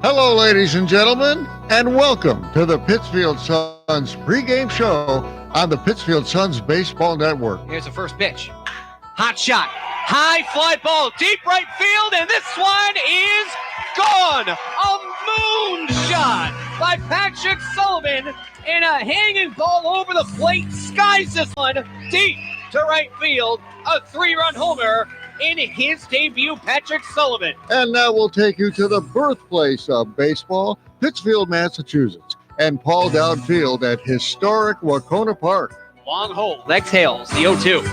Hello, ladies and gentlemen, and welcome to the Pittsfield Suns pregame show on the Pittsfield Suns Baseball Network. Here's the first pitch. Hot shot. High fly ball. Deep right field. And this one is gone. A moonshot by Patrick Sullivan. And a hanging ball over the plate skies this one deep to right field. A 3-run homer in his debut, Patrick Sullivan. And now we'll take you to the birthplace of baseball, Pittsfield, Massachusetts, and Paul Downfield at historic Wacona Park. Long hold. Exhales. The 0-2.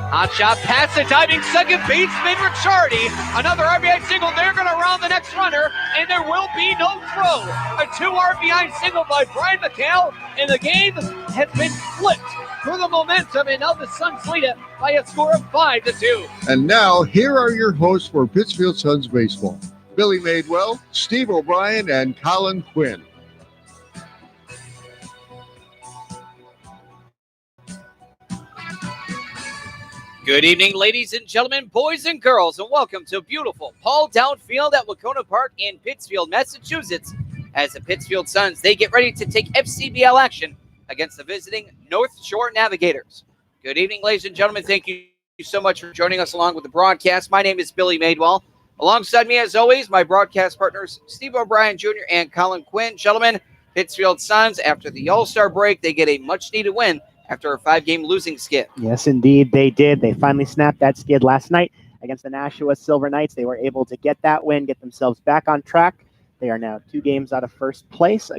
Hot shot past the diving second baseman Ricciardi. Another RBI single. They're going to round the next runner, and there will be no throw. A 2 RBI single by Brian McHale, and the game has been flipped for the momentum, and now the Suns lead it by a score of 5-2. And now, here are your hosts for Pittsfield Suns Baseball, Billy Madewell, Steve O'Brien, and Colin Quinn. Good evening, ladies and gentlemen, boys and girls, and welcome to beautiful Paul Downfield at Wacona Park in Pittsfield, Massachusetts. As the Pittsfield Suns, they get ready to take FCBL action against the visiting North Shore Navigators. Good evening, ladies and gentlemen. Thank you so much for joining us along with the broadcast. My name is Billy Madewell. Alongside me, as always, my broadcast partners, Steve O'Brien Jr. and Colin Quinn. Gentlemen, Pittsfield Suns, after the All-Star break, they get a much-needed win after a 5-game losing skid. Yes, indeed, they did. They finally snapped that skid last night against the Nashua Silver Knights. They were able to get that win, get themselves back on track. They are now 2 games out of first place,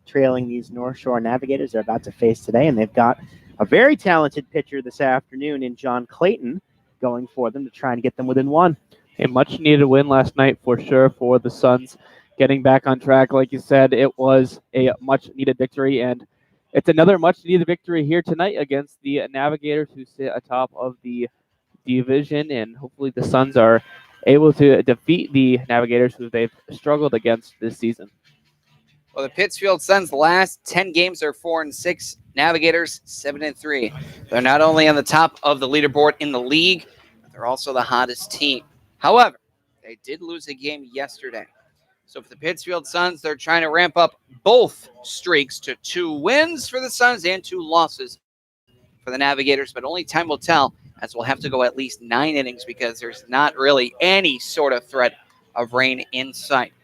trailing these North Shore Navigators they're about to face today, and they've got a very talented pitcher this afternoon in John Clayton going for them to try and get them within 1. A much-needed win last night for sure for the Suns, getting back on track. Like you said, it was a much-needed victory, and it's another much-needed victory here tonight against the Navigators, who sit atop of the division, and hopefully the Suns are able to defeat the Navigators, who they've struggled against this season. Well, the Pittsfield Suns' last 10 games are 4-6. Navigators 7-3. They're not only on the top of the leaderboard in the league, but they're also the hottest team. However, they did lose a game yesterday. So for the Pittsfield Suns, they're trying to ramp up both streaks to 2 wins for the Suns and 2 losses for the Navigators. But only time will tell, as we'll have to go at least 9 innings because there's not really any sort of threat of rain in sight.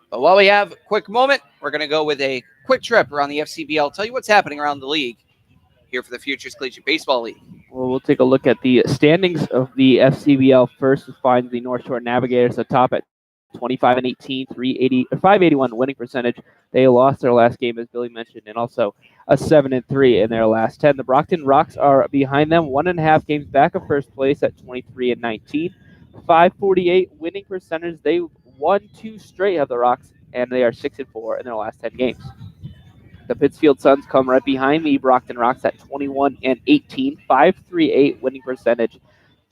But while we have a quick moment, we're going to go with a quick trip around the FCBL, tell you what's happening around the league here for the Futures Collegiate Baseball League. Well, we'll take a look at the standings of the FCBL first. We find the North Shore Navigators atop at 25-18, 581 winning percentage. They lost their last game, as Billy mentioned, and also a 7-3 in their last 10. The Brockton Rocks are behind them, 1.5 games back of first place at 23-19, 548 winning percentage. They won 2 straight of the Rocks, and they are 6-4 in their last 10 games. The Pittsfield Suns come right behind the Brockton Rocks at 21-18, 538 winning percentage.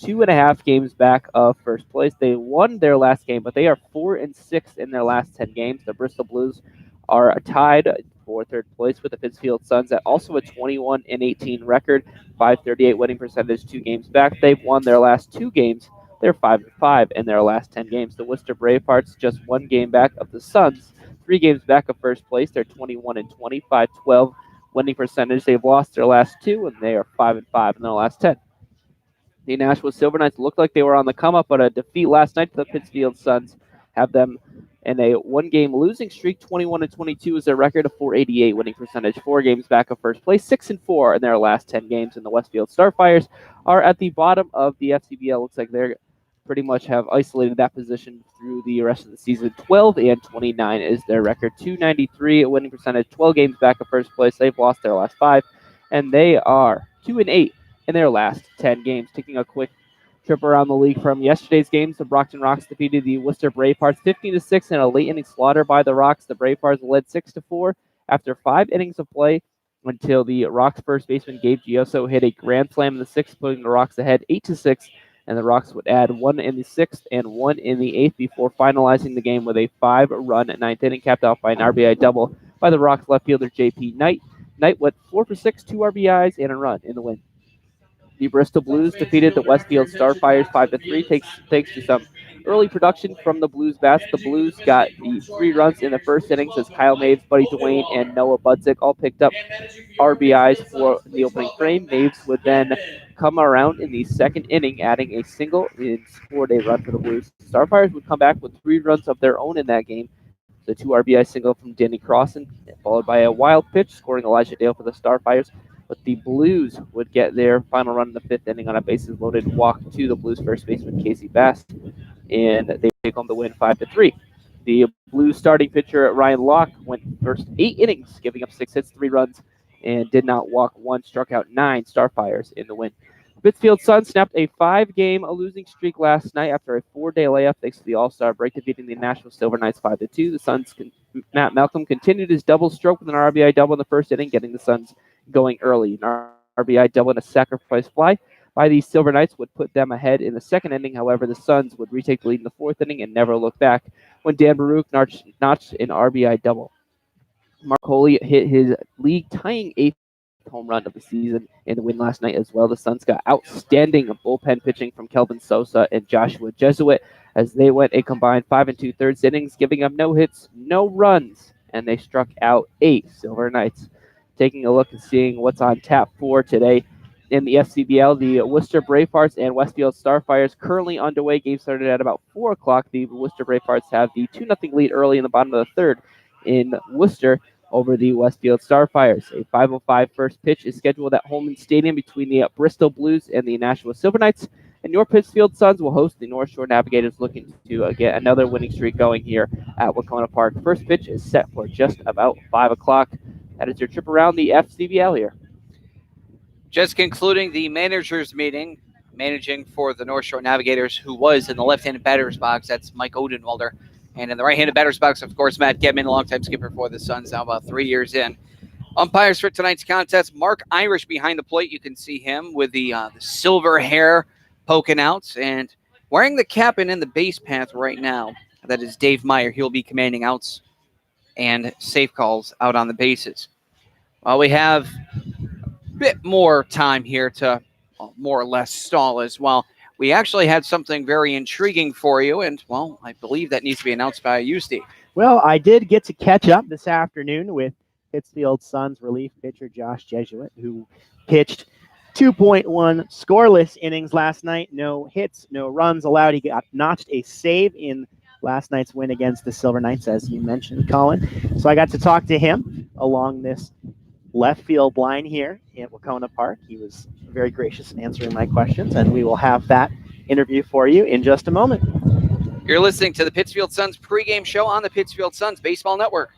2.5 games back of first place. They won their last game, but they are 4-6 in their last 10 games. The Bristol Blues are tied for third place with the Pittsfield Suns at also a 21-18 record, 538 winning percentage, 2 games back. They've won their last 2 games. They're 5-5 in their last 10 games. The Worcester Bravehearts just 1 game back of the Suns, 3 games back of first place. They're 21-20, 512 winning percentage. They've lost their last 2, and they are 5-5 in their last 10. The Nashua Silver Knights looked like they were on the come-up, but a defeat last night to the Pittsfield Suns have them in a 1-game losing streak. 21-22 is their record, of 488 winning percentage, 4 games back of first place, 6-4 in their last 10 games. And the Westfield Starfires are at the bottom of the FCBL. Looks like they're pretty much have isolated that position through the rest of the season. 12-29 is their record, 293 winning percentage, 12 games back of first place. They've lost their last 5, and they are 2-8 in their last 10 games. Taking a quick trip around the league from yesterday's games, the Brockton Rocks defeated the Worcester Bravehearts 15-6 in a late inning slaughter by the Rocks. The Bravehearts led 6-4 after 5 innings of play until the Rocks first baseman Gabe Gioso hit a grand slam in the 6th, putting the Rocks ahead 8-6, and the Rocks would add 1 in the 6th and 1 in the 8th before finalizing the game with a 5-run 9th inning, capped off by an RBI double by the Rocks left fielder J.P. Knight. Knight went 4 for 6, 2 RBIs, and a run in the win. The Bristol Blues defeated the Westfield Starfires 5-3, thanks to some early production from the Blues bats. The Blues got the 3 runs in the first innings as Kyle Maves, Buddy Dwayne, and Noah Budzik all picked up RBIs for the opening frame. Maves would then come around in the second inning, adding a single and scored a run for the Blues. Starfires would come back with 3 runs of their own in that game. The 2 RBI single from Danny Crossan, followed by a wild pitch, scoring Elijah Dale for the Starfires. But the Blues would get their final run in the 5th inning on a bases-loaded walk to the Blues first baseman Casey Bass, and they take home the win 5-3. The Blues starting pitcher Ryan Locke went first 8 innings, giving up 6 hits, 3 runs, and did not walk 1, struck out 9 Starfires in the win. Pittsfield Suns snapped a 5-game losing streak last night after a 4-day layoff thanks to the All-Star break, defeating the Nashville Silver Knights 5-2. The Suns' Matt Malcolm continued his double stroke with an RBI double in the first inning, getting the Suns going early. An RBI double and a sacrifice fly by the Silver Knights would put them ahead in the second inning. However, the Suns would retake the lead in the 4th inning and never look back when Dan Baruch notched an RBI double. Mark Holy hit his league-tying 8th home run of the season in the win last night as well. The Suns got outstanding bullpen pitching from Kelvin Sosa and Joshua Jesuit as they went a combined 5 2/3 innings, giving up no hits, no runs, and they struck out 8 Silver Knights. Taking a look and seeing what's on tap for today in the FCBL, the Worcester Bravehearts and Westfield Starfires currently underway. Game started at about 4 o'clock. The Worcester Bravehearts have the 2-0 lead early in the bottom of the 3rd in Worcester over the Westfield Starfires. A 5:05 first pitch is scheduled at Holman Stadium between the Bristol Blues and the Nashua Silver Knights. And your Pittsfield Suns will host the North Shore Navigators, looking to get another winning streak going here at Wacona Park. First pitch is set for just about 5 o'clock. That is your trip around the FCBL here. Just concluding the managers meeting, managing for the North Shore Navigators, who was in the left-handed batter's box. That's Mike Odenwalder. And in the right-handed batter's box, of course, Matt Gedman, longtime skipper for the Suns, now about 3 years in. Umpires for tonight's contest, Mark Irish behind the plate. You can see him with the silver hair poking out and wearing the cap and in the base path right now. That is Dave Meyer. He'll be commanding outs and safe calls out on the bases. Well, we have a bit more time here to more or less stall as well. We actually had something very intriguing for you, and, well, I believe that needs to be announced by you, Steve. Well, I did get to catch up this afternoon with Pittsfield Suns relief pitcher Josh Jesuit, who pitched 2.1 scoreless innings last night. No hits, no runs allowed. He got notched a save in last night's win against the Silver Knights, as you mentioned, Colin. So I got to talk to him along this left field line here at Wacona Park. He was very gracious in answering my questions, and we will have that interview for you in just a moment. You're listening to the Pittsfield Suns pregame show on the Pittsfield Suns Baseball Network.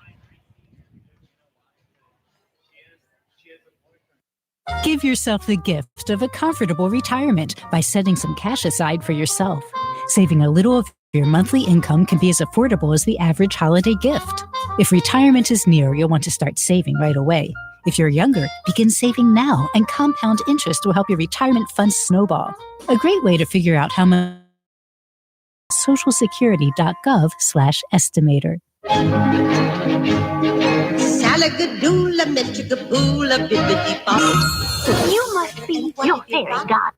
Give yourself the gift of a comfortable retirement by setting some cash aside for yourself. Saving a little of your monthly income can be as affordable as the average holiday gift. If retirement is near, you'll want to start saving right away. If you're younger, begin saving now, and compound interest will help your retirement funds snowball. A great way to figure out how much socialsecurity.gov/estimator. You must be your fairy godmother.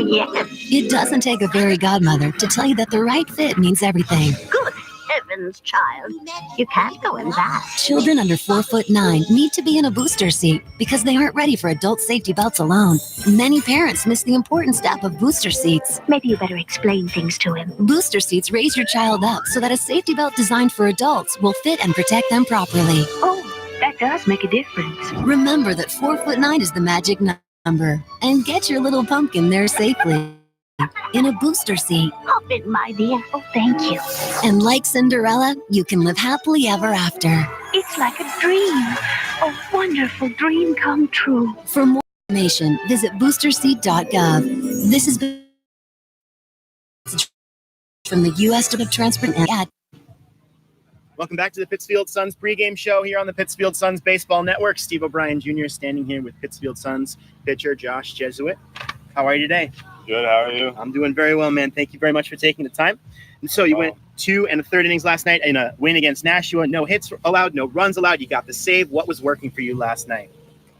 Yes. It doesn't take a fairy godmother to tell you that the right fit means everything. Good heavens, child. You can't go in that. Children under 4'9" need to be in a booster seat because they aren't ready for adult safety belts alone. Many parents miss the important step of booster seats. Maybe you better explain things to him. Booster seats raise your child up so that a safety belt designed for adults will fit and protect them properly. Oh, that does make a difference. Remember that 4'9" is the magic number, and get your little pumpkin there safely in a booster seat. Hop in, my dear. Oh, thank you. And like Cinderella, you can live happily ever after. It's like a dream. A wonderful dream come true. For more information, visit boosterseat.gov. This has been from the U.S. Department of Transport and Ad. Welcome back to the Pittsfield Suns pregame show here on the Pittsfield Suns Baseball Network. Steve O'Brien Jr. standing here with Pittsfield Suns pitcher Josh Jesuit. How are you today? Good. How are you? I'm doing very well, man. Thank you very much for taking the time. And so you went 2 1/3 innings last night in a win against Nashua. No hits allowed, no runs allowed. You got the save. What was working for you last night?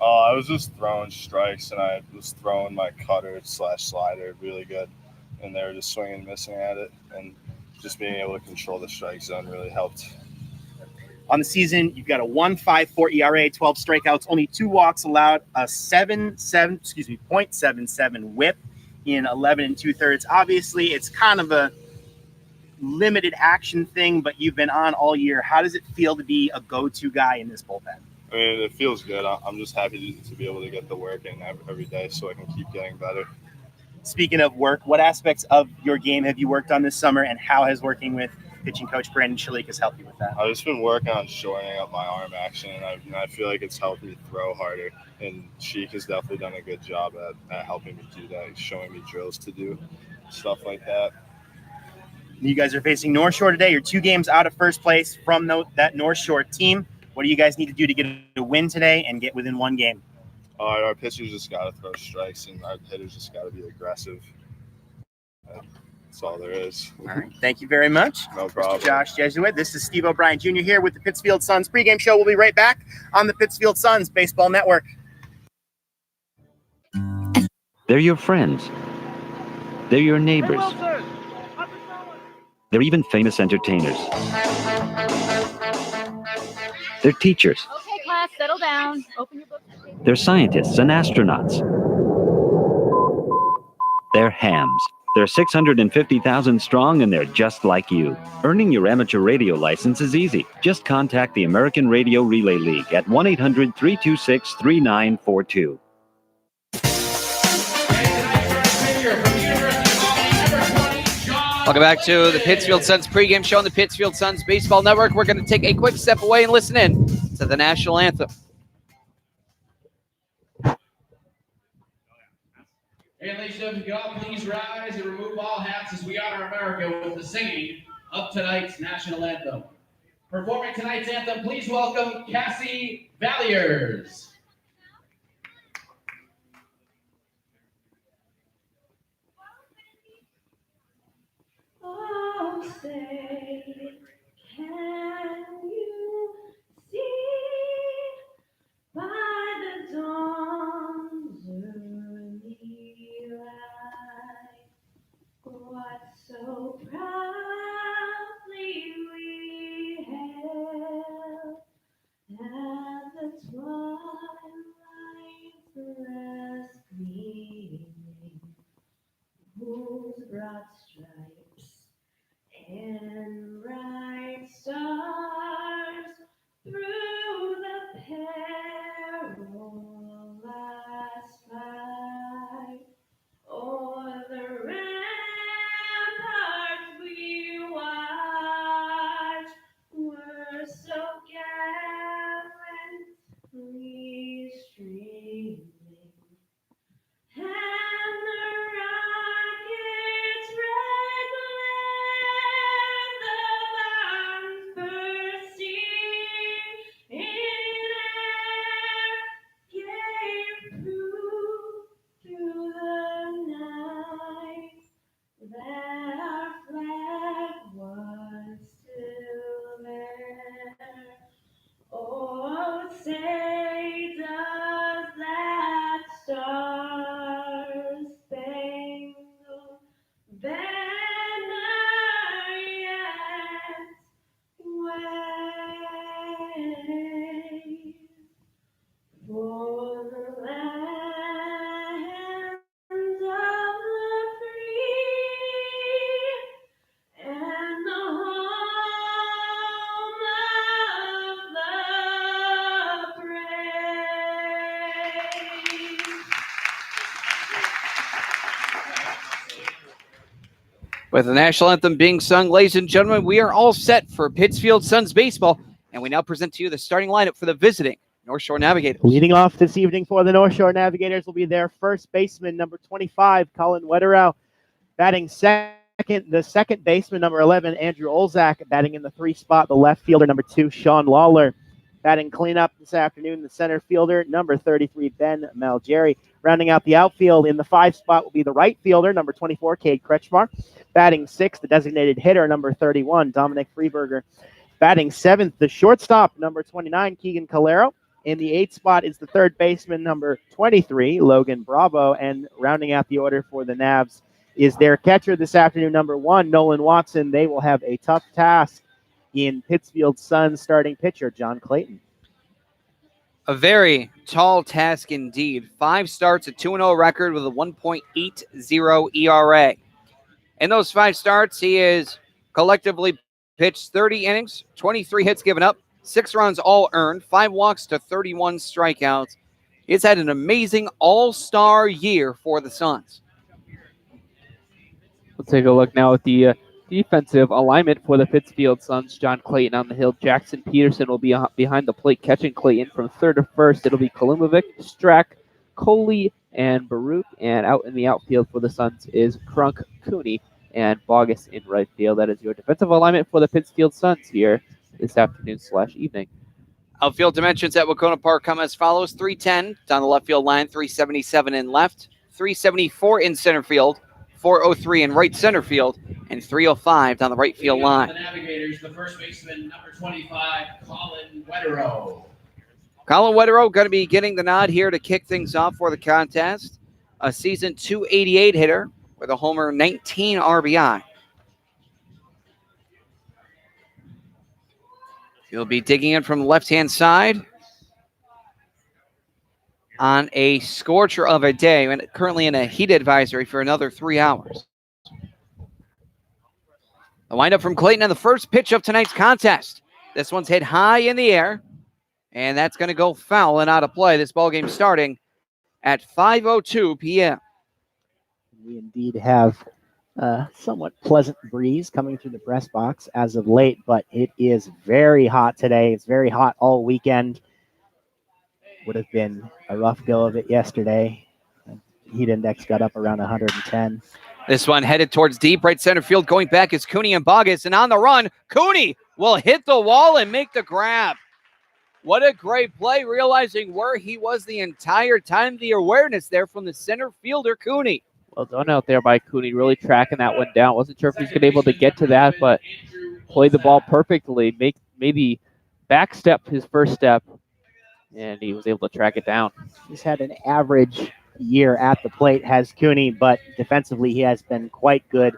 I was just throwing strikes, and I was throwing my cutter/slider really good, and they were just swinging and missing at it, and just being able to control the strike zone really helped. On the season, you've got a 1.54 ERA, 12 strikeouts, only 2 walks allowed, a 0.77 WHIP in 11 2/3. Obviously, it's kind of a limited action thing, but you've been on all year. How does it feel to be a go-to guy in this bullpen? I mean, it feels good. I'm just happy to be able to get the work in every day so I can keep getting better. Speaking of work, what aspects of your game have you worked on this summer, and how has working with pitching coach Brandon Shalikas helped you with that? I've just been working on shortening up my arm action, and I feel like it's helped me throw harder. And Sheik has definitely done a good job at helping me do that, showing me drills to do, stuff like that. You guys are facing North Shore today. You're 2 games out of first place from that North Shore team. What do you guys need to do to get a win today and get within 1 game? Our pitchers just got to throw strikes, and our hitters just got to be aggressive. That's all there is. All right. Thank you very much. No problem. Mr. Josh Jesuit. This is Steve O'Brien Jr. here with the Pittsfield Suns pregame show. We'll be right back on the Pittsfield Suns Baseball Network. They're your friends. They're your neighbors. They're even famous entertainers. They're teachers. Okay, class, settle down. Open your books. They're scientists and astronauts. They're hams. They're 650,000 strong, and they're just like you. Earning your amateur radio license is easy. Just contact the American Radio Relay League at 1-800-326-3942. Welcome back to the Pittsfield Suns pregame show on the Pittsfield Suns Baseball Network. We're going to take a quick step away and listen in to the national anthem. Hey, ladies and gentlemen, can all please rise and remove all hats as we honor America with the singing of tonight's national anthem. Performing tonight's anthem, please welcome Cassie Valiers. Oh, say, can you see by the dawn's early light what so proudly we hailed at the twilight's last gleaming, whose broad stripes and bright stars through the perilous fight o'er the ramparts we watched were so gallantly streaming, and the rocket's red glare, the bombs bursting in air, gave proof through the night that our flag was still there. Oh, say does that star-spangled banner yet wave for the land of the free and the home of the brave? With the national anthem being sung, ladies and gentlemen, we are all set for Pittsfield Suns baseball, and we now present to you the starting lineup for the visiting North Shore Navigators. Leading off this evening for the North Shore Navigators will be their first baseman, number 25, Colin Wetterow. Batting second, the second baseman, number 11, Andrew Olzak. Batting in the 3 spot, the left fielder, number 2, Sean Lawler. Batting cleanup this afternoon, the center fielder, number 33, Ben Malgeri. Rounding out the outfield in the 5 spot will be the right fielder, number 24, Cade Kretschmar. Batting 6th, the designated hitter, number 31, Dominic Freeberger. Batting 7th, the shortstop, number 29, Keegan Calero. In the 8th spot is the third baseman, number 23, Logan Bravo. And rounding out the order for the Navs is their catcher this afternoon, number 1, Nolan Watson. They will have a tough task in Pittsfield Suns starting pitcher, John Clayton. A very tall task indeed. 5 starts, a 2-0 record with a 1.80 ERA. In those 5 starts, he has collectively pitched 30 innings, 23 hits given up, 6 runs all earned, 5 walks to 31 strikeouts. He's had an amazing all-star year for the Suns. We'll take a look now at the defensive alignment for the Pittsfield Suns. John Clayton on the hill. Jackson Peterson will be behind the plate catching Clayton. From third to first, it'll be Kalumovic, Strack, Coley, and Baruch. And out in the outfield for the Suns is Crunk, Cooney, and Bogus in right field. That is your defensive alignment for the Pittsfield Suns here this afternoon/evening. Outfield dimensions at Wacona Park come as follows. 310 down the left field line, 377 in left, 374 in center field, 403 in right center field, and 305 down the right field line. The Navigators, the first baseman, number 25, Colin Wetterow. Colin Wetterow going to be getting the nod here to kick things off for the contest. A season 288 hitter with a homer, 19 RBI. He'll be digging in from the left-hand side on a scorcher of a day, and currently in a heat advisory for another 3 hours. The windup from Clayton on the first pitch of tonight's contest. This one's hit high in the air, and that's going to go foul and out of play. This ballgame starting at 5:02 p.m. We indeed have a somewhat pleasant breeze coming through the press box as of late, but it is very hot today. It's very hot all weekend. Would have been a rough go of it yesterday. Heat index got up around 110. This one headed towards deep right center field. Going back is Cooney and Bogus, and on the run, Cooney will hit the wall and make the grab. What a great play, realizing where he was the entire time. The awareness there from the center fielder, Cooney. Well done out there by Cooney, really tracking that one down. Wasn't sure if he's going to be able to get to that, but played the ball perfectly. Maybe back step his first step, and he was able to track it down. He's had an average year at the plate, has Cooney, but defensively he has been quite good,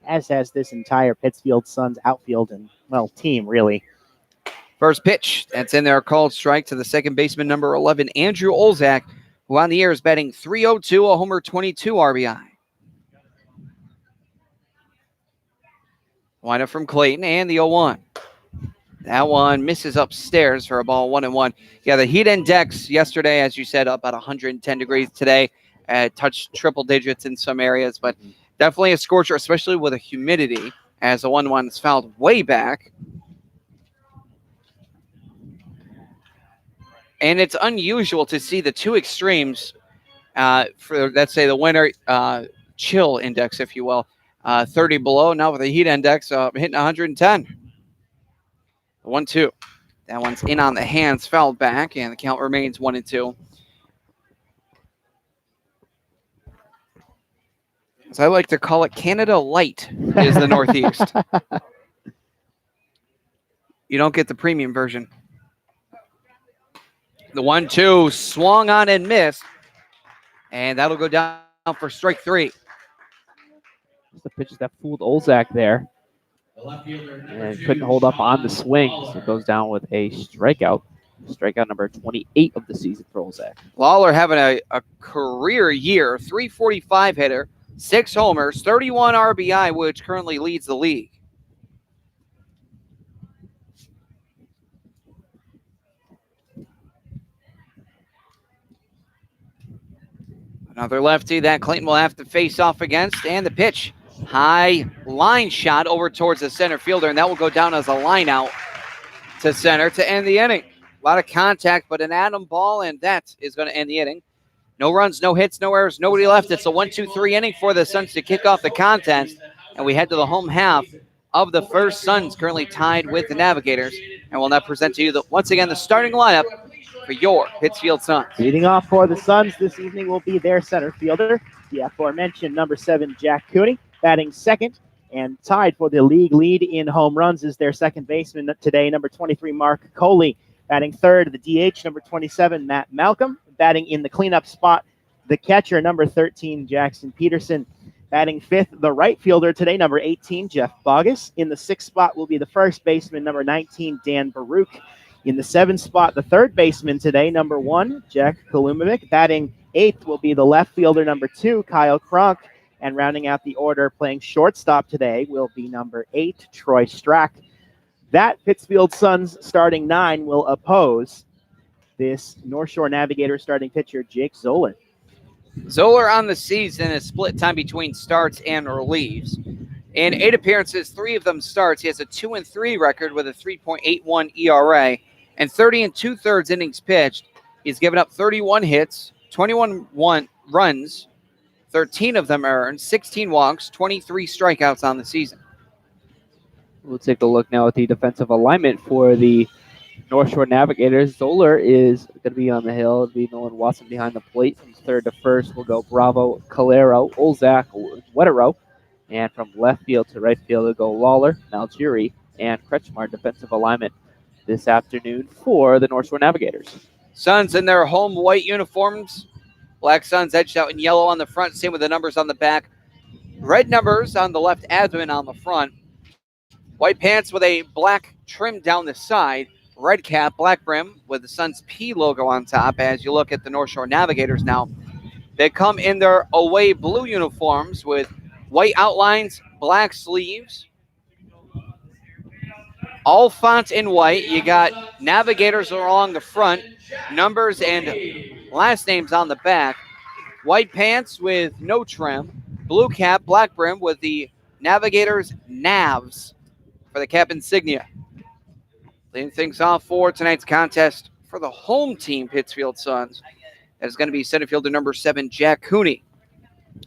as has this entire Pittsfield Suns outfield and, well, team, really. First pitch, that's in there, called strike to the second baseman, number 11, Andrew Olzak, who on the year is batting .302, a homer, 22 RBI. Windup from Clayton and the 0-1. That one misses upstairs for a ball 1-1. Yeah, the heat index yesterday, as you said, up at 110 degrees today. Touched triple digits in some areas, but definitely a scorcher, especially with a humidity, as the 1-1 is fouled way back. And it's unusual to see the two extremes for, let's say, the winter chill index, if you will, 30 below. Now with the heat index hitting 110. 1-2. That one's in on the hands, fouled back, and the count remains 1-2. As I like to call it, Canada Light is the Northeast. You don't get the premium version. The 1-2 swung on and missed, and that'll go down for strike 3. The pitches that fooled Olzak there. And couldn't hold up on the swing. So it goes down with a strikeout. Strikeout number 28 of the season for Olzak. Lawler having a career year, 345 hitter, 6 homers, 31 RBI, which currently leads the league. Another lefty that Clayton will have to face off against, and the pitch. High line shot over towards the center fielder, and that will go down as a line out to center to end the inning. A lot of contact, but an atom ball, and that is going to end the inning. No runs, no hits, no errors, nobody left. It's a 1-2-3 inning for the Suns to kick off the contest, and we head to the home half of the first. Suns currently tied with the Navigators, and we'll now present to you, once again, the starting lineup for your Pittsfield Suns. Leading off for the Suns this evening will be their center fielder, the aforementioned number 7, Jack Cooney. Batting second and tied for the league lead in home runs is their second baseman today, number 23, Mark Coley. Batting third, the DH, number 27, Matt Malcolm. Batting in the cleanup spot, the catcher, number 13, Jackson Peterson. Batting fifth, the right fielder today, number 18, Jeff Bogus. In the sixth spot will be the first baseman, number 19, Dan Baruch. In the seventh spot, the third baseman today, number 1, Jack Kalumovic. Batting eighth will be the left fielder, number 2, Kyle Kronk. And rounding out the order, playing shortstop today, will be number 8, Troy Strack. That Pittsfield Suns starting 9 will oppose this North Shore Navigators starting pitcher, Jake Zoller. Zoller on the season is split time between starts and relieves. In 8 appearances, 3 of them starts. He has a 2-3 record with a 3.81 ERA and 30 2/3 innings pitched. He's given up 31 hits, 21 runs, 13 of them earned, 16 walks, 23 strikeouts on the season. We'll take a look now at the defensive alignment for the North Shore Navigators. Zoller is going to be on the hill. It'll be Nolan Watson behind the plate. From third to first will go Bravo, Calero, Olzak, Wetero. And from left field to right field will go Lawler, Malgiri, and Kretschmar. Defensive alignment this afternoon for the North Shore Navigators. Suns in their home white uniforms. Black Suns edged out in yellow on the front. Same with the numbers on the back. Red numbers on the left abdomen on the front. White pants with a black trim down the side. Red cap, black brim with the Suns P logo on top. As you look at the North Shore Navigators now, they come in their away blue uniforms with white outlines, black sleeves. All font in white. You got Navigators along the front, numbers and last names on the back. White pants with no trim. Blue cap, black brim with the Navigators Navs for the cap insignia. Leading things off for tonight's contest for the home team, Pittsfield Suns. That is going to be center fielder number 7, Jack Cooney.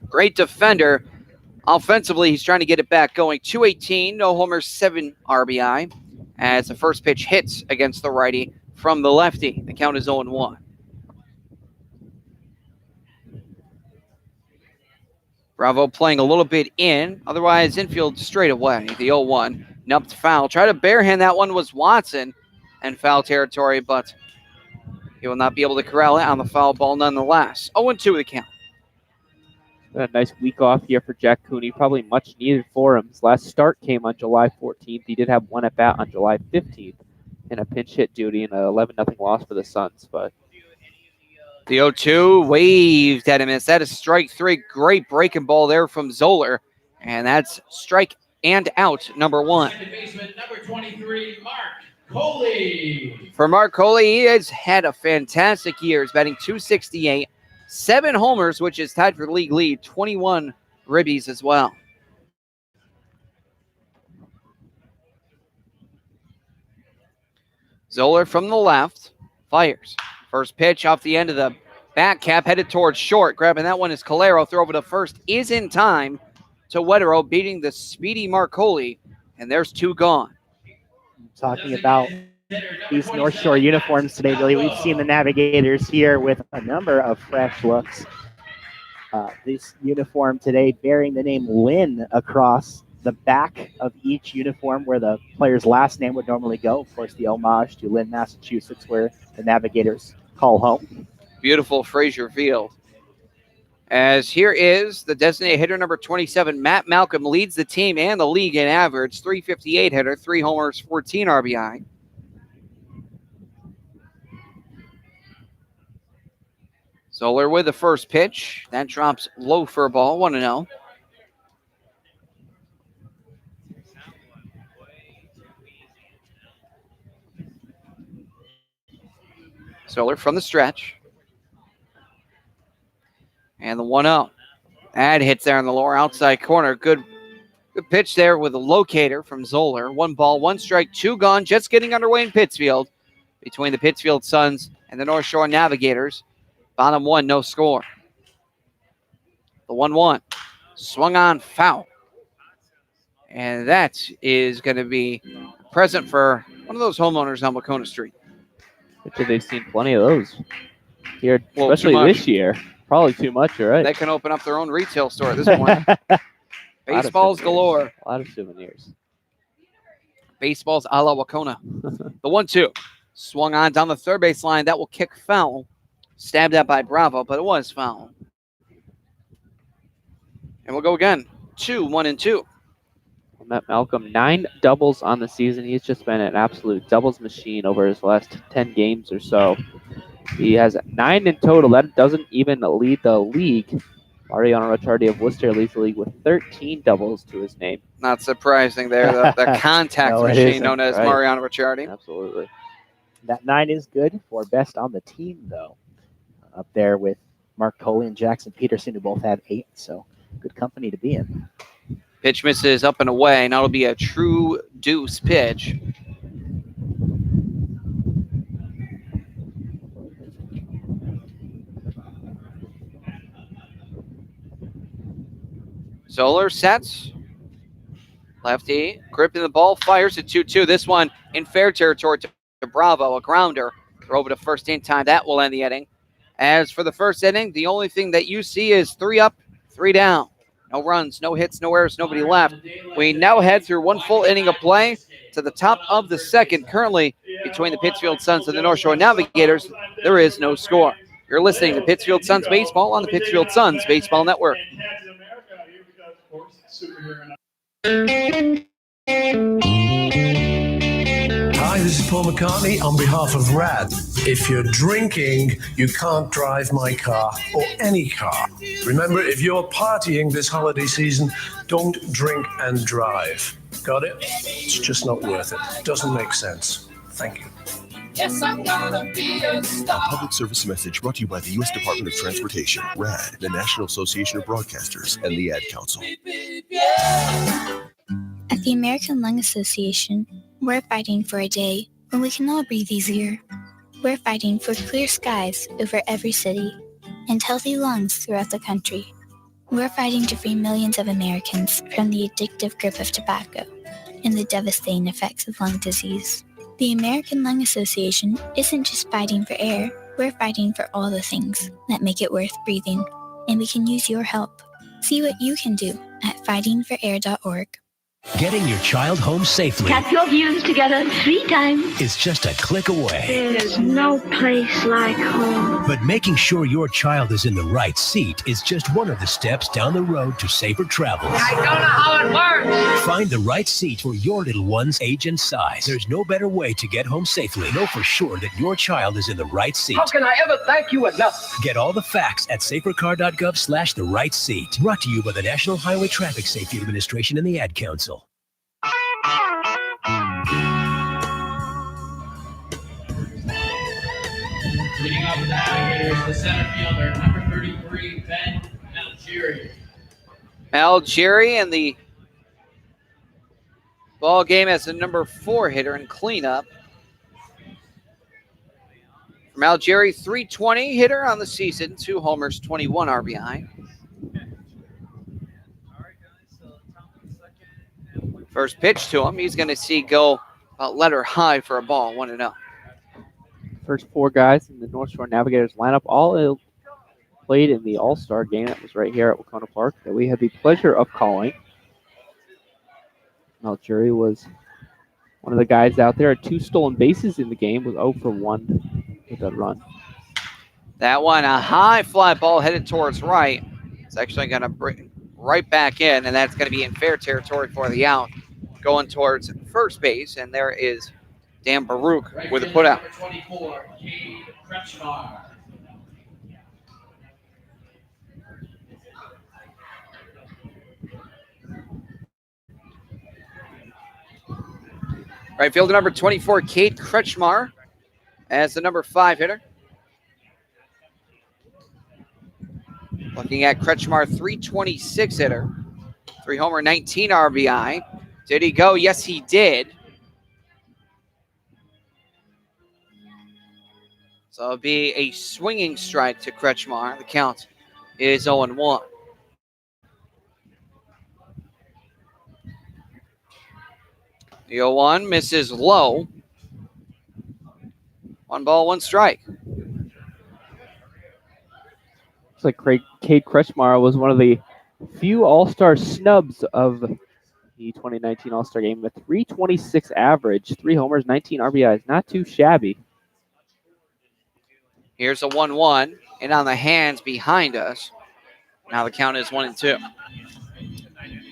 Great defender. Offensively, he's trying to get it back going. 218, no homers, 7 RBI. As the first pitch hits against the righty from the lefty. The count is 0-1. Bravo playing a little bit in. Otherwise, infield straight away. The 0-1. Nupped foul. Try to barehand that one was Watson and foul territory, but he will not be able to corral it on the foul ball nonetheless. 0-2 the count. A nice week off here for Jack Cooney. Probably much needed for him. His last start came on July 14th. He did have one at bat on July 15th in a pinch hit duty and an 11-0 loss for the Suns. But the 0-2 waved at him. That is strike 3. Great breaking ball there from Zoller. And that's strike and out number 1. Second baseman, number 23, Mark Coley. For Mark Coley, he has had a fantastic year. He's batting .268, 7 homers, which is tied for the league lead, 21 ribbies as well. Zoller from the left, fires. First pitch off the end of the back cap, headed towards short. Grabbing that one is Calero. Throw over to first is in time to Wetero, beating the speedy Mark Coley, and there's 2 gone. Talking about these North Shore uniforms today, Billy, we've seen the Navigators here with a number of fresh looks. This uniform today bearing the name Lynn across the back of each uniform where the player's last name would normally go. Of course, the homage to Lynn, Massachusetts, where the Navigators call home. Beautiful Frazier Field. As here is the designated hitter number 27, Matt Malcolm, leads the team and the league in average. .358 hitter, 3 homers, 14 RBI. Zoller with the first pitch. That drops low for a ball, 1-0. Zoller from the stretch. And the 1-0. That hits there in the lower outside corner. Good pitch there with a locator from Zoller. 1 ball, 1 strike, 2 gone. Just getting underway in Pittsfield between the Pittsfield Suns and the North Shore Navigators. Bottom 1, no score. The 1-1. Swung on, foul. And that is going to be present for one of those homeowners on Wacona Street. Which they've seen plenty of those here, Well, especially this year. Probably too much, you're right. They can open up their own retail store at this point. Baseballs galore. A lot of souvenirs. Baseballs a la Wacona. The 1-2. Swung on down the third base line. That will kick foul. Stabbed at by Bravo, but it was foul. And we'll go again. 2, 1 and 2. Matt Malcolm, 9 doubles on the season. He's just been an absolute doubles machine over his last 10 games or so. He has 9 in total. That doesn't even lead the league. Mariano Ricciardi of Worcester leads the league with 13 doubles to his name. Not surprising there. The contact machine known as right. Mariano Ricciardi. Absolutely. That 9 is good for best on the team, though. Up there with Mark Coley and Jackson Peterson, who both have 8. So good company to be in. Pitch misses up and away. Now it'll be a true deuce pitch. Zoller sets. Lefty gripping the ball, fires it 2-2. This one in fair territory to Bravo, a grounder. Throw over to first in time. That will end the inning. As for the first inning, the only thing that you see is 3 up, 3 down. No runs, no hits, no errors, nobody left. We now head through 1 full inning of play to the top of the second. Currently, between the Pittsfield Suns and the North Shore Navigators, there is no score. You're listening to Pittsfield Suns Baseball on the Pittsfield Suns Baseball Network. Hi, this is Paul McCartney on behalf of RAD. If you're drinking, you can't drive my car or any car. Remember, if you're partying this holiday season, don't drink and drive. Got it? It's just not worth it. Doesn't make sense. Thank you. Yes, I'm gonna be a star. A public service message brought to you by the U.S. Department of Transportation, RAD, the National Association of Broadcasters, and the Ad Council. At the American Lung Association, we're fighting for a day when we can all breathe easier. We're fighting for clear skies over every city and healthy lungs throughout the country. We're fighting to free millions of Americans from the addictive grip of tobacco and the devastating effects of lung disease. The American Lung Association isn't just fighting for air, we're fighting for all the things that make it worth breathing, and we can use your help. See what you can do at fightingforair.org. Getting your child home safely Tap your views together 3 times. is just a click away. There's no place like home. But making sure your child is in the right seat is just one of the steps down the road to safer travels. I don't know how it works. Find the right seat for your little one's age and size. There's no better way to get home safely. Know for sure that your child is in the right seat. How can I ever thank you enough? Get all the facts at safercar.gov/the right seat. Brought to you by the National Highway Traffic Safety Administration and the Ad Council. Leading off the Navigators, the center fielder, number 33, Ben Algieri. Algieri in the ball game as the number 4 hitter in cleanup. From Algieri, 320 hitter on the season, 2 homers, 21 RBI. First pitch to him, he's going to see go about letter high for a ball, 1-0. First 4 guys in the North Shore Navigators lineup all played in the All-Star game that was right here at Wacona Park that we had the pleasure of calling. Algieri was one of the guys out there. 2 stolen bases in the game, was 0 for 1 with that run. That one, a high fly ball headed towards right. It's actually going to bring right back in, and that's going to be in fair territory for the out. Going towards first base, and there is Dan Baruch with a putout. Number 24, Cade Kretschmar. Right fielder number 24, Cade Kretschmar, as the number 5 hitter. Looking at Kretschmar, 326 hitter, 3 homer, 19 RBI. Did he go? Yes, he did. So it'll be a swinging strike to Kretschmar. The count is 0-1. The 0-1 misses low. 1 ball, 1 strike. Looks like Cade Kretschmar was one of the few All-Star snubs of the 2019 All-Star game with 326 average, 3 homers, 19 RBIs. Not too shabby. Here's a 1-1, and on the hands behind us. Now the count is 1-2.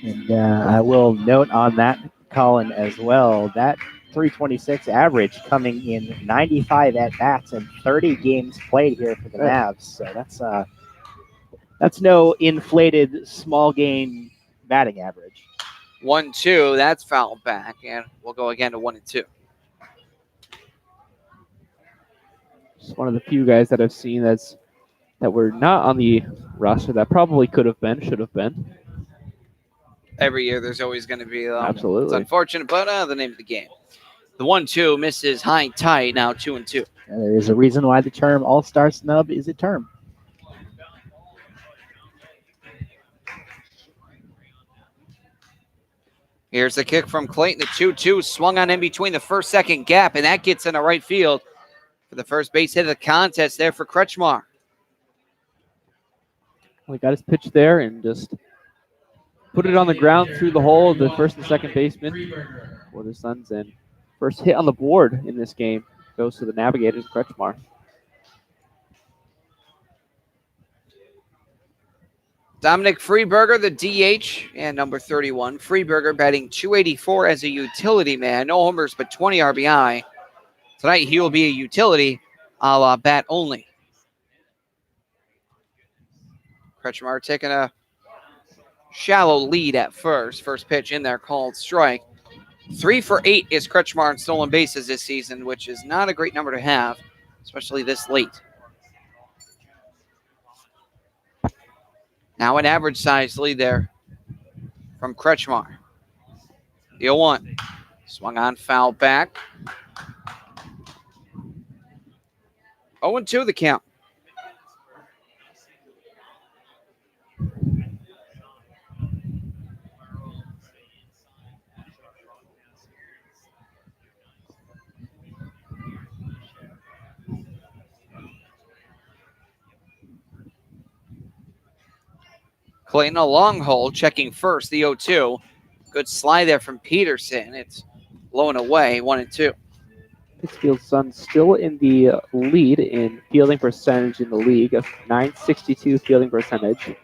And I will note on that, Colin, as well, that 326 average coming in 95 at-bats and 30 games played here for the Mavs. So that's no inflated small game batting average. 1-2, that's fouled back, and we'll go again to 1-2. Just one of the few guys that I've seen that were not on the roster that probably could have been, should have been. Every year there's always going to be, Absolutely. It's unfortunate, but the name of the game. The 1-2 misses high and tight, now 2-2. There is a reason why the term All-Star snub is a term. Here's the kick from Clayton. The 2-2 swung on in between the first-second gap, and that gets into right field for the first base hit of the contest there for Kretschmar. He got his pitch there and just put it on the ground through the hole of the first and second baseman for the Suns. And first hit on the board in this game goes to the Navigators, Kretschmar. Dominic Freeberger, the DH, and number 31. Freeberger batting .284 as a utility man. No homers, but 20 RBI. Tonight he will be a utility a la bat only. Kretschmar taking a shallow lead at first. First pitch in there called strike. 3 for 8 is Kretschmar in stolen bases this season, which is not a great number to have, especially this late. Now an average-sized lead there from Kretschmar. The 0-1. Swung on, foul back. 0-2 the count. Clayton a long hole, checking first, the 0-2. Good slide there from Peterson. It's low and away, 1-2. Pittsfield Suns still in the lead in fielding percentage in the league of .962 fielding percentage.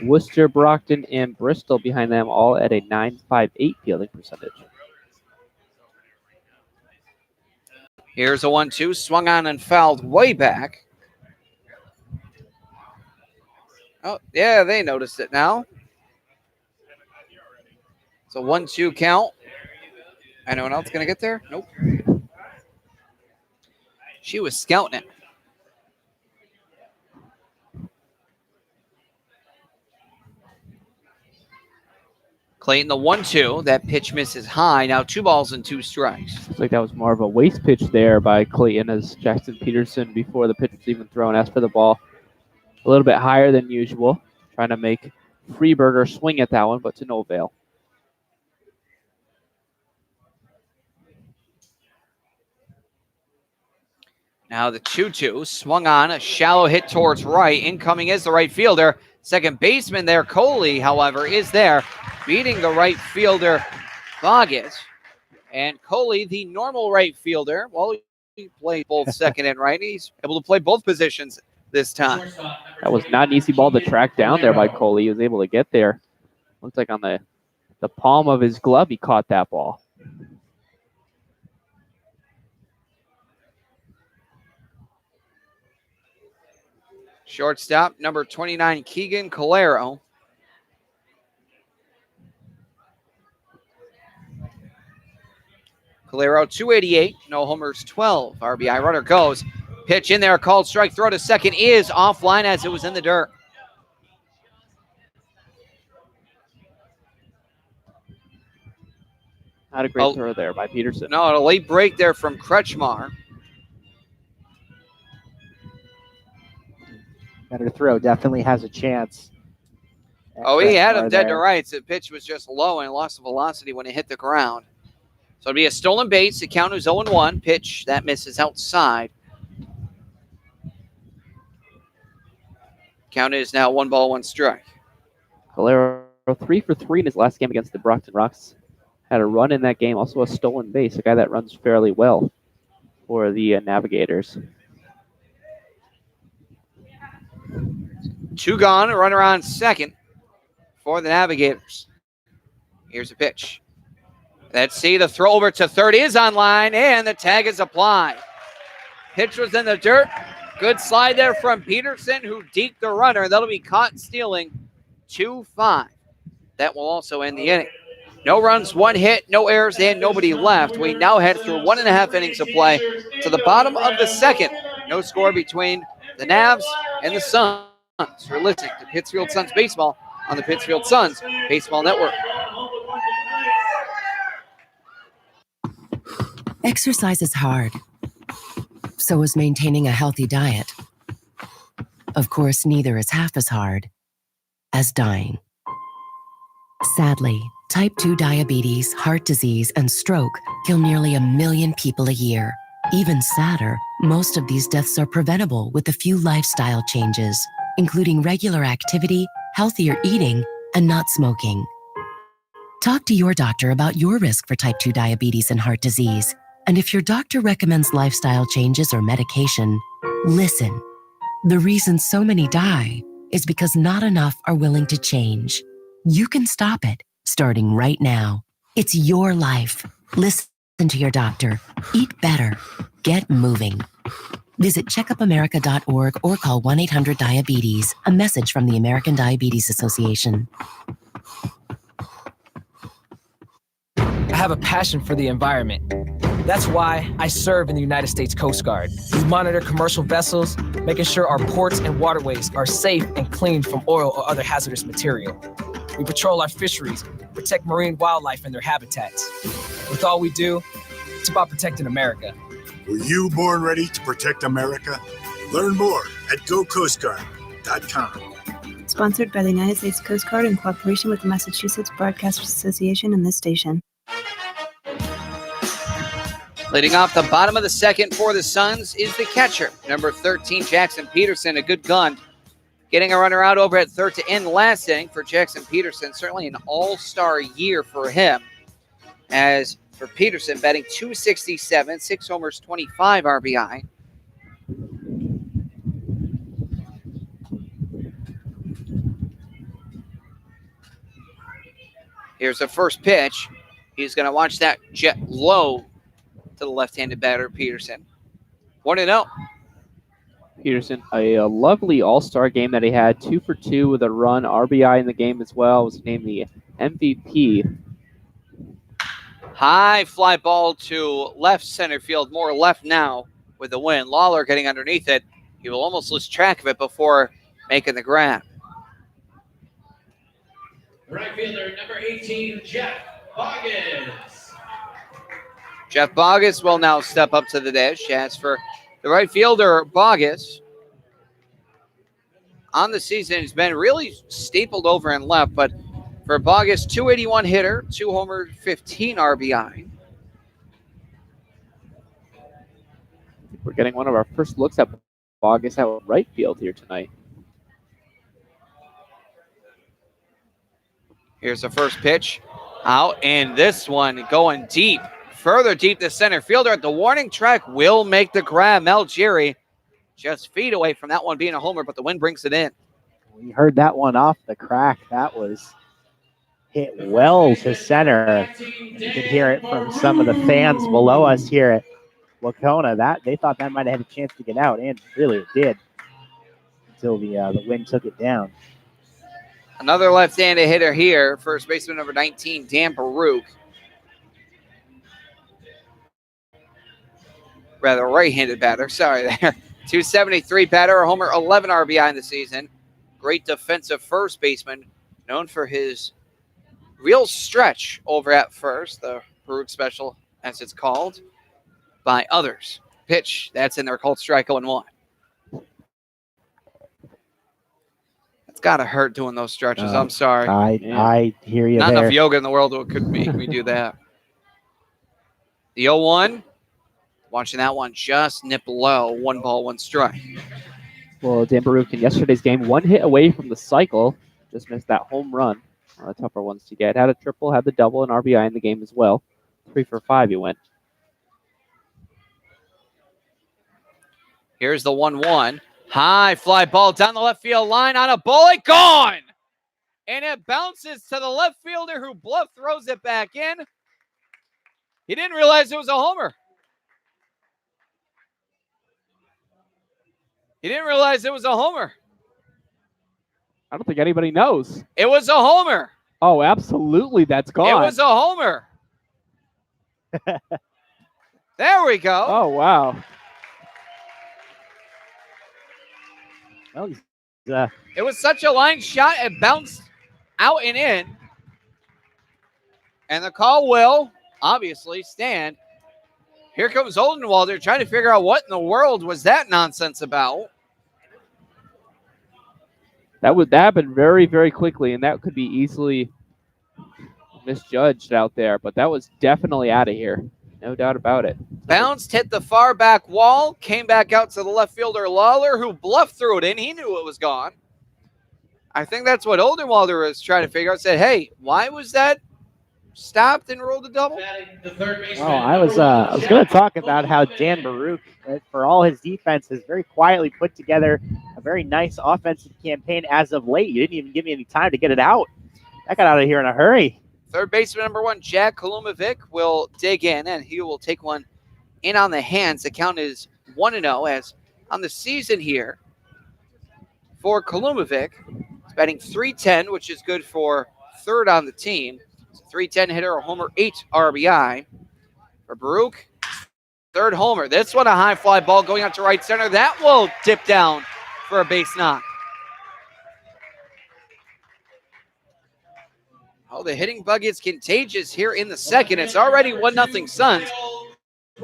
Worcester, Brockton, and Bristol behind them all at a .958 fielding percentage. Here's a 1-2, swung on and fouled way back. Oh, yeah, they noticed it now. It's a 1-2 count. Anyone else going to get there? Nope. She was scouting it. Clayton, the 1-2. That pitch misses high. Now 2 balls and 2 strikes. Looks like that was more of a waste pitch there by Clayton as Jackson Peterson, before the pitch was even thrown, asked for the ball a little bit higher than usual, trying to make Freeberger swing at that one, but to no avail. Now the 2-2 swung on, a shallow hit towards right. Incoming is the right fielder. Second baseman there, Coley, however, is there, beating the right fielder, Boggett. And Coley, the normal right fielder, well, he played both second and right. He's able to play both positions this time. That was not an easy ball to track down there by Coley. He was able to get there. Looks like on the palm of his glove he caught that ball. Shortstop, number 29, Keegan Calero. Calero, 288, no homers, 12 RBI. Runner goes. Pitch in there, called strike. Throw to second is offline as it was in the dirt. Not a great throw there by Peterson. No, a late break there from Kretschmar. Better throw, definitely has a chance. Oh, he had him dead to rights. The pitch was just low and lost velocity when it hit the ground. So it'll be a stolen base. The count is 0-1. Pitch that misses outside. Count is now 1 ball, 1 strike. Calero 3 for 3 in his last game against the Brockton Rocks. Had a run in that game, also a stolen base, a guy that runs fairly well for the Navigators. 2 gone, a runner on second for the Navigators. Here's a pitch. Let's see, the throw over to third is on line, and the tag is applied. Pitch was in the dirt. Good slide there from Peterson, who deked the runner. That'll be caught stealing 2-5. That will also end the inning. No runs, 1 hit, no errors, and nobody left. We now head through 1.5 innings of play to the bottom of the second. No score between the Navs and the Suns. You're listening to Pittsfield Suns Baseball on the Pittsfield Suns Baseball Network. Exercise is hard. So is maintaining a healthy diet. Of course, neither is half as hard as dying. Sadly, type 2 diabetes, heart disease, and stroke kill nearly 1 million people a year. Even sadder, most of these deaths are preventable with a few lifestyle changes, including regular activity, healthier eating, and not smoking. Talk to your doctor about your risk for type 2 diabetes and heart disease. And if your doctor recommends lifestyle changes or medication, listen. The reason so many die is because not enough are willing to change. You can stop it, starting right now. It's your life. Listen to your doctor. Eat better. Get moving. Visit checkupamerica.org or call 1-800-DIABETES. A message from the American Diabetes Association. I have a passion for the environment. That's why I serve in the United States Coast Guard. We monitor commercial vessels, making sure our ports and waterways are safe and clean from oil or other hazardous material. We patrol our fisheries, protect marine wildlife and their habitats. With all we do, it's about protecting America. Were you born ready to protect America? Learn more at gocoastguard.com. Sponsored by the United States Coast Guard in cooperation with the Massachusetts Broadcasters Association and this station. Leading off the bottom of the second for the Suns is the catcher, number 13, Jackson Peterson, a good gun. Getting a runner out over at third to end last inning for Jackson Peterson. Certainly an all-star year for him. As for Peterson, batting .267, 6 homers, 25 RBI. Here's the first pitch. He's going to watch that jet low to the left-handed batter, Peterson. 1-0. Peterson, a lovely all-star game that he had. 2 for 2 with a run, RBI in the game as well. Was named the MVP. High fly ball to left center field, more left now with the win. Lawler getting underneath it. He will almost lose track of it before making the grab. Right fielder, number 18, Jeff Boggess. Jeff Boggess will now step up to the dish. As for the right fielder, Boggess, on the season, he's been really stapled over and left, but for Boggess, 281 hitter, 2 homers, 15 RBI. We're getting one of our first looks at Boggess out right field here tonight. Here's the first pitch. Out, and this one going deep. Further deep, the center fielder at the warning track will make the grab. Mel Jerry just feet away from that one being a homer, but the wind brings it in. We heard that one off the crack. That was hit well to center. You could hear it from some of the fans below us here at Wacona. That they thought that might have had a chance to get out, and really it did until the wind took it down. Another left-handed hitter here, first baseman number 19, Dan Baruch. Rather, right-handed batter. Sorry there. 273 batter, a homer, 11 RBI in the season. Great defensive first baseman, known for his real stretch over at first, the Baruch special, as it's called by others. Pitch, that's in there, called strike 0-1. It's got to hurt doing those stretches. I'm sorry. I hear you Not there. enough yoga in the world could make me do that. The 0-1. Watching that one just nip low. 1 ball, 1 strike. Well, Dan Baruch in yesterday's game, 1 hit away from the cycle. Just missed that home run. One of the tougher ones to get. Had a triple, had the double, and RBI in the game as well. 3 for 5 he went. Here's the 1-1. High fly ball down the left field line on a bullet, gone! And it bounces to the left fielder who bluff throws it back in. He didn't realize it was a homer. He didn't realize it was a homer. I don't think anybody knows. It was a homer. Oh, absolutely. That's gone. It was a homer. There we go. Oh, wow. Well, it was such a line shot, it bounced out and in. And the call will obviously stand. Here comes Oldenwalder trying to figure out what in the world was that nonsense about. That happened very, very quickly, and that could be easily misjudged out there. But that was definitely out of here. No doubt about it. Bounced, hit the far back wall, came back out to the left fielder Lawler, who bluffed through it in. He knew it was gone. I think that's what Oldenwalder was trying to figure out. Said, hey, why was that stopped and rolled a double? Oh, I was going to talk about how Dan Baruch, for all his defense, has very quietly put together a very nice offensive campaign as of late. You didn't even give me any time to get it out. I got out of here in a hurry. Third baseman number 1, Jack Kalumovic, will dig in, and he will take one in on the hands. The count is 1-0, as on the season here for Kalumovic, he's batting .310, which is good for third on the team. It's a .310 hitter, a homer, 8 RBI. For Baruch, third homer. This one a high fly ball going out to right center. That will dip down for a base knock. Oh, the hitting bug is contagious here in the second. It's already 1-0 Suns.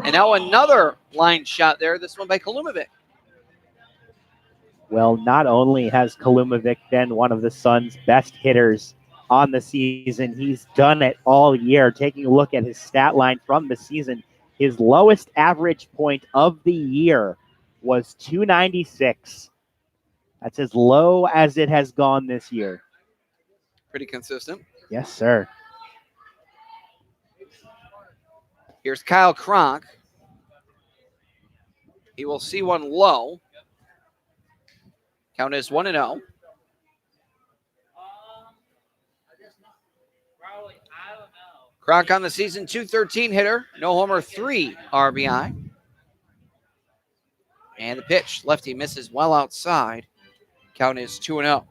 And now another line shot there, this one by Kalumovic. Well, not only has Kalumovic been one of the Suns' best hitters on the season, he's done it all year. Taking a look at his stat line from the season, his lowest average point of the year was 296. That's as low as it has gone this year. Pretty consistent. Yes, sir. Here's Kyle Cronk. He will see one low. Count is 1-0. Cronk on the season, .213 hitter. No homer, 3 RBI. And the pitch, lefty misses well outside. Count is 2-0.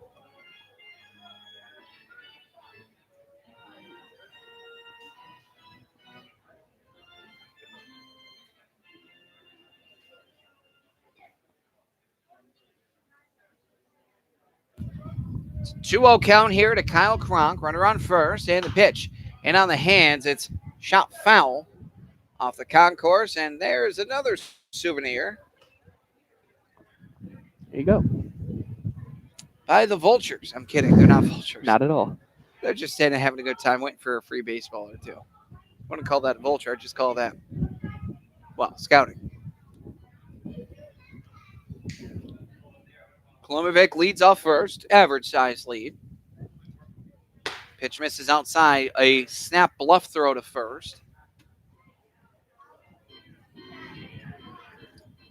It's a 2-0 count here to Kyle Cronk. Runner on first, and the pitch. And on the hands, it's shot foul off the concourse. And there's another souvenir. There you go. By the Vultures. I'm kidding. They're not Vultures. Not at all. They're just standing having a good time, waiting for a free baseball or two. I wouldn't call that a vulture. I'd just call that, well, scouting. Kalumovic leads off first. Average size lead. Pitch misses outside. A snap bluff throw to first.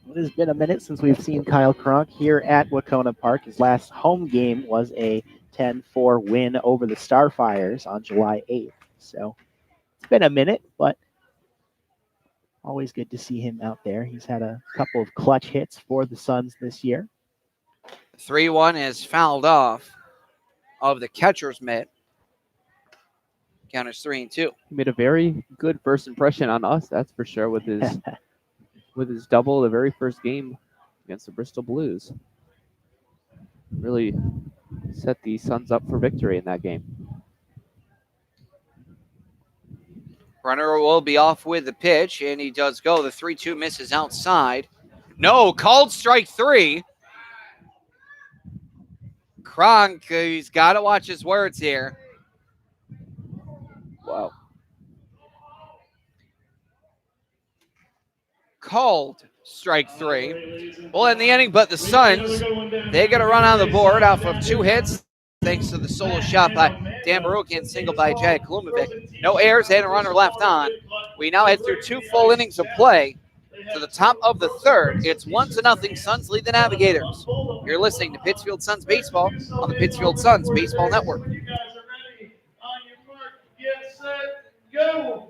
It has been a minute since we've seen Kyle Cronk here at Wacona Park. His last home game was a 10-4 win over the Starfires on July 8th. So it's been a minute, but always good to see him out there. He's had a couple of clutch hits for the Suns this year. 3-1 is fouled off of the catcher's mitt. Count is 3-2. He made a very good first impression on us, that's for sure, with his with his double the very first game against the Bristol Blues. Really set the Suns up for victory in that game. Runner will be off with the pitch, and he does go. The 3-2 misses outside. No, called strike 3. Cronk, he's got to watch his words here. Wow. Called strike 3. Well, in the inning, but the Suns, they got a run on the board off of 2 hits, thanks to the solo shot by Dan Baruch and single by Jack Kalumovic. No errors and a runner left on. We now head through 2 full innings of play. to the top of the third. It's 1-0. Suns lead the Navigators. You're listening to Pittsfield Suns Baseball on the Pittsfield Suns Baseball Network. Get set, go.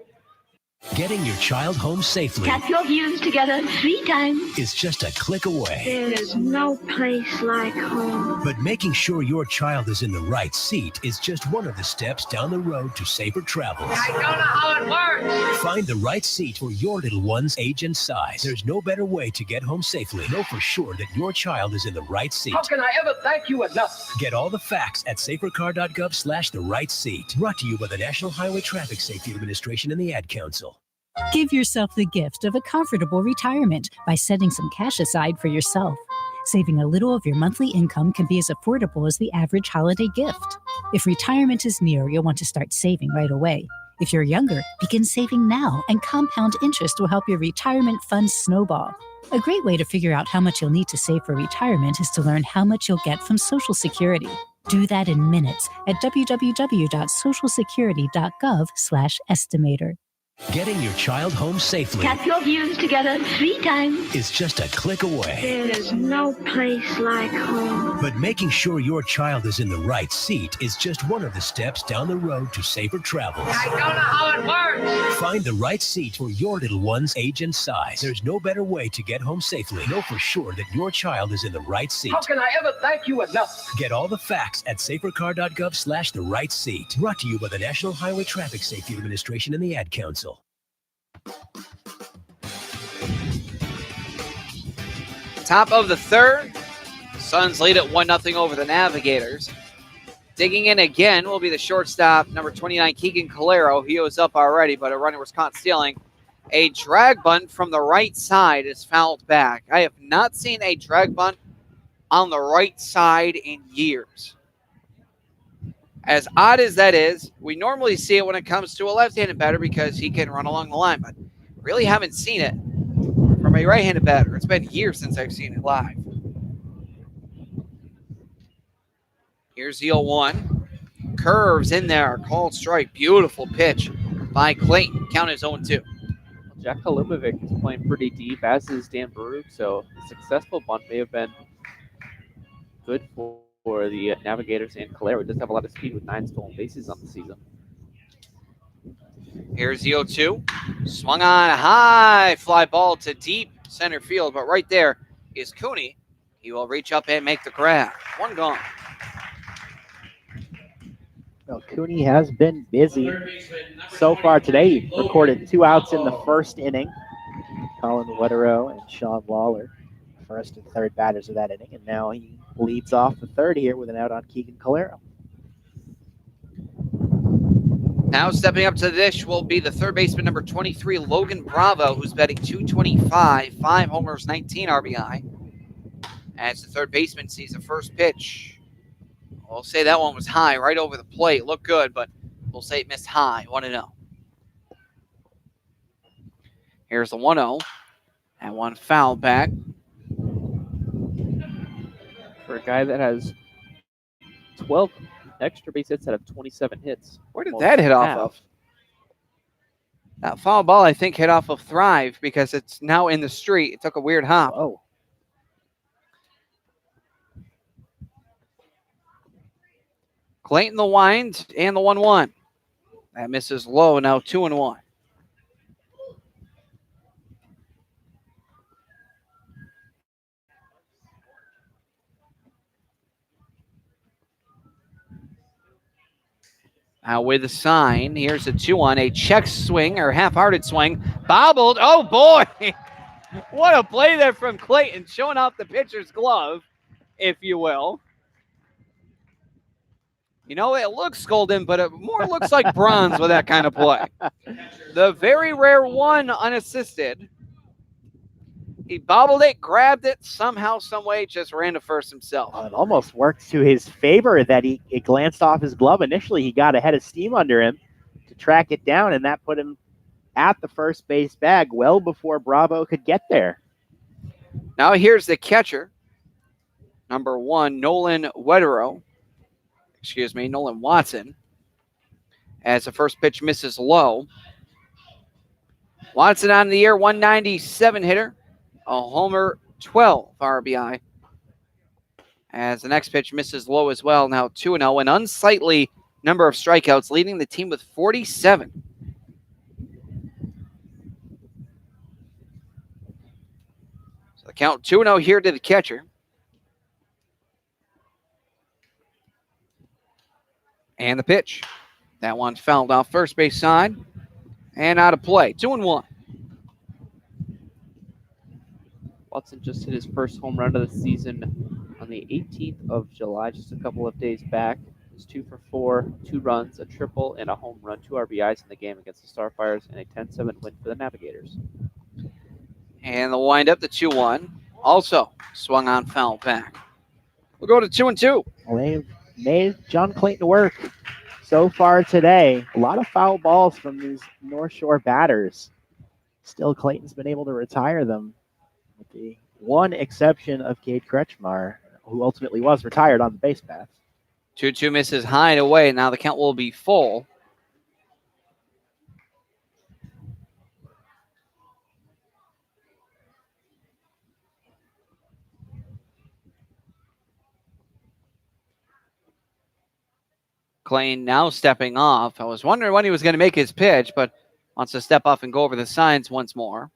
Getting your child home safely Tap your views together 3 times. is just a click away. There is no place like home. But making sure your child is in the right seat is just one of the steps down the road to safer travels. I don't know how it works. Find the right seat for your little one's age and size. There's no better way to get home safely. Know for sure that your child is in the right seat. How can I ever thank you enough? Get all the facts at safercar.gov/the right seat. Brought to you by the National Highway Traffic Safety Administration and the Ad Council. Give yourself the gift of a comfortable retirement by setting some cash aside for yourself. Saving a little of your monthly income can be as affordable as the average holiday gift. If retirement is near, you'll want to start saving right away. If you're younger, begin saving now, and compound interest will help your retirement funds snowball. A great way to figure out how much you'll need to save for retirement is to learn how much you'll get from Social Security. Do that in minutes at www.socialsecurity.gov/estimator. Getting your child home safely Tap your views together 3 times. is just a click away. There is no place like home. But making sure your child is in the right seat is just one of the steps down the road to safer travels. I don't know how it works. Find the right seat for your little one's age and size. There's no better way to get home safely. Know for sure that your child is in the right seat. How can I ever thank you enough? Get all the facts at safercar.gov/the right seat. Brought to you by the National Highway Traffic Safety Administration and the Ad Council. Top of the third. Suns lead at 1-0 over the Navigators. Digging in again will be the shortstop, number 29, Keegan Calero. He was up already, but a runner was caught stealing. A drag bunt from the right side is fouled back. I have not seen a drag bunt on the right side in years. As odd as that is, we normally see it when it comes to a left-handed batter because he can run along the line, but really haven't seen it from a right-handed batter. It's been years since I've seen it live. Here's the 0-1. Curves in there. Called strike. Beautiful pitch by Clayton. Count is 0-2. Jack Halimovic is playing pretty deep, as is Dan Baruch, so a successful bunt may have been good for the Navigators, and Calero does have a lot of speed with 9 stolen bases on the season. Here's the 0-2. Swung on a high fly ball to deep center field, but right there is Cooney. He will reach up and make the grab. 1 gone. Well, Cooney has been busy so far today. He recorded 2 outs in the first inning. Colin Wetterow and Sean Lawler, first and third batters of that inning, and now he leads off the third here with an out on Keegan Calero. Now stepping up to the dish will be the third baseman, number 23, Logan Bravo, who's batting .225, 5 homers, 19 RBI. As the third baseman sees the first pitch. We'll say that one was high, right over the plate. Looked good, but we'll say it missed high. 1-0. Here's the 1-0. And one foul back. For a guy that has 12 extra base hits out of 27 hits. Where did that hit off of? That foul ball, I think, hit off of Thrive because it's now in the street. It took a weird hop. Oh. Clayton the wind and the 1-1. That misses low, now 2-1. Now with the sign, here's a 2-1, a check swing or half-hearted swing. Bobbled. Oh, boy. What a play there from Clayton, showing off the pitcher's glove, if you will. You know, it looks golden, but it more looks like bronze with that kind of play. The very rare one unassisted. He bobbled it, grabbed it, somehow, some way, just ran to first himself. It almost worked to his favor that it glanced off his glove. Initially, he got a head of steam under him to track it down, and that put him at the first base bag well before Bravo could get there. Now here's the catcher, number 1, Nolan Watson. As the first pitch misses low. Watson on the year, 197 hitter, a homer, 12 RBI. As the next pitch misses low as well, now 2-0, an unsightly number of strikeouts, leading the team with 47. So the count 2-0 here to the catcher. And the pitch. That one fouled off first base side and out of play. 2-1. Watson just hit his first home run of the season on the 18th of July, just a couple of days back. He was 2 for 4, 2 runs, a triple, and a home run, 2 RBIs in the game against the Starfires, and a 10-7 win for the Navigators. And the windup, the 2-1, also swung on foul back. We'll go to 2-2. Well, they've made John Clayton work so far today. A lot of foul balls from these North Shore batters. Still, Clayton's been able to retire them, with the one exception of Cade Kretschmar, who ultimately was retired on the base path. 2-2 misses high and away. Now the count will be full. Clayton now stepping off. I was wondering when he was going to make his pitch, but wants to step off and go over the signs once more.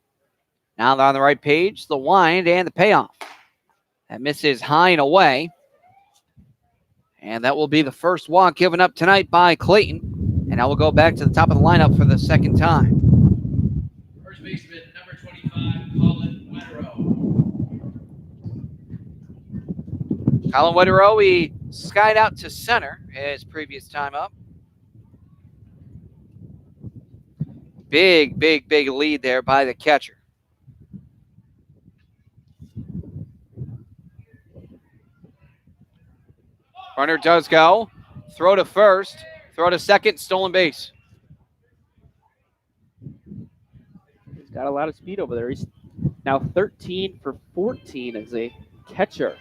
Now they're on the right page, the wind and the payoff. That misses high and away. And that will be the first walk given up tonight by Clayton. And I will go back to the top of the lineup for the second time. First baseman, number 25, Colin Wetterow. Colin Wetterow, he skied out to center his previous time up. Big lead there by the catcher. Runner does go. Throw to first. Throw to second. Stolen base. He's got a lot of speed over there. He's now 13 for 14 as a catcher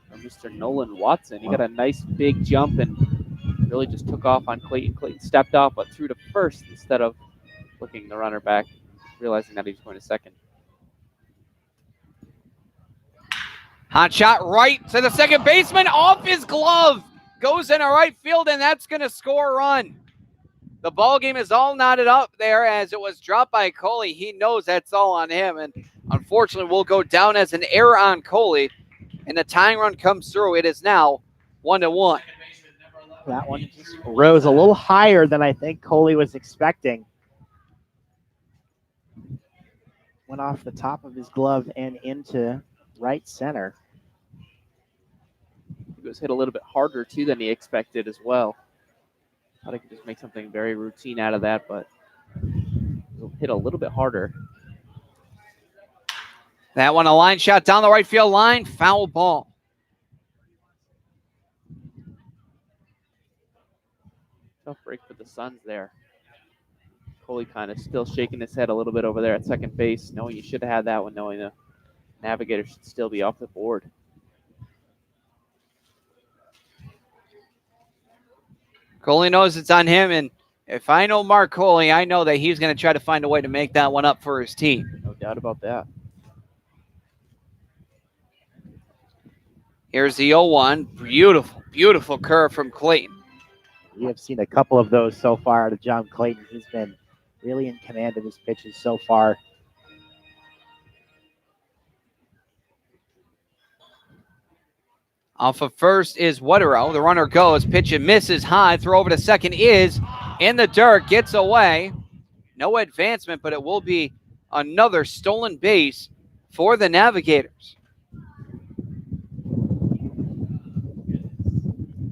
from Mr. Nolan Watson. He got a nice big jump and really just took off on Clayton. Clayton stepped off but threw to first instead of looking the runner back, realizing that he was going to second. Hot shot right to the second baseman, off his glove. Goes into right field, and that's going to score a run. The ball game is all knotted up there as it was dropped by Coley. He knows that's all on him, and unfortunately will go down as an error on Coley, and the tying run comes through. It is now 1-1. That one just rose a little higher than I think Coley was expecting. Went off the top of his glove and into right center. It was hit a little bit harder, too, than he expected as well. Thought I could just make something very routine out of that, but it'll hit a little bit harder. That one, a line shot down the right field line. Foul ball. Tough break for the Suns there. Coley kind of still shaking his head a little bit over there at second base, knowing you should have had that one, knowing the Navigators should still be off the board. Coley knows it's on him, and if I know Mark Coley, I know that he's going to try to find a way to make that one up for his team. No doubt about that. Here's the 0-1. Beautiful curve from Clayton. We have seen a couple of those so far out of John Clayton. He's been really in command of his pitches so far. Off of first is Wetterow. The runner goes. Pitch and misses high. Throw over to second is in the dirt. Gets away. No advancement, but it will be another stolen base for the Navigators.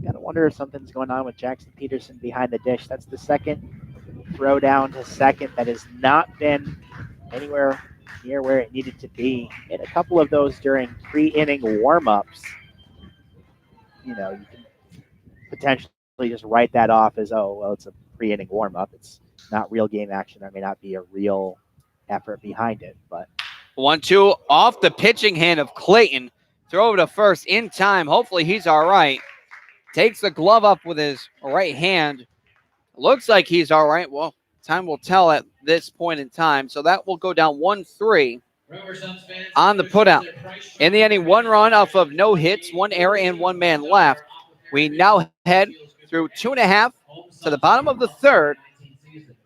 Gotta wonder if something's going on with Jackson Peterson behind the dish. That's the second throw down to second that has not been anywhere near where it needed to be. And a couple of those during pre-inning warm-ups. You know, you can potentially just write that off as, oh, well, it's a pre-inning warm-up. It's not real game action. There may not be a real effort behind it, but 1-2 off the pitching hand of Clayton. Throw over to first in time. Hopefully he's all right. Takes the glove up with his right hand. Looks like he's all right. Well, Time will tell at this point in time. So that will go down 1-3 on the putout. In the inning, 1 run off of no hits, 1 error, and 1 man left. We now head through 2.5 to the bottom of the third,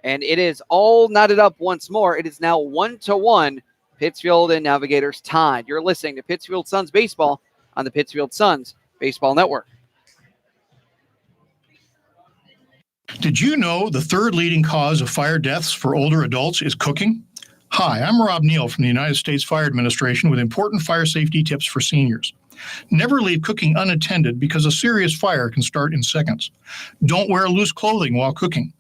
and it is all knotted up once more. It is now 1-1. Pittsfield and Navigators tied. You're listening to Pittsfield Suns Baseball on the Pittsfield Suns Baseball Network. Did you know the third leading cause of fire deaths for older adults is cooking? Hi, I'm Rob Neal from the United States Fire Administration with important fire safety tips for seniors. Never leave cooking unattended because a serious fire can start in seconds. Don't wear loose clothing while cooking.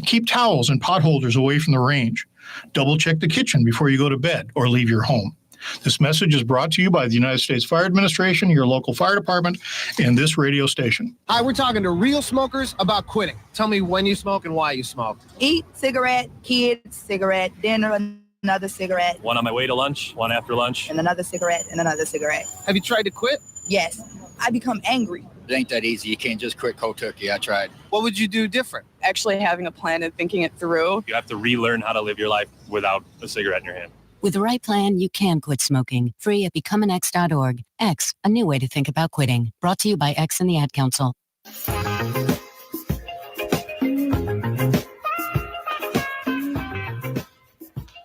Keep towels and pot holders away from the range. Double check the kitchen before you go to bed or leave your home. This message is brought to you by the United States Fire Administration, your local fire department, and this radio station. Hi, we're talking to real smokers about quitting. Tell me when you smoke and why you smoke. Eat, cigarette, kids, cigarette, dinner, another cigarette. One on my way to lunch, one after lunch. And another cigarette, and another cigarette. Have you tried to quit? Yes. I become angry. It ain't that easy. You can't just quit cold turkey. I tried. What would you do different? Actually having a plan and thinking it through. You have to relearn how to live your life without a cigarette in your hand. With the right plan, you can quit smoking. Free at becomeanx.org. X, a new way to think about quitting. Brought to you by X and the Ad Council.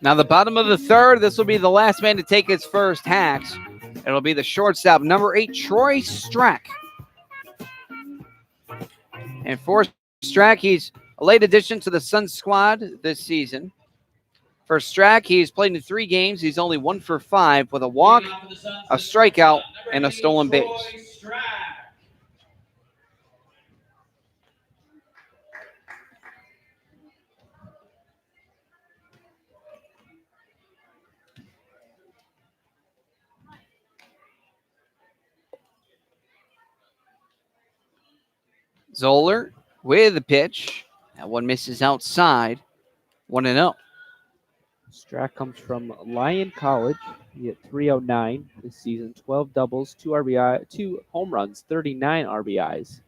Now the bottom of the third, this will be the last man to take his first hacks. It'll be the shortstop, number 8, Troy Strack. And for Strack, he's a late addition to the Suns squad this season. For Strack, he's played in 3 games. He's only 1 for 5 with a walk, a strikeout, and a stolen base. Zoller with the pitch. That one misses outside. 1-0. Strack comes from Lyon College. He hit .309 this season, 12 doubles, 2 RBI, 2 home runs, 39 RBIs.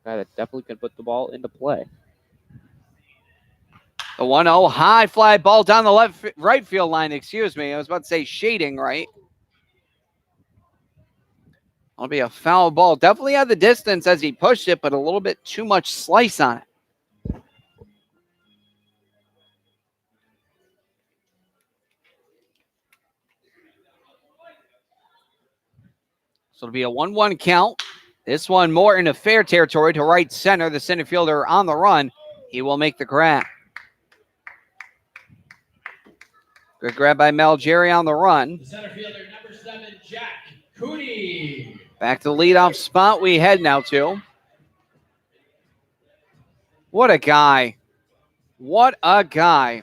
Guy that definitely can put the ball into play. The 1-0 high fly ball down the right field line. Excuse me. I was about to say shading right. It'll be a foul ball. Definitely had the distance as he pushed it, but a little bit too much slice on it. So it'll be a 1-1 count. This one more into fair territory to right center. The center fielder on the run. He will make the grab. Good grab by Mel Jerry on the run. The center fielder, number 7, Jack Cooney. Back to the leadoff spot we head now to. What a guy. What a guy.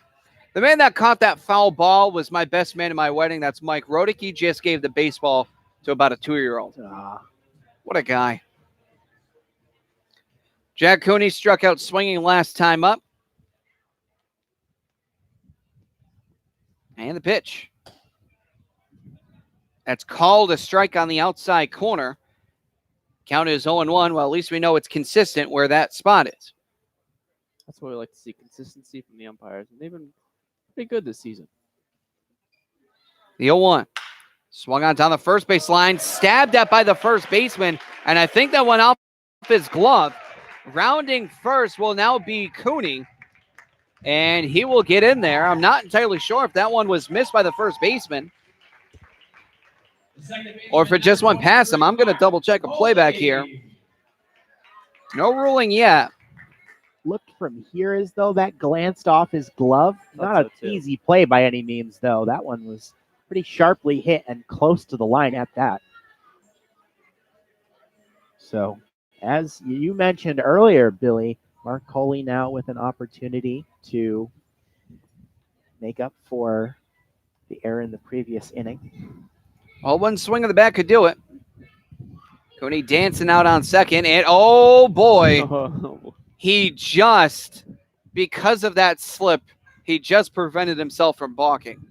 The man that caught that foul ball was my best man in my wedding. That's Mike Rodick. He just gave the baseball to about a 2-year-old. What a guy. Jack Cooney struck out swinging last time up. And the pitch. That's called a strike on the outside corner. Count is 0-1. Well, at least we know it's consistent where that spot is. That's what we like to see, consistency from the umpires. And they've been pretty good this season. The 0-1. Swung on down the first base line. Stabbed at by the first baseman. And I think that went off his glove. Rounding first will now be Cooney. And he will get in there. I'm not entirely sure if that one was missed by the first baseman or if it just went past him. I'm going to double check a playback here. No ruling yet. Looked from here as though that glanced off his glove. Not an easy play by any means, though. That one was pretty sharply hit and close to the line at that. So, as you mentioned earlier, Billy, Mark Coley now with an opportunity to make up for the error in the previous inning. Well, one swing of the bat could do it. Cooney dancing out on second, and oh boy, he just, because of that slip, he just prevented himself from balking.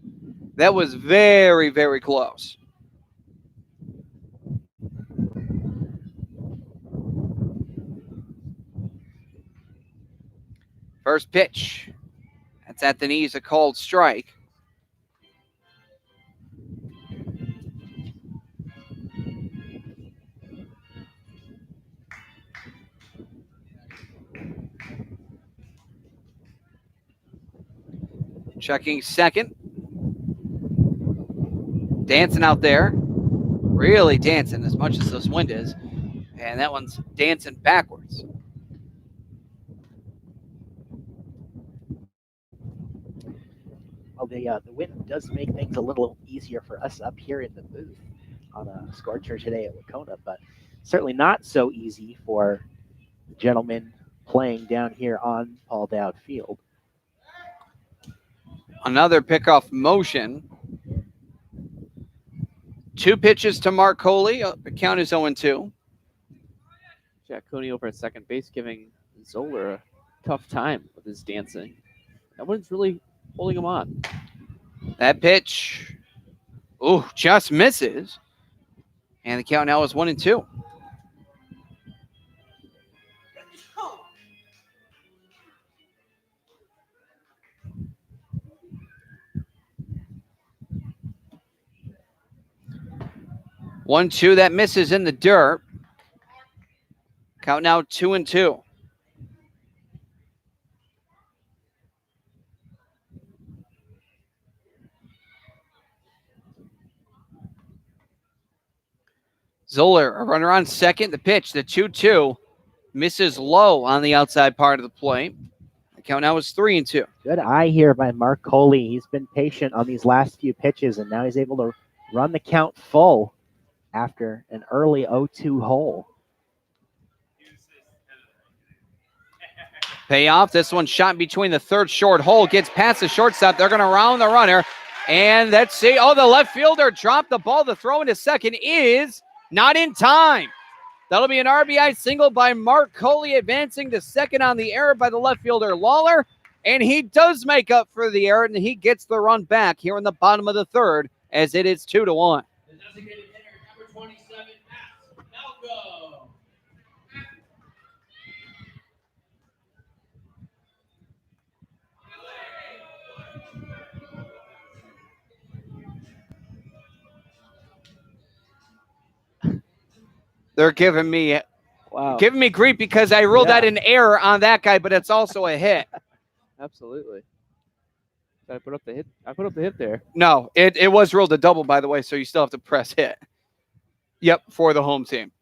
That was very, very close. First pitch. That's at the knees, a called strike. Checking second. Dancing out there. Really dancing as much as this wind is. And that one's dancing backwards. Well, the wind does make things a little easier for us up here in the booth on a scorcher today at Wacona, but certainly not so easy for the gentlemen playing down here on Paul Dowd Field. Another pickoff motion. 2 pitches to Mark Coley. The count is 0-2. Jack Cooney over at second base giving Zoller a tough time with his dancing. That one's really holding him on. That pitch, just misses. And the count now is 1-2. One, two, that misses in the dirt. Count now 2-2. Zoller, a runner on second. The pitch, the 2-2, misses low on the outside part of the plate. The count now is 3-2. Good eye here by Mark Coley. He's been patient on these last few pitches, and now he's able to run the count full after an early 0-2 hole. Payoff. This one shot between the third short hole. Gets past the shortstop. They're going to round the runner. And let's see. Oh, the left fielder dropped the ball. The throw into second is not in time. That'll be an RBI single by Mark Coley, advancing to second on the error by the left fielder Lawler. And he does make up for the error, and he gets the run back here in the bottom of the third as it is 2-1. The designated hitter, number 27, Matt Malcolm. They're giving me grief because I ruled out an error on that guy, but it's also a hit. Absolutely. I put up the hit. I put up the hit there. No, it was ruled a double, by the way, so you still have to press hit. Yep, for the home team.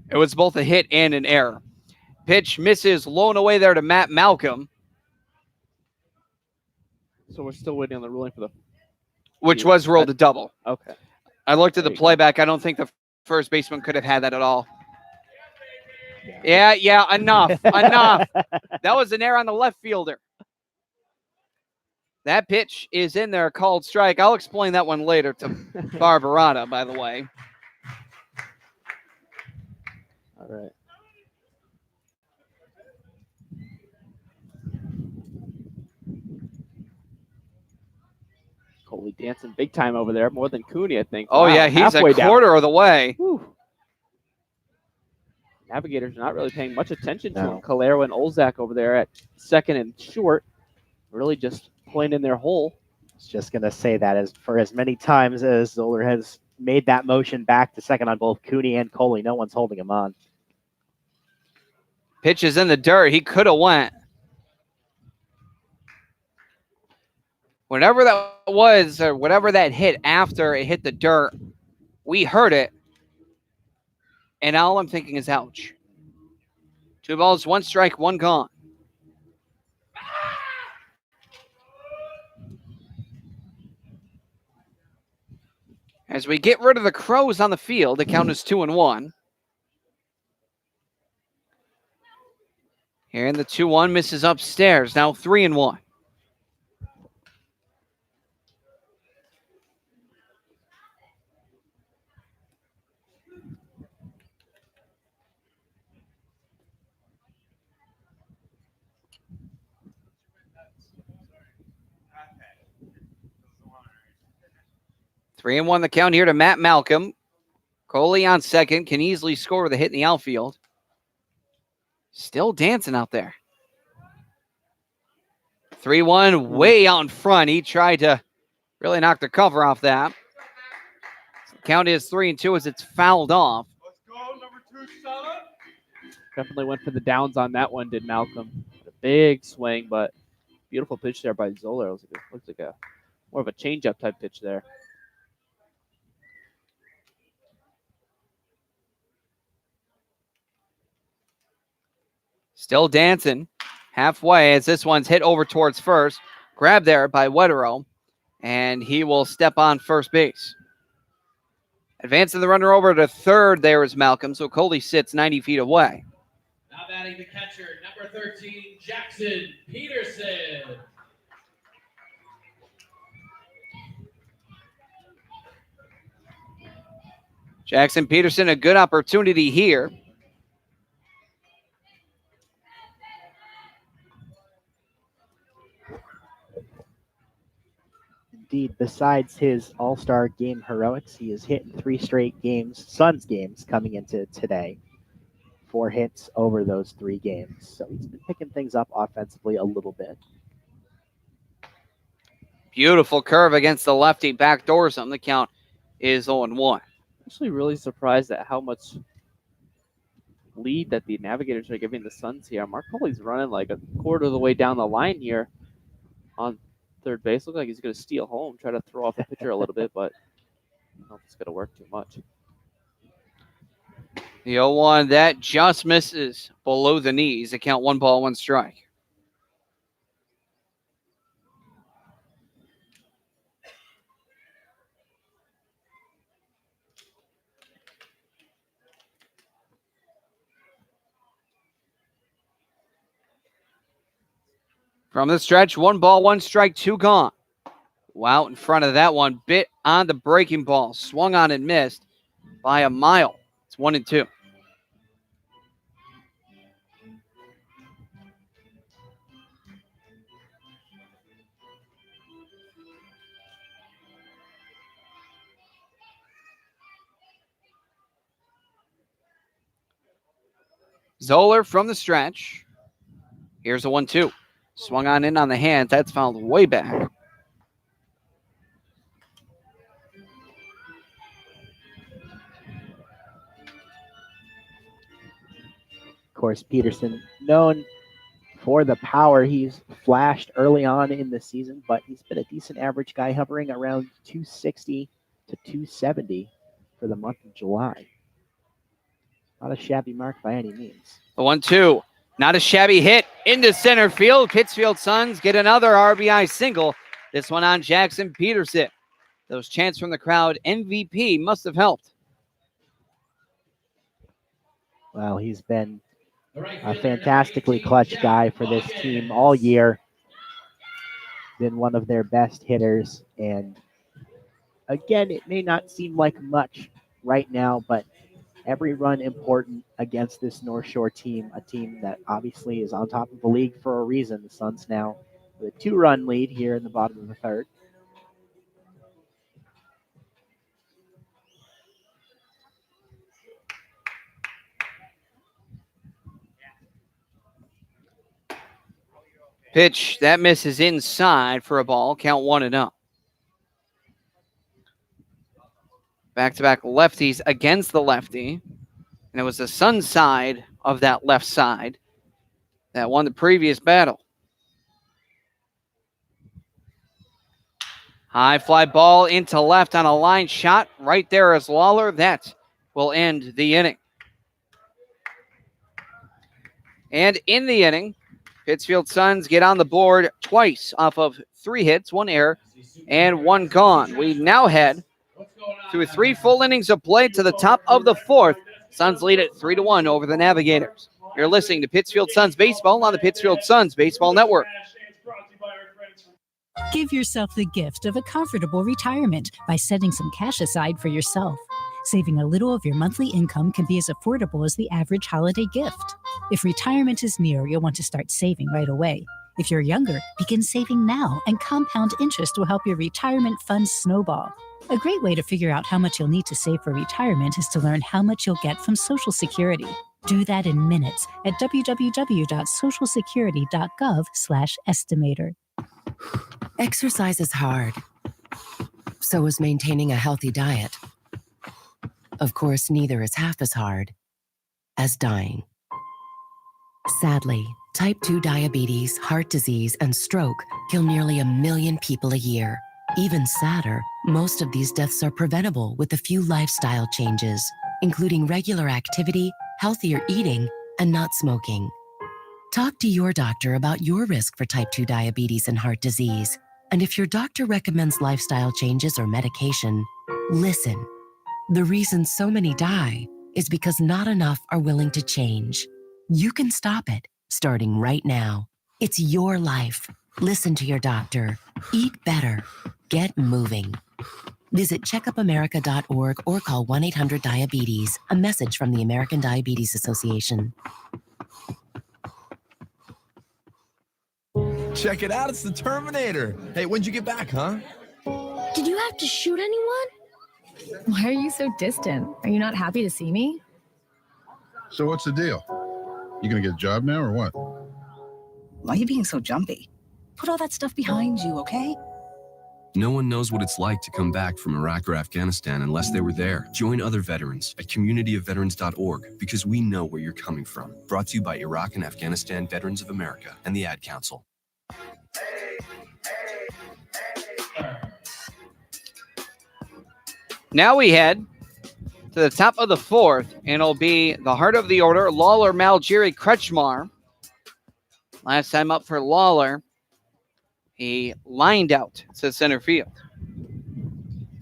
It was both a hit and an error. Pitch misses low and away there to Matt Malcolm. So we're still waiting on the ruling for the... Which was ruled a double. Okay. I looked at the playback. I don't think the first baseman could have had that at all. Yeah, enough. Enough. That was an error on the left fielder. That pitch is in there, called strike. I'll explain that one later to Barbarata, by the way. All right. Coley dancing big time over there, more than Cooney, I think. Oh, wow, yeah, he's a quarter of the way. Whew. Navigators are not really paying much attention to him. Calero and Olzak over there at second and short, really just playing in their hole. I was just going to say that as for as many times as Zoller has made that motion back to second on both Cooney and Coley, no one's holding him on. Pitch is in the dirt. He could have went. Whatever that was, or whatever that hit after it hit the dirt, we heard it. And all I'm thinking is, ouch. 2 balls, 1 strike, 1 gone. As we get rid of the Crows on the field, the count is 2-1. Here in the 2-1, misses upstairs. Now 3-1. Three and 1 the count here to Matt Malcolm. Coley on second, can easily score with a hit in the outfield. Still dancing out there. 3-1 way out in front. He tried to really knock the cover off that. Count is 3-2 as it's fouled off. Definitely went for the downs on that one, did Malcolm. A big swing, but beautiful pitch there by Zoller. Looks like a more of a changeup type pitch there. Still dancing halfway as this one's hit over towards first. Grabbed there by Wetero, and he will step on first base. Advancing the runner over to third there is Malcolm, so Coley sits 90 feet away. Now batting the catcher, number 13, Jackson Peterson. Jackson Peterson, a good opportunity here. Indeed, besides his all-star game heroics, he has hit in 3 straight games, Suns games, coming into today. 4 hits over those 3 games. So he's been picking things up offensively a little bit. Beautiful curve against the lefty, backdoors him. The count is 0-1. Actually really surprised at how much lead that the Navigators are giving the Suns here. Mark Coley's running like a quarter of the way down the line here on third base. Looks like he's going to steal home, try to throw off the pitcher a little bit, but I don't know if it's going to work too much. The 0-1, that just misses below the knees. The count 1 ball, 1 strike. From the stretch, 1 ball, 1 strike, 2 gone. Wow, in front of that one, bit on the breaking ball, swung on and missed by a mile. It's 1-2. Zoller from the stretch. Here's a 1-2. Swung on in on the hand. That's fouled way back. Of course, Peterson, known for the power he's flashed early on in the season, but he's been a decent average guy, hovering around 260 to 270 for the month of July. Not a shabby mark by any means. The 1-2. Not a shabby hit into center field. Pittsfield Suns get another RBI single. This one on Jackson Peterson. Those chants from the crowd, MVP, must have helped. Well, he's been a fantastically clutch guy for this team all year. Been one of their best hitters. And again, it may not seem like much right now, but every run important against this North Shore team, a team that obviously is on top of the league for a reason. The Suns now with a 2-run lead here in the bottom of the third. Pitch, that misses inside for a ball. Count 1-0. Back-to-back lefties against the lefty. And it was the Suns side of that left side that won the previous battle. High fly ball into left on a line shot. Right there is Lawler. That will end the inning. And in the inning, Pittsfield Suns get on the board twice off of 3 hits, 1 error, and 1 gone. We now head through 3 full innings of play to the top of the 4th. Suns lead at 3-1 over the Navigators. You're listening to Pittsfield Suns Baseball on the Pittsfield Suns Baseball Network. Give yourself the gift of a comfortable retirement by setting some cash aside for yourself. Saving a little of your monthly income can be as affordable as the average holiday gift. If retirement is near, you'll want to start saving right away. If you're younger, begin saving now, and compound interest will help your retirement funds snowball. A great way to figure out how much you'll need to save for retirement is to learn how much you'll get from Social Security. Do that in minutes at www.socialsecurity.gov/estimator. Exercise is hard. So is maintaining a healthy diet. Of course, neither is half as hard as dying. Sadly, type 2 diabetes, heart disease, and stroke kill nearly 1 million people a year. Even sadder, most of these deaths are preventable with a few lifestyle changes, including regular activity, healthier eating, and not smoking. Talk to your doctor about your risk for type 2 diabetes and heart disease. And if your doctor recommends lifestyle changes or medication, listen. The reason so many die is because not enough are willing to change. You can stop it, starting right now. It's your life. Listen to your doctor. Eat better. Get moving. Visit checkupamerica.org or call 1-800-DIABETES. A message from the American Diabetes Association. Check it out, it's the Terminator. Hey, when'd you get back, huh? Did you have to shoot anyone? Why are you so distant? Are you not happy to see me? So what's the deal? You gonna get a job now or what? Why are you being so jumpy? Put all that stuff behind you, okay? No one knows what it's like to come back from Iraq or Afghanistan unless they were there. Join other veterans at communityofveterans.org because we know where you're coming from. Brought to you by Iraq and Afghanistan Veterans of America and the Ad Council. Now we head to the top of the fourth, and it'll be the heart of the order, Lawler, Malgiri, Kretschmar. Last time up for Lawler, he lined out to center field.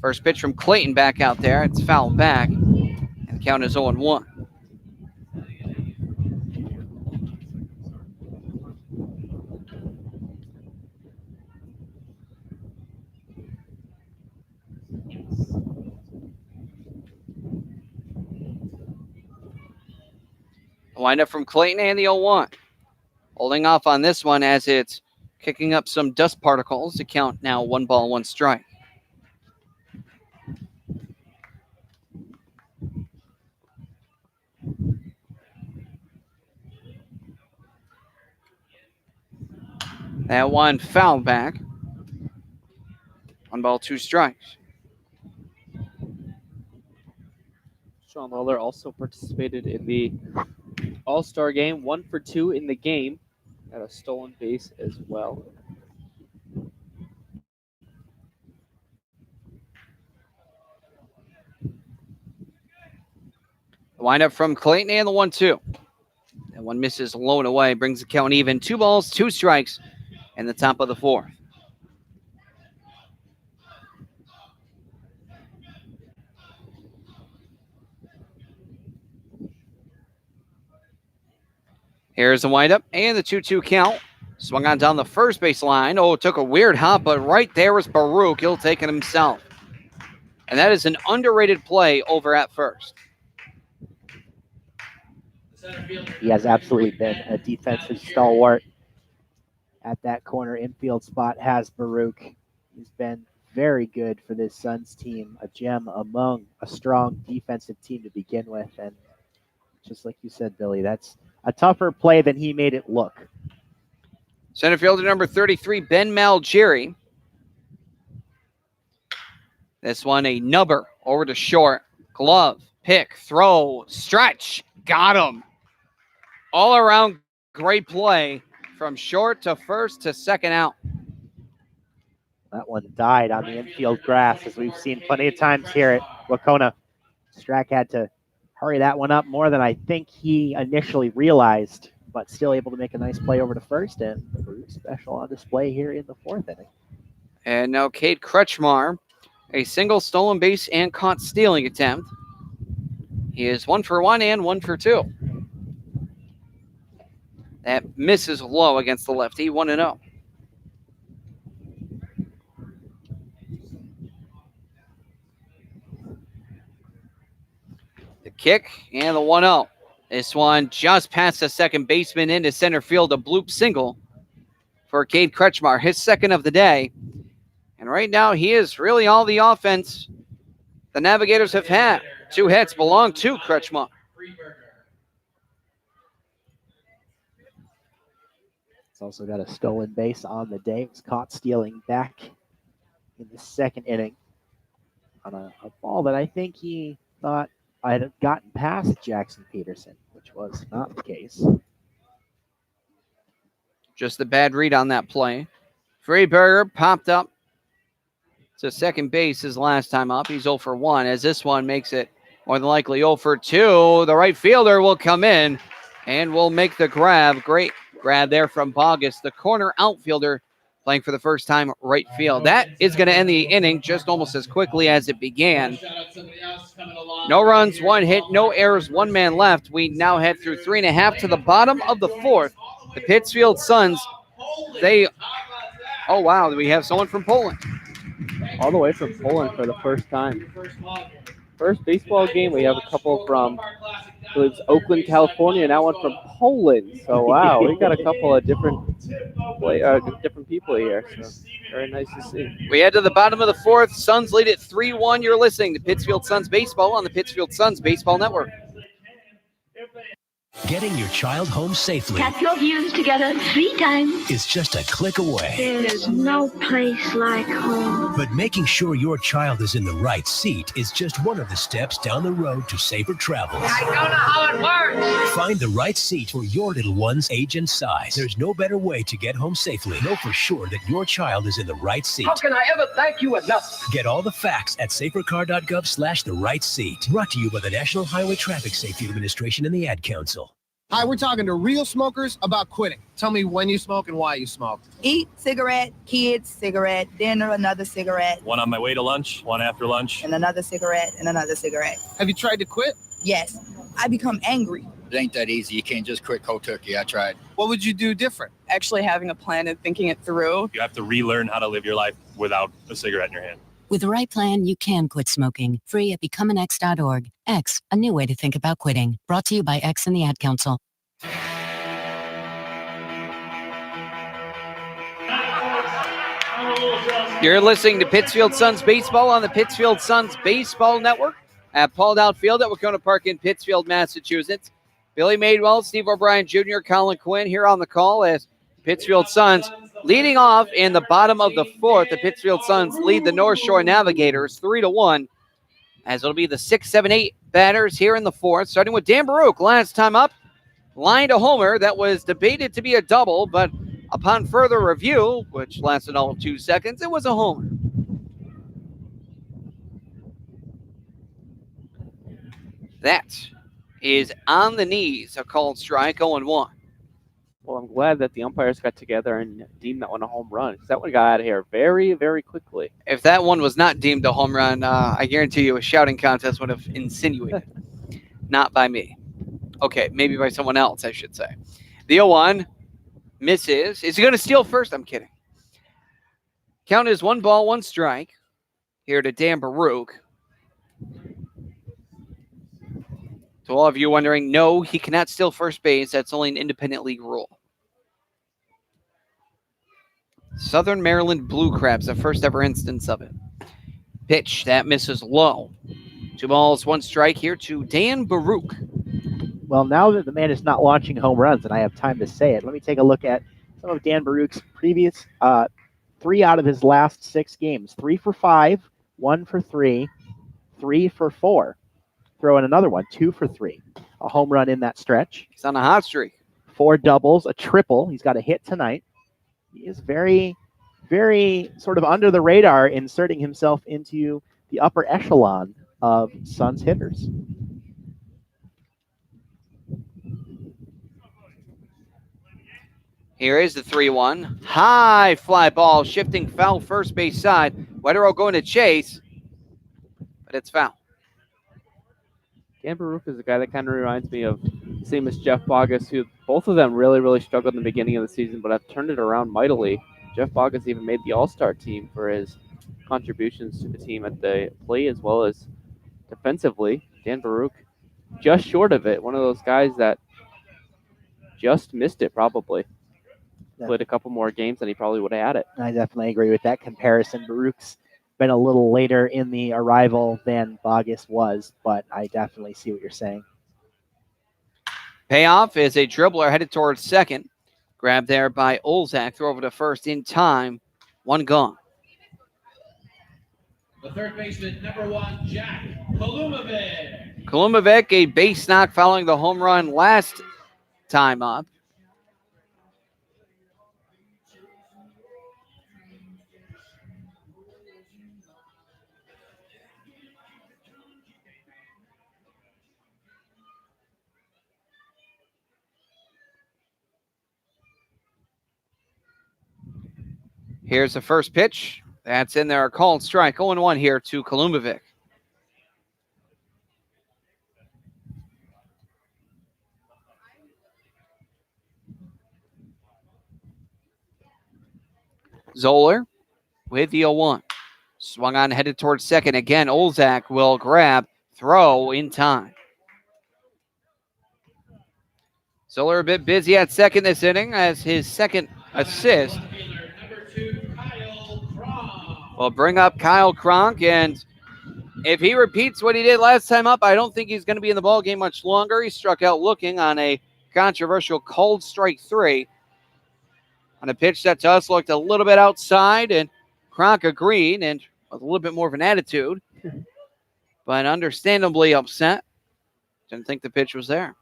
First pitch from Clayton back out there. It's fouled back, and the count is 0-1. Windup from Clayton and the 0-1. Holding off on this one as it's kicking up some dust particles. The count now 1 ball, 1 strike. That one foul back. 1 ball, 2 strikes. Sean Lawler also participated in the All-Star game, 1 for 2 in the game, at a stolen base as well. Windup from Clayton and the 1-2. That one misses low and away, brings the count even. 2 balls, 2 strikes, and the top of the fourth. Here's the windup and the 2-2 count. Swung on down the first base line. Oh, took a weird hop, but right there was Baruch. He'll take it himself. And that is an underrated play over at first. He has absolutely been a defensive stalwart at that corner infield spot, has Baruch. He's been very good for this Suns team, a gem among a strong defensive team to begin with. And just like you said, Billy, that's a tougher play than he made it look. Center fielder number 33, Ben Malgiri. This one a nubber over to short. Glove, pick, throw, stretch. Got him. All around great play from short to first to second out. That one died on the infield grass, as we've seen plenty of times here at Wacona. Strack had to hurry that one up more than I think he initially realized, but still able to make a nice play over to first, and Baruch special on display here in the fourth inning. And now Cade Kretschmar, a single stolen base and caught stealing attempt. He is 1 for 1 and 1 for 2. That misses low against the lefty, 1-0. The kick and the 1-0. This one just past the second baseman into center field, a bloop single for Cade Kretschmar, his second of the day. And right now he is really all the offense the Navigators have had. 2 hits belong to Kretschmar. It's also got a stolen base on the day. It was caught stealing back in the second inning on a ball that I think he thought I'd have gotten past Jackson Peterson, which was not the case. Just a bad read on that play. Freeberger popped up to second base his last time up. He's 0 for 1, as this one makes it more than likely 0 for 2. The right fielder will come in and will make the grab. Great grab there from Bogus, the corner outfielder playing for the first time right field. That is going to end the inning just almost as quickly as it began. No runs, 1 hit, no errors, 1 man left. We now head through 3.5 to the bottom of the 4th. The Pittsfield Suns, oh wow, we have someone from Poland. All the way from Poland for the first time. First baseball game, we have a couple from, I believe it's Oakland, California, and now one from Poland. So wow, we got a couple of different people here. So very nice to see. We head to the bottom of the 4th. Suns lead at 3-1. You're listening to Pittsfield Suns Baseball on the Pittsfield Suns Baseball Network. Getting your child home safely Tap your heels together 3 times. is just a click away. There's no place like home. But making sure your child is in the right seat is just one of the steps down the road to safer travel. I don't know how it works. Find the right seat for your little one's age and size. There's no better way to get home safely. Know for sure that your child is in the right seat. How can I ever thank you enough? Get all the facts at safercar.gov/the right seat. Brought to you by the National Highway Traffic Safety Administration and the Ad Council. Hi, we're talking to real smokers about quitting. Tell me when you smoke and why you smoke. Eat, cigarette, kids, cigarette, dinner, another cigarette. One on my way to lunch, one after lunch. And another cigarette, and another cigarette. Have you tried to quit? Yes. I become angry. It ain't that easy. You can't just quit cold turkey. I tried. What would you do different? Actually having a plan and thinking it through. You have to relearn how to live your life without a cigarette in your hand. With the right plan, you can quit smoking. Free at becomeanx.org. X, a new way to think about quitting. Brought to you by X and the Ad Council. You're listening to Pittsfield Suns Baseball on the Pittsfield Suns Baseball Network at Paul Dowd Field at Wacona Park in Pittsfield, Massachusetts. Billy Madewell, Steve O'Brien Jr., Colin Quinn here on the call as Pittsfield Suns leading off in the bottom of the 4th. The Pittsfield Suns lead the North Shore Navigators 3-1, as it'll be the 6, 7, 8 batters here in the 4th, starting with Dan Baruch. Last time up, lined a homer that was debated to be a double, but upon further review, which lasted all of 2 seconds, it was a homer. That is on the knees, a called strike, 0-1. Well, I'm glad that the umpires got together and deemed that one a home run, because that one got out of here very, very quickly. If that one was not deemed a home run, I guarantee you a shouting contest would have insinuated. Not by me. Okay, maybe by someone else, I should say. The 0-1 misses. Is he going to steal first? I'm kidding. Count is 1 ball, 1 strike here to Dan Baruch. To all of you wondering, no, he cannot steal first base. That's only an independent league rule. Southern Maryland Blue Crabs, the first ever instance of it. Pitch, that misses low. 2 balls, 1 strike here to Dan Baruch. Well, now that the man is not launching home runs, and I have time to say it, let me take a look at some of Dan Baruch's previous 3 out of his last 6 games. 3 for 5, 1 for 3, 3 for 4. Throw in another one, 2 for 3. A home run in that stretch. He's on a hot streak. 4 doubles, a triple. He's got a hit tonight. He is very, very sort of under the radar, inserting himself into the upper echelon of Suns hitters. Here is the 3-1. High fly ball, shifting foul first base side. Wetero going to chase, but it's foul. Dan Baruch is a guy that kind of reminds me of the same as Jeff Bogus, who both of them really, really struggled in the beginning of the season, but have turned it around mightily. Jeff Bogus even made the All-Star team for his contributions to the team at the plate as well as defensively. Dan Baruch just short of it. One of those guys that just missed it probably. Played a couple more games and he probably would have had it. I definitely agree with that comparison. Baruch's been a little later in the arrival than Bogus was, but I definitely see what you're saying. Payoff is a dribbler headed towards second. Grab there by Olzak. Throw over to first in time. One gone. The third baseman, number 1, Jack Kolumovic. Kolumovic, a base knock following the home run last time up. Here's the first pitch. That's in there. A called strike. 0-1 here to Kolumovic. Zoller with the 0-1. Swung on, headed towards second. Again, Olzak will grab, throw in time. Zoller a bit busy at second this inning as his second assist. Will bring up Kyle Cronk, and if he repeats what he did last time up, I don't think he's going to be in the ballgame much longer. He struck out looking on a controversial called strike 3 on a pitch that to us looked a little bit outside, and Cronk agreed and with a little bit more of an attitude, but understandably upset. Didn't think the pitch was there.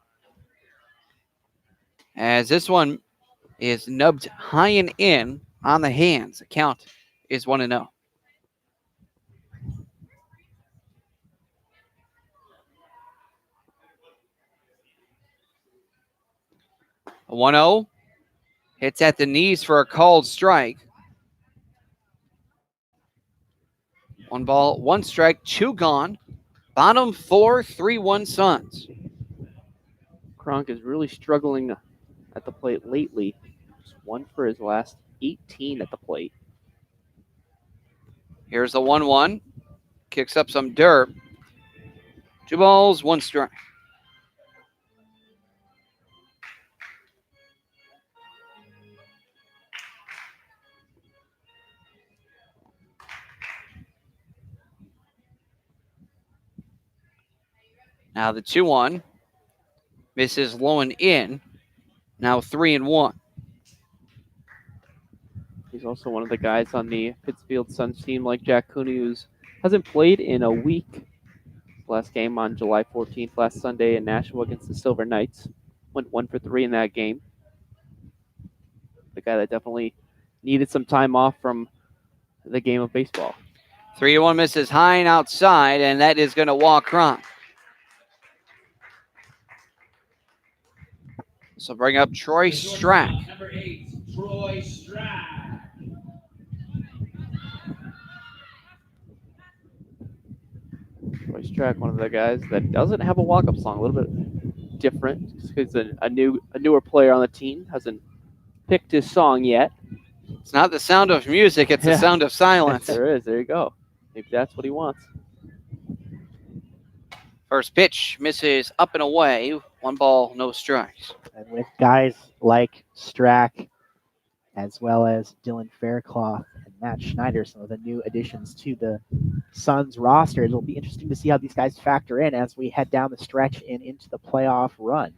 As this one is nubbed high and in on the hands. The count is 1-0. A 1-0 hits at the knees for a called strike. 1 ball, 1 strike, 2 gone. Bottom 4, 3-1 Suns. Cronk is really struggling at the plate lately. Just 1 for his last 18 at the plate. Here's the 1-1. Kicks up some dirt. 2 balls, 1 strike. Now the 2-1 misses low and in. Now 3-1. He's also one of the guys on the Pittsfield Suns team, like Jack Cooney, who hasn't played in a week. Last game on July 14th, last Sunday in Nashville against the Silver Knights. Went 1 for 3 in that game. The guy that definitely needed some time off from the game of baseball. 3-1 misses high and outside, and that is going to walk Cronk. So bring up Troy Strack. Number 8, Troy Strack. Troy Strack, one of the guys that doesn't have a walk-up song, a little bit different. He's a newer player on the team, hasn't picked his song yet. It's not the sound of music, it's the sound of silence. There is, there you go. Maybe that's what he wants. First pitch misses up and away. 1 ball, no strikes. And with guys like Strack, as well as Dylan Faircloth and Matt Schneider, some of the new additions to the Suns roster, it'll be interesting to see how these guys factor in as we head down the stretch and into the playoff run.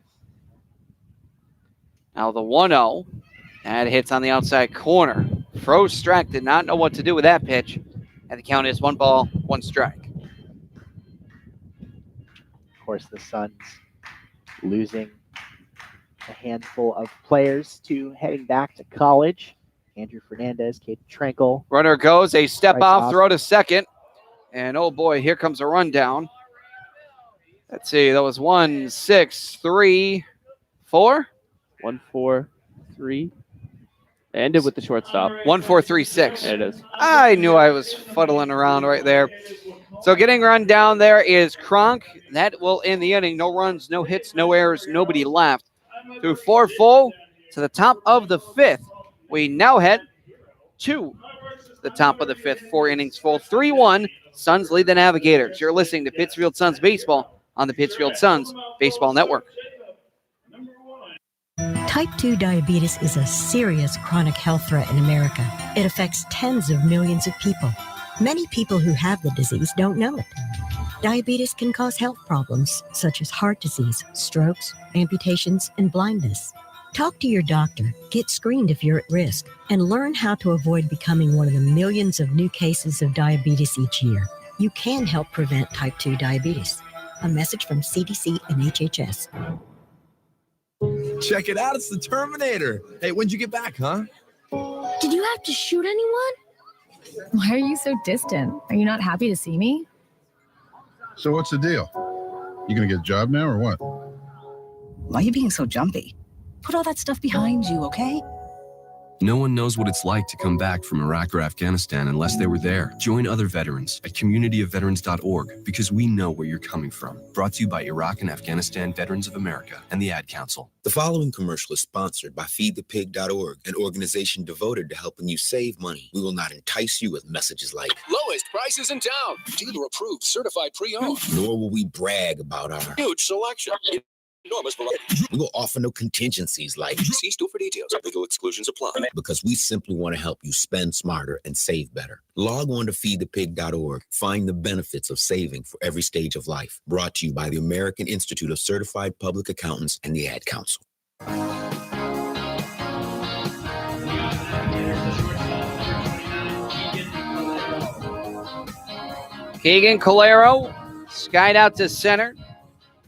Now the 1-0. That hits on the outside corner. Strack did not know what to do with that pitch. And the count is 1 ball, 1 strike. Of course, the Suns losing a handful of players to heading back to college. Andrew Fernandez, Caden Trankel. Runner goes, a step off, throw to second. And oh boy, here comes a rundown. Let's see, that was 1, 6, 3, 4? 1, 4, 3. Ended with the shortstop. 1, 4, 3, 6. There it is. I knew I was fuddling around right there. So getting run down there is Cronk. That will end the inning. No runs, no hits, no errors, nobody left. Through 4 full to the top of the 5th. We now head to the top of the 5th. 4 innings full. 3-1. Suns lead the Navigators. You're listening to Pittsfield Suns Baseball on the Pittsfield Suns Baseball Network. Type 2 diabetes is a serious chronic health threat in America. It affects tens of millions of people. Many people who have the disease don't know it. Diabetes can cause health problems such as heart disease, strokes, amputations, and blindness. Talk to your doctor, get screened if you're at risk, and learn how to avoid becoming one of the millions of new cases of diabetes each year. You can help prevent type 2 diabetes. A message from CDC and HHS. Check it out, it's the Terminator. Hey, when'd you get back, huh? Did you have to shoot anyone? Why are you so distant? Are you not happy to see me? So what's the deal? You gonna get a job now or what? Why are you being so jumpy? Put all that stuff behind you, okay? No one knows what it's like to come back from Iraq or Afghanistan unless they were there. Join other veterans at communityofveterans.org because we know where you're coming from. Brought to you by Iraq and Afghanistan Veterans of America and the Ad Council. The following commercial is sponsored by feedthepig.org, an organization devoted to helping you save money. We will not entice you with messages like lowest prices in town, dealer approved, certified pre-owned. Nor will we brag about our huge selection. Enormous variety. We will offer no contingencies like see store for details. Legal exclusions apply. Because we simply want to help you spend smarter and save better. Log on to feedthepig.org. Find the benefits of saving for every stage of life. Brought to you by the American Institute of Certified Public Accountants and the Ad Council. Keegan Calero skied out to center.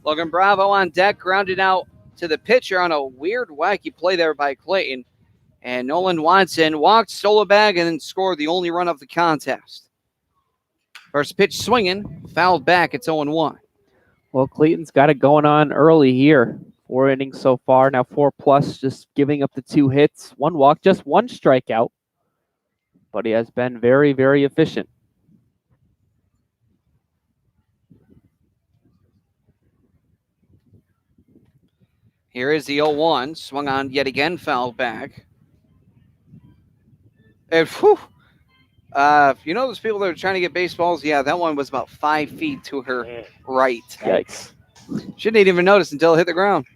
Logan Bravo on deck, grounded out to the pitcher on a weird, wacky play there by Clayton. And Nolan Watson walked, stole a bag, and then scored the only run of the contest. First pitch swinging, fouled back. It's 0-1. Well, Clayton's got it going on early here. 4 innings so far, now 4+, just giving up the 2 hits, 1 walk, just 1 strikeout. But he has been very, very efficient. Here is the 0-1, swung on yet again, fouled back. And whew, you know those people that are trying to get baseballs? Yeah, that one was about 5 feet to her right. Yikes. She didn't even notice until it hit the ground.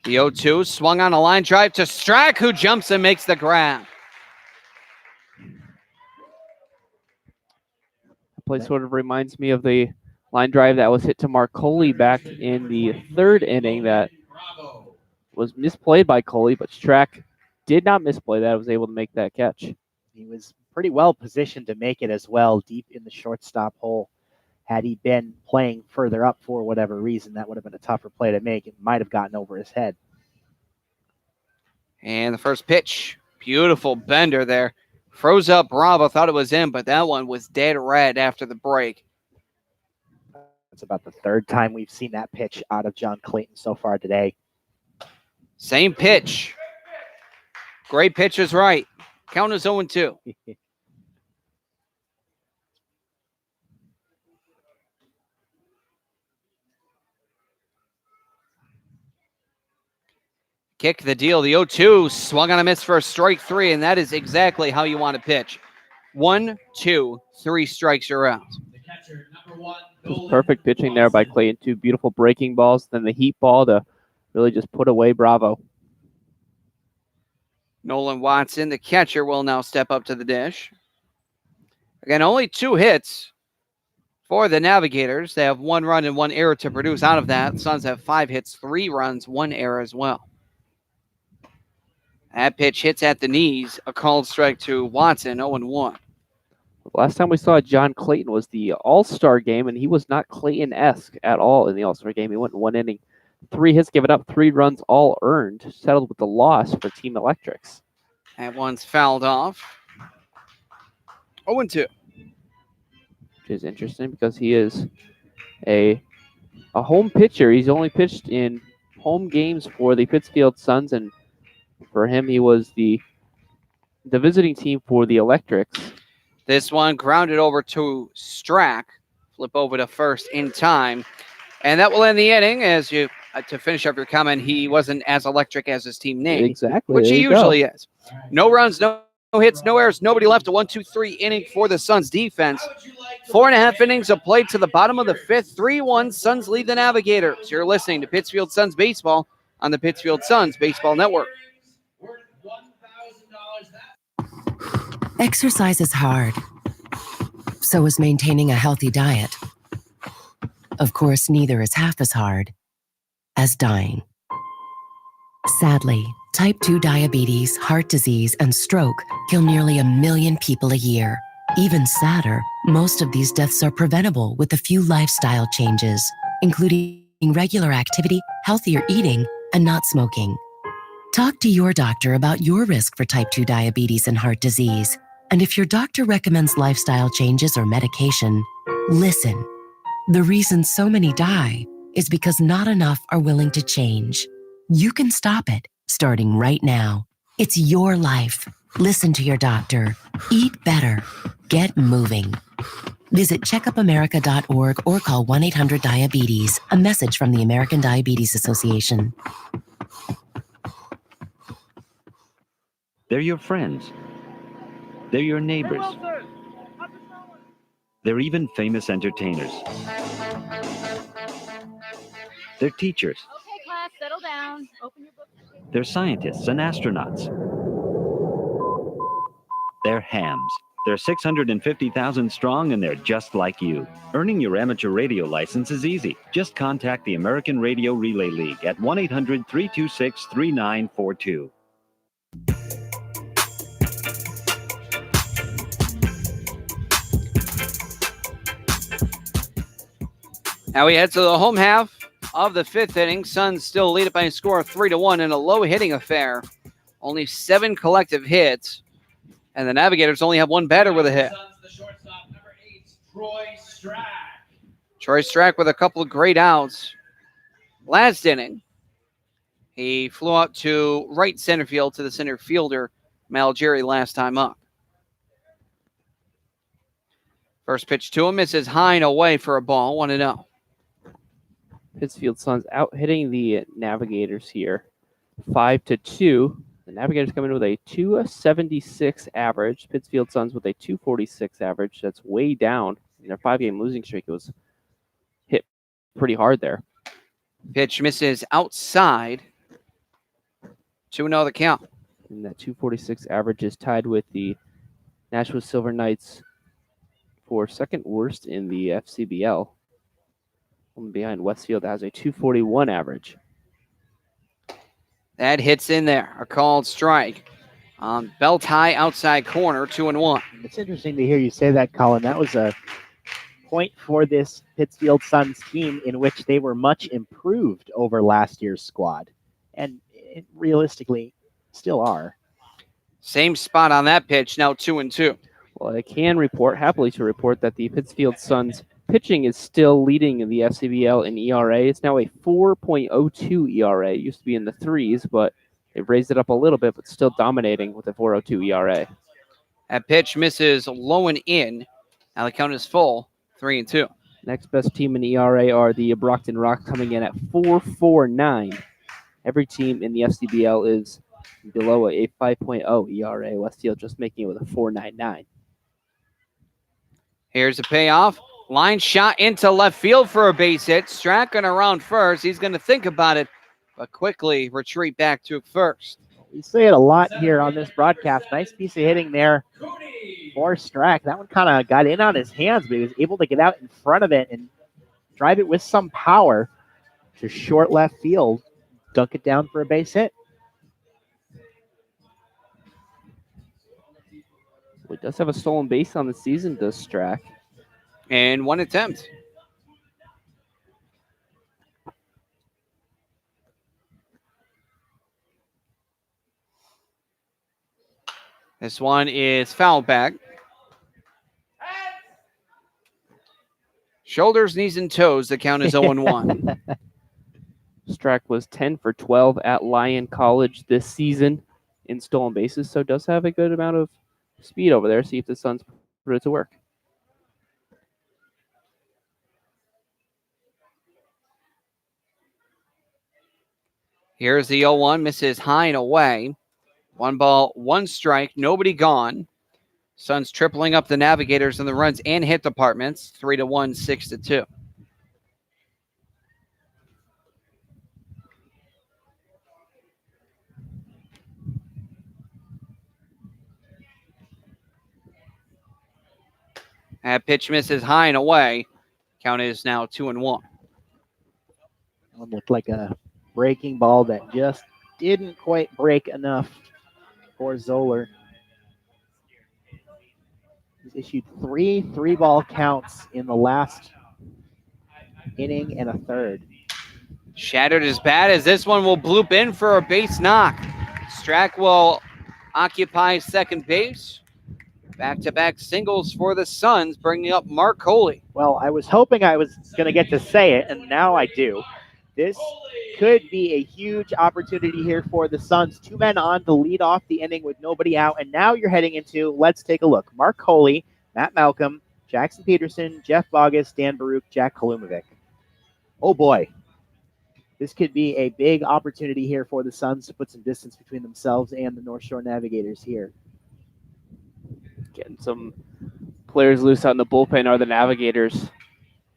The 0-2 swung on a line drive to Strack, who jumps and makes the grab. Play sort of reminds me of the line drive that was hit to Marcoli back in the 3rd inning that was misplayed by Coley, but Strack did not misplay that. Was able to make that catch. He was pretty well positioned to make it as well, deep in the shortstop hole. Had he been playing further up for whatever reason, that would have been a tougher play to make. It might have gotten over his head. And the first pitch, beautiful bender there. Froze up Bravo, thought it was in, but that one was dead red after the break. That's about the 3rd time we've seen that pitch out of John Clayton so far today. Same pitch. Great pitch is right. Count is 0-2. Kick the deal. The 0-2 swung on a miss for a strike 3, and that is exactly how you want to pitch. 1, 2, 3 strikes, you're out. Just perfect pitching there by Clayton. 2 beautiful breaking balls, then the heat ball to really just put away Bravo. Nolan Watson, the catcher, will now step up to the dish. Again, only 2 hits for the Navigators. They have 1 run and 1 error to produce out of that. The Suns have 5 hits, 3 runs, 1 error as well. That pitch hits at the knees. A called strike to Watson, 0-1. Last time we saw John Clayton was the All-Star game, and he was not Clayton-esque at all in the All-Star game. He went in 1 inning. 3 hits given up, 3 runs all earned. Settled with the loss for Team Electrics. That one's fouled off. 0-2. Which is interesting because he is a home pitcher. He's only pitched in home games for the Pittsfield Suns, and for him, he was the visiting team for the Electrics. This one grounded over to Strack. Flip over to first in time. And that will end the inning. As you, to finish up your comment, he wasn't as electric as his team name. Exactly. Which he usually is. No runs, no hits, no errors, nobody left. A 1-2-3 inning for the Suns defense. 4.5 innings of play to the bottom of the 5th. 3-1, Suns lead the Navigators. You're listening to Pittsfield Suns Baseball on the Pittsfield Suns Baseball Network. Exercise is hard, So is maintaining a healthy diet. Of course, neither is half as hard as dying. Sadly, type 2 diabetes, heart disease, and stroke kill nearly 1 million people a year. Even sadder, most of these deaths are preventable with a few lifestyle changes, including regular activity, healthier eating, and not smoking. Talk to your doctor about your risk for type 2 diabetes and heart disease. And if your doctor recommends lifestyle changes or medication, listen. The reason so many die is because not enough are willing to change. You can stop it, starting right now. It's your life. Listen to your doctor. Eat better. Get moving. Visit checkupamerica.org or call 1-800-DIABETES. A message from the American Diabetes Association. They're your friends. They're your neighbors. They're even famous entertainers. They're teachers. Okay, class, settle down. Open your book. They're scientists and astronauts. They're hams. They're 650,000 strong and they're just like you. Earning your amateur radio license is easy. Just contact the American Radio Relay League at 1-800-326-3942. Now we head to the home half of the fifth inning. Suns still lead it by a score of 3-1 in a low hitting affair. Only 7 collective hits. And the Navigators only have one batter with a hit. Troy Strack with a couple of great outs. Last inning, he flew out to right center field to the center fielder, Malgeri, last time up. First pitch to him misses high and away for a ball, 1-0. Pittsfield Suns out hitting the Navigators here, 5-2. The Navigators come in with a 276 average. Pittsfield Suns with a 246 average. That's way down in their 5-game losing streak. It was hit pretty hard there. Pitch misses outside. 2-0 the count. And that 246 average is tied with the Nashua Silver Knights for second worst in the FCBL. One behind Westfield has a 241 average. That hits in there. A called strike. Belt high outside corner, 2-1. It's interesting to hear you say that, Colin. That was a point for this Pittsfield Suns team in which they were much improved over last year's squad. And realistically, still are. Same spot on that pitch, now 2-2. Well, I can happily report that the Pittsfield Suns pitching is still leading in the FCBL in ERA. It's now a 4.02 ERA. It used to be in the 3s, but they've raised it up a little bit, but still dominating with a 4.02 ERA. That pitch misses low and in. Now the count is full, 3-2. Next best team in ERA are the Brockton Rock, coming in at 4.49. Every team in the FCBL is below a 5.0 ERA. Westfield just making it with a 4.99. Here's a payoff. Line shot into left field for a base hit. Strachan around first. He's going to think about it, but quickly retreat back to first. We say it a lot here on this broadcast. Nice piece of hitting there for Strack. That one kind of got in on his hands, but he was able to get out in front of it and drive it with some power to short left field. Dunk it down for a base hit. Well, he does have a stolen base on the season, does Strack. And one attempt. This one is foul back. Shoulders, knees, and toes. The count is 0-1. Strack was 10 for 12 at Lyon College this season in stolen bases, so does have a good amount of speed over there. See if the Suns put it to work. Here's the 0-1, misses high and away. 1 ball, 1 strike, nobody gone. Suns tripling up the Navigators in the runs and hit departments, 3-1, 6-2. That pitch misses high and away. Count is now 2-1. It looked like a breaking ball that just didn't quite break enough for Zoller. He's issued three three-ball counts in the last inning and a third. Shattered as bad as this one will bloop in for a base knock. Strack will occupy second base. Back-to-back singles for the Suns, bringing up Mark Coley. Well, I was hoping I was going to get to say it, and now I do. This could be a huge opportunity here for the Suns. 2 men on to lead off the inning with nobody out, and now you're heading into, let's take a look, Mark Coley, Matt Malcolm, Jackson Peterson, Jeff Bogus, Dan Baruch, Jack Kalumovic. Oh boy. This could be a big opportunity here for the Suns to put some distance between themselves and the North Shore Navigators here. Getting some players loose out in the bullpen are the Navigators,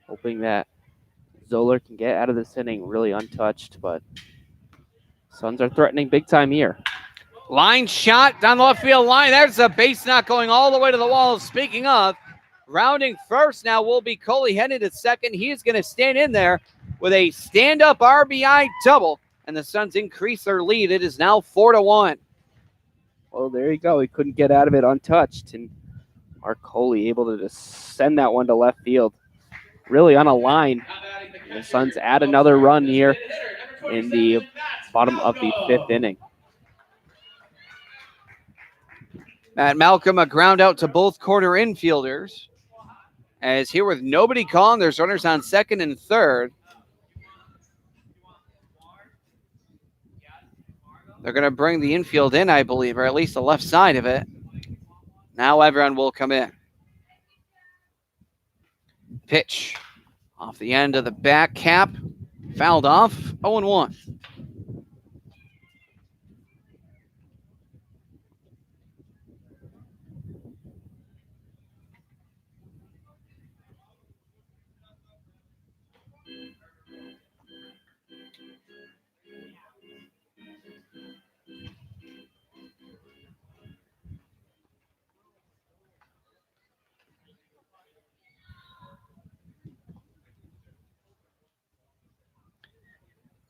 hoping that Zoller can get out of this inning really untouched, but Suns are threatening big time here. Line shot down the left field line. There's a base knock going all the way to the wall. Speaking of, rounding first now will be Coley headed to second. He is going to stand in there with a stand-up RBI double, and the Suns increase their lead. It is now 4-1. Well, there you go. He couldn't get out of it untouched, and Mark Coley able to just send that one to left field. Really on a line. The Suns add another run here in the bottom of the 5th inning. Matt Malcolm, a ground out to both corner infielders. As here with nobody gone, there's runners on second and third. They're going to bring the infield in, I believe, or at least the left side of it. Now everyone will come in. Pitch off the end of the back cap. Fouled off, 0-1.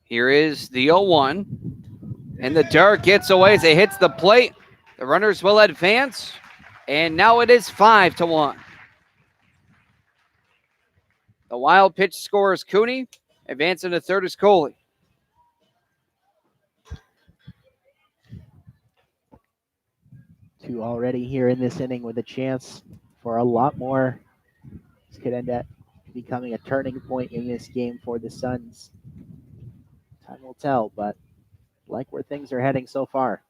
Here is the 0-1. And the dirt gets away as it hits the plate. The runners will advance. And now it is 5-1. The wild pitch scorer is Cooney. Advancing to third is Coley. Two already here in this inning with a chance for a lot more. This could end up becoming a turning point in this game for the Suns. Time will tell, but like where things are heading so far.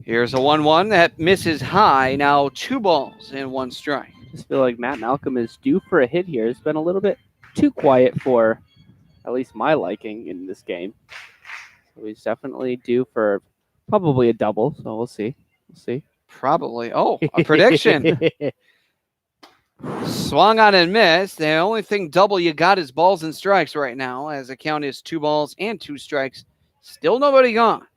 Here's a 1-1 that misses high. Now 2 balls and 1 strike. I just feel like Matt Malcolm is due for a hit here. It's been a little bit too quiet for at least my liking in this game. So he's definitely due for probably a double. So we'll see. We'll see. Probably. Oh, a prediction. Swung on and missed. The only thing double you got is balls and strikes right now, as the count is 2 balls and 2 strikes. Still nobody gone.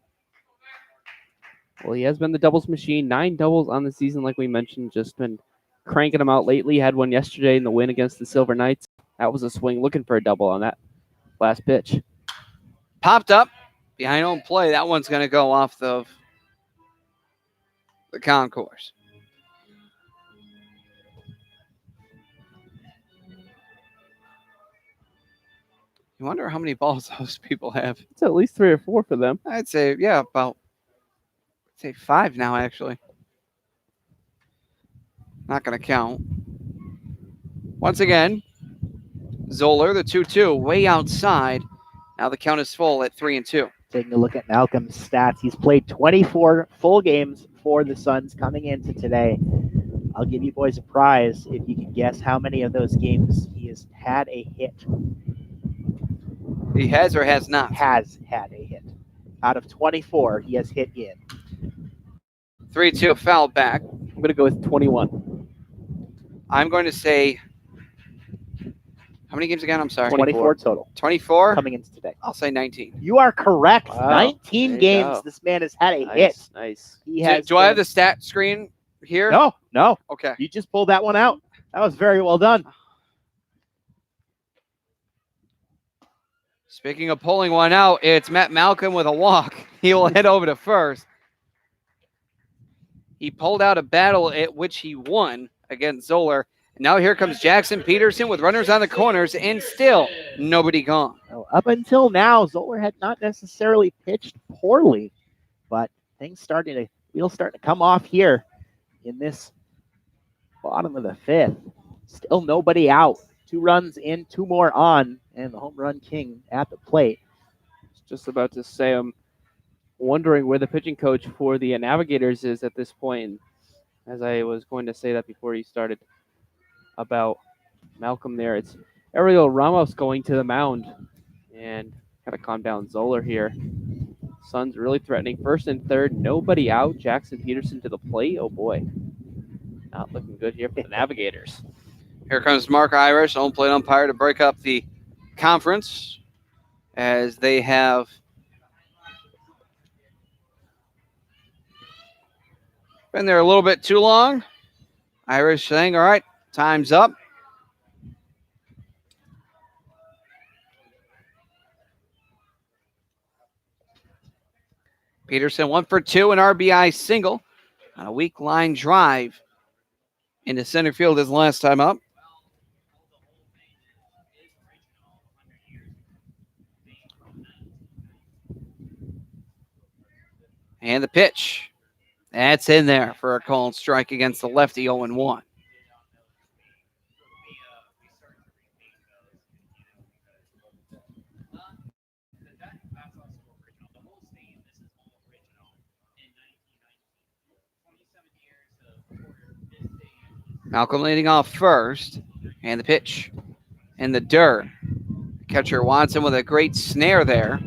Well, he has been the doubles machine. 9 doubles on the season, like we mentioned. Just been cranking them out lately. Had one yesterday in the win against the Silver Knights. That was a swing looking for a double on that last pitch. Popped up behind home play. That one's going to go off the concourse. You wonder how many balls those people have. It's at least 3 or 4 for them. I'd say, yeah, about 5 now, actually. Not going to count. Once again, Zoller, the 2-2, way outside. Now the count is full at 3-2. Taking a look at Malcolm's stats, he's played 24 full games for the Suns coming into today. I'll give you boys a prize if you can guess how many of those games he has had a hit. He has or has not? Has had a hit. Out of 24, he has hit in. 3-2, foul back. I'm going to go with 21. I'm going to say How many games again? I'm sorry. 24 total. 24? Coming into today. I'll say 19. You are correct. Wow. 19 There you games go. this man has had a Nice, hit. nice. He has Do I have been- the stat screen here? No. Okay. You just pulled that one out. That was very well done. Speaking of pulling one out, it's Matt Malcolm with a walk. He will head over to first. He pulled out a battle at which he won against Zoller. Now here comes Jackson Peterson with runners on the corners, and still nobody gone. So up until now, Zoller had not necessarily pitched poorly, but wheels starting to come off here in this bottom of the fifth. Still nobody out. 2 runs in, 2 more on, and the home run king at the plate. Just about to say, I'm wondering where the pitching coach for the Navigators is at this point. As I was going to say that before you started about Malcolm there, it's Ariel Ramos going to the mound, and kind of calm down Zoller here. Suns really threatening. First and third, nobody out. Jackson Peterson to the plate. Oh boy, not looking good here for the Navigators. Here comes Mark Irish, home plate umpire, to break up the conference as they have been there a little bit too long. Irish saying, all right, time's up. Peterson 1 for 2, an RBI single on a weak line drive into center field his last time up. And the pitch. That's in there for a called strike against the lefty 0-1. Malcolm leading off first. And the pitch in the dirt. Catcher Watson with a great snare there.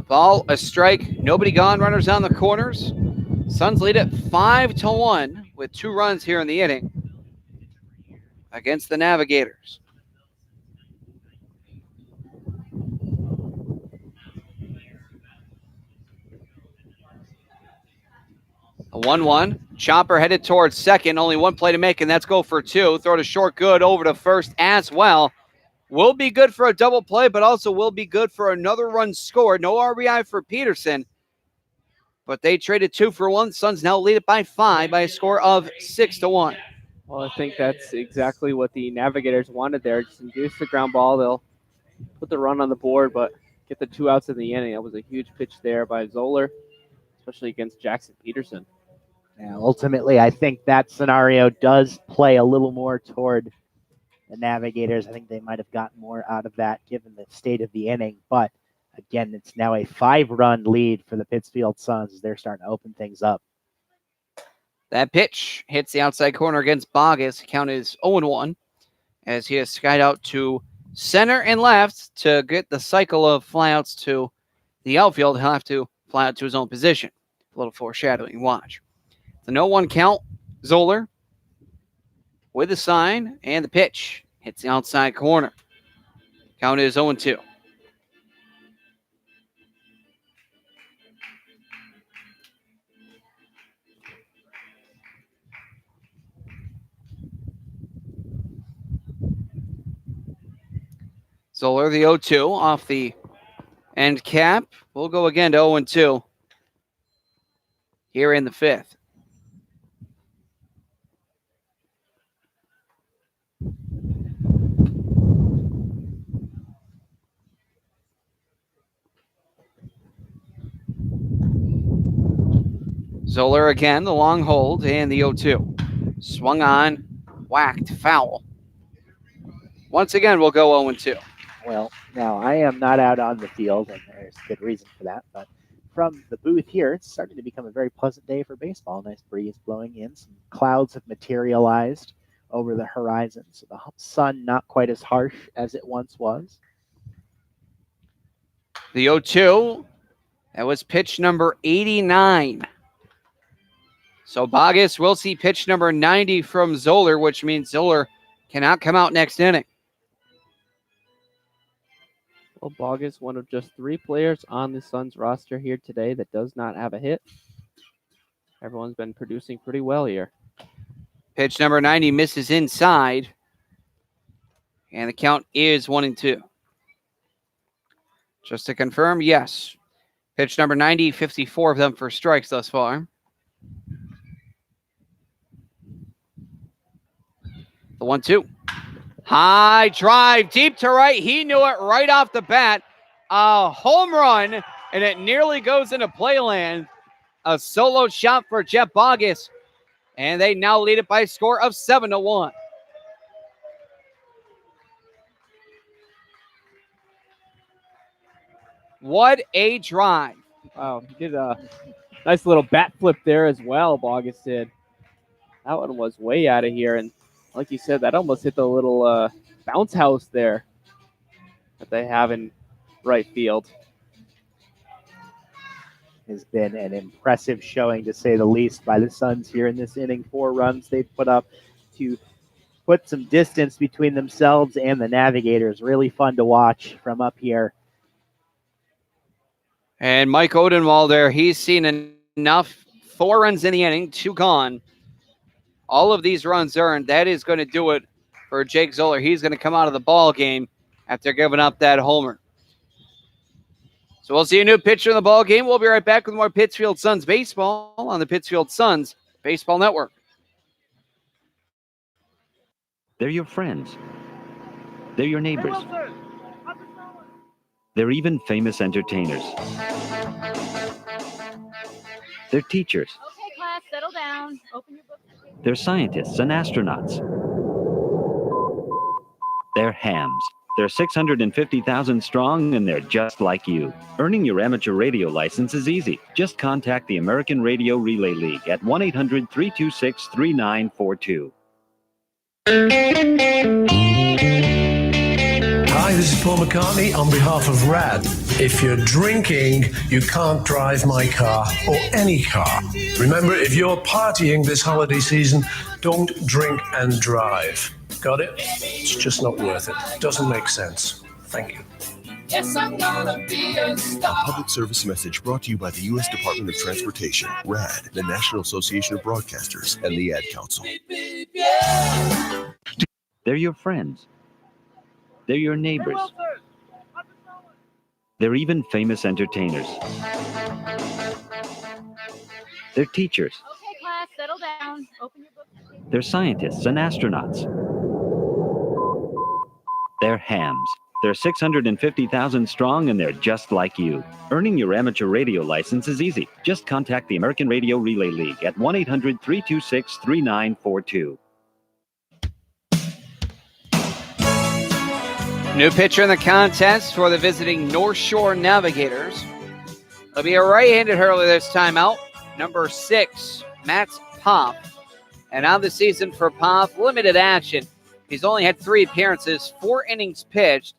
Ball, a strike, nobody gone, runners on the corners. Suns lead it 5-1 with 2 runs here in the inning against the Navigators. A 1-1. Chopper headed towards second. Only 1 play to make, and that's go for 2. Throw to short, good, over to first as well. Will be good for a double play, but also will be good for another run scored. No RBI for Peterson, but they traded 2 for 1. Suns now lead it by 5 by a score of 6-1. Well, I think that's exactly what the Navigators wanted there. Just induce the ground ball. They'll put the run on the board, but get the 2 outs in the inning. That was a huge pitch there by Zoller, especially against Jackson Peterson. Now, ultimately, I think that scenario does play a little more toward the Navigators. I think they might have gotten more out of that given the state of the inning. But again, it's now a 5-run lead for the Pittsfield Suns as they're starting to open things up. That pitch hits the outside corner against Bogus. Count is 0-1 as he has skied out to center and left to get the cycle of flyouts to the outfield. He'll have to fly out to his own position. A little foreshadowing. Watch. The 0-1 count. Zoller with the sign, and the pitch hits the outside corner. Count is 0-2. Zoller, the 0-2 off the end cap. We'll go again to 0-2 here in the 5th. Zoller again, the long hold, and the 0-2. Swung on, whacked, foul. Once again, we'll go 0-2. Well, now I am not out on the field, and there's good reason for that. But from the booth here, it's starting to become a very pleasant day for baseball. Nice breeze blowing in. Some clouds have materialized over the horizon, so the sun not quite as harsh as it once was. The 0-2, that was pitch number 89. So Bogus will see pitch number 90 from Zoller, which means Zoller cannot come out next inning. Well, Bogus, one of just 3 players on the Suns roster here today that does not have a hit. Everyone's been producing pretty well here. Pitch number 90 misses inside. And the count is 1-2. Just to confirm, yes. Pitch number 90, 54 of them for strikes thus far. The 1-2. High drive, deep to right. He knew it right off the bat. A home run, and it nearly goes into playland. A solo shot for Jeff Bogus, and they now lead it by a score of 7-1. What a drive. Wow, he did a nice little bat flip there as well, Bogus did. That one was way out of here, and like you said, that almost hit the little bounce house there that they have in right field. Has been an impressive showing, to say the least, by the Suns here in this inning. 4 runs they've put up to put some distance between themselves and the Navigators. Really fun to watch from up here. And Mike Odenwalder, he's seen enough. 4 runs in the inning, 2 gone. All of these runs earned. That is going to do it for Jake Zoller. He's going to come out of the ball game after giving up that homer. So we'll see a new pitcher in the ball game. We'll be right back with more Pittsfield Suns baseball on the Pittsfield Suns Baseball Network. They're your friends. They're your neighbors. They're even famous entertainers. They're teachers. Okay, class, settle down. Open your book. They're scientists and astronauts. They're hams. They're 650,000 strong, and they're just like you. Earning your amateur radio license is easy. Just contact the American Radio Relay League at 1-800-326-3942. Hi, this is Paul McCartney on behalf of RAD. If you're drinking, you can't drive my car or any car. Remember, if you're partying this holiday season, don't drink and drive. Got it? It's just not worth it. Doesn't make sense. Thank you. Yes, I'm gonna be a star. A public service message brought to you by the U.S. Department of Transportation, RAD, the National Association of Broadcasters, and the Ad Council. They're your friends. They're your neighbors. They're even famous entertainers. They're teachers. Okay, class, settle down. Open your book. They're scientists and astronauts. They're hams. They're 650,000 strong, and they're just like you. Earning your amateur radio license is easy. Just contact the American Radio Relay League at 1-800-326-3942. New pitcher in the contest for the visiting North Shore Navigators. It'll be a right-handed hurler this time out. Number 6, Matt Popp. And on the season for Popp, limited action. He's only had 3 appearances, 4 innings pitched.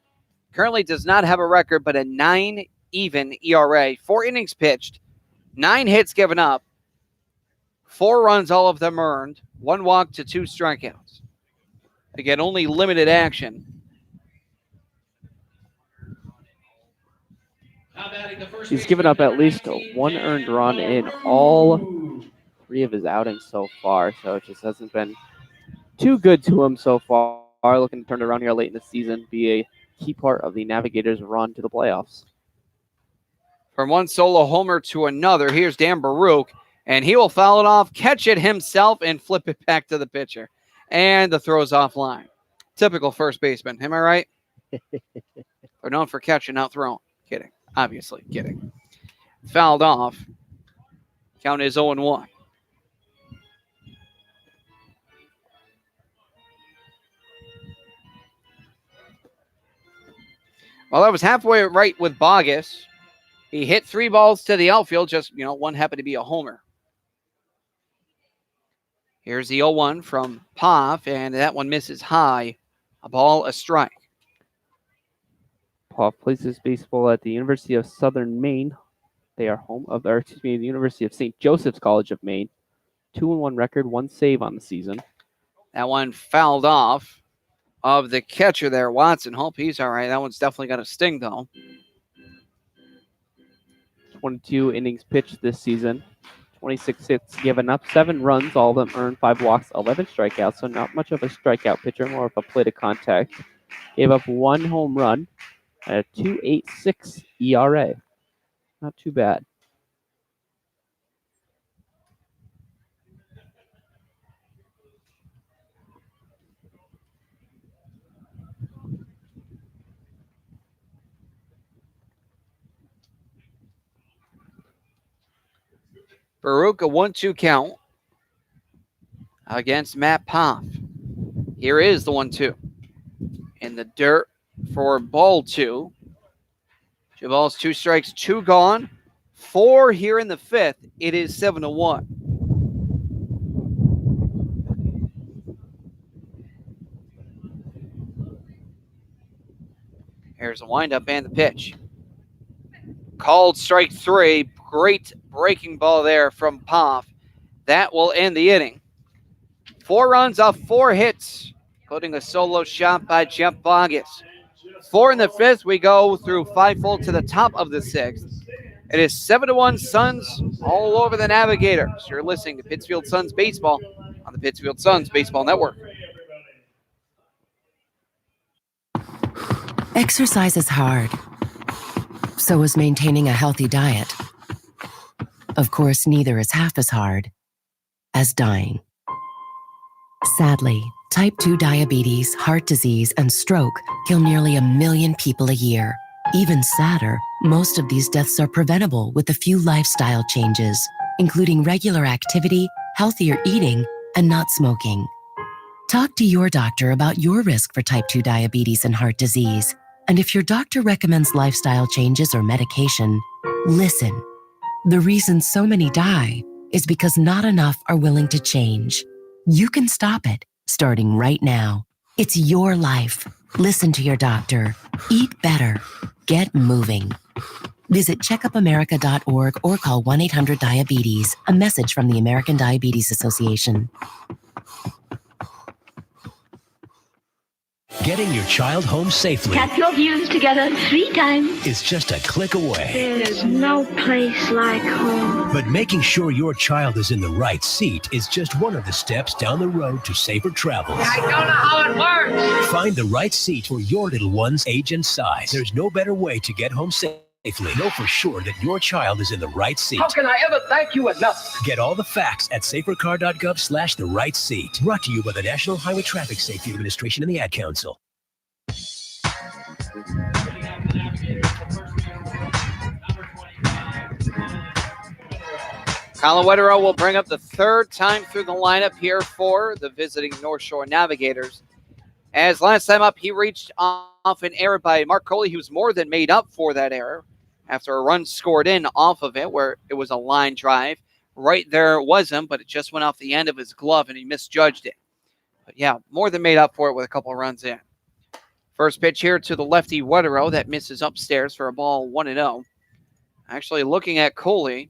Currently does not have a record, but a 9 even ERA. 4 innings pitched, 9 hits given up, 4 runs, all of them earned, 1 walk to 2 strikeouts. Again, only limited action. He's given up at least 1 earned run in all 3 of his outings so far, so it just hasn't been too good to him so far. Looking to turn it around here late in the season, be a key part of the Navigators' run to the playoffs. From one solo homer to another, here's Dan Baruch, and he will foul it off, catch it himself, and flip it back to the pitcher. And the throw's offline. Typical first baseman, am I right? They're known for catching, not throwing. Kidding. Obviously, kidding. Fouled off. Count is 0-1. Well, that was halfway right with Bogus. He hit 3 balls to the outfield, just, one happened to be a homer. Here's the 0-1 from Poff, and that one misses high. A ball, a strike. Poff plays his baseball at the University of Southern Maine. They are the University of St. Joseph's College of Maine. 2-1 record, 1 save on the season. That one fouled off. of the catcher there, Watson. Hope he's all right. That one's definitely got a sting, though. 22 innings pitched this season. 26 hits given up, 7 runs, all of them earned, 5 walks, 11 strikeouts. So not much of a strikeout pitcher, more of a plate of contact. Gave up 1 home run at a 2.86 ERA. Not too bad. Baruch, a 1-2 count against Matt Poff. Here is the 1-2. In the dirt for ball 2. 2 balls, 2 strikes, 2 gone. 4 here in the 5th. It is 7-1. Here's the windup and the pitch. Called strike 3. Great breaking ball there from Poff. That will end the inning. 4 runs off 4 hits, including a solo shot by Jeff Bogus. 4 in the 5th. We go through 5 full to the top of the 6th. It is 7-1 Suns all over the Navigators. You're listening to Pittsfield Suns Baseball on the Pittsfield Suns Baseball Network. Exercise is hard. So is maintaining a healthy diet. Of course, neither is half as hard as dying. Sadly, type 2 diabetes, heart disease, and stroke kill nearly 1 million people a year. Even sadder, most of these deaths are preventable with a few lifestyle changes, including regular activity, healthier eating, and not smoking. Talk to your doctor about your risk for type 2 diabetes and heart disease. And if your doctor recommends lifestyle changes or medication, listen. The reason so many die is because not enough are willing to change. You can stop it, starting right now. It's your life. Listen to your doctor. Eat better. Get moving. Visit checkupamerica.org or call 1-800-DIABETES. A message from the American Diabetes Association. Getting your child home safely Tap your views together 3 times. is just a click away. There's no place like home. But making sure your child is in the right seat is just one of the steps down the road to safer travels. I don't know how it works. Find the right seat for your little one's age and size. There's no better way to get home safely. Know for sure that your child is in the right seat. How can I ever thank you enough? Get all the facts at safercar.gov/the right seat. Brought to you by the National Highway Traffic Safety Administration and the Ad Council. Colin Wetterow will bring up the 3rd time through the lineup here for the visiting North Shore Navigators. As last time up, he reached off an error by Mark Coley. He was more than made up for that error after a run scored in off of it where it was a line drive. Right there was him, but it just went off the end of his glove and he misjudged it. But yeah, more than made up for it with a couple of runs in. First pitch here to the lefty Wetterow that misses upstairs for a ball 1-0. Actually looking at Coley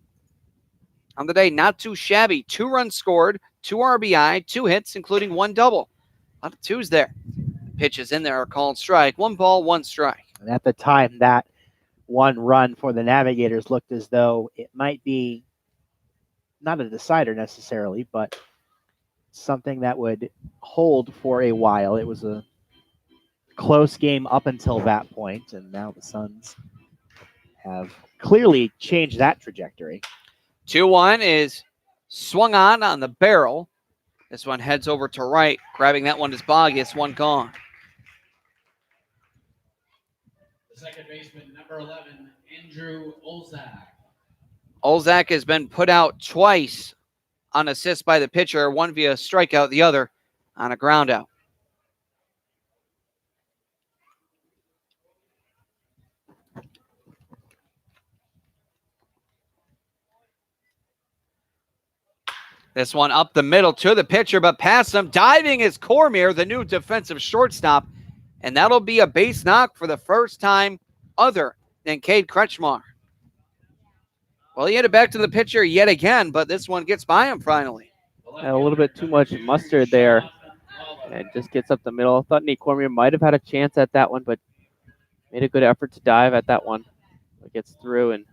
on the day, not too shabby. 2 runs scored, 2 RBI, 2 hits, including 1 double. A lot of 2s there. Pitches in there are called strike. 1 ball, 1 strike. And at the time, that 1 run for the Navigators looked as though it might be not a decider necessarily, but something that would hold for a while. It was a close game up until that point, and now the Suns have clearly changed that trajectory. 2-1 is swung on the barrel. This one heads over to right. Grabbing that one is Bogus. 1 gone. The second baseman, number 11, Andrew Olzak. Olzak has been put out twice on assist by the pitcher, one via strikeout, the other on a ground out. This one up the middle to the pitcher, but past him, diving is Cormier, the new defensive shortstop. And that'll be a base knock for the first time other than Cade Kretschmar. Well, he hit it back to the pitcher yet again, but this one gets by him finally. A little bit too much mustard there and just gets up the middle. I thought Nate Cormier might have had a chance at that one, but made a good effort to dive at that one. It gets through, and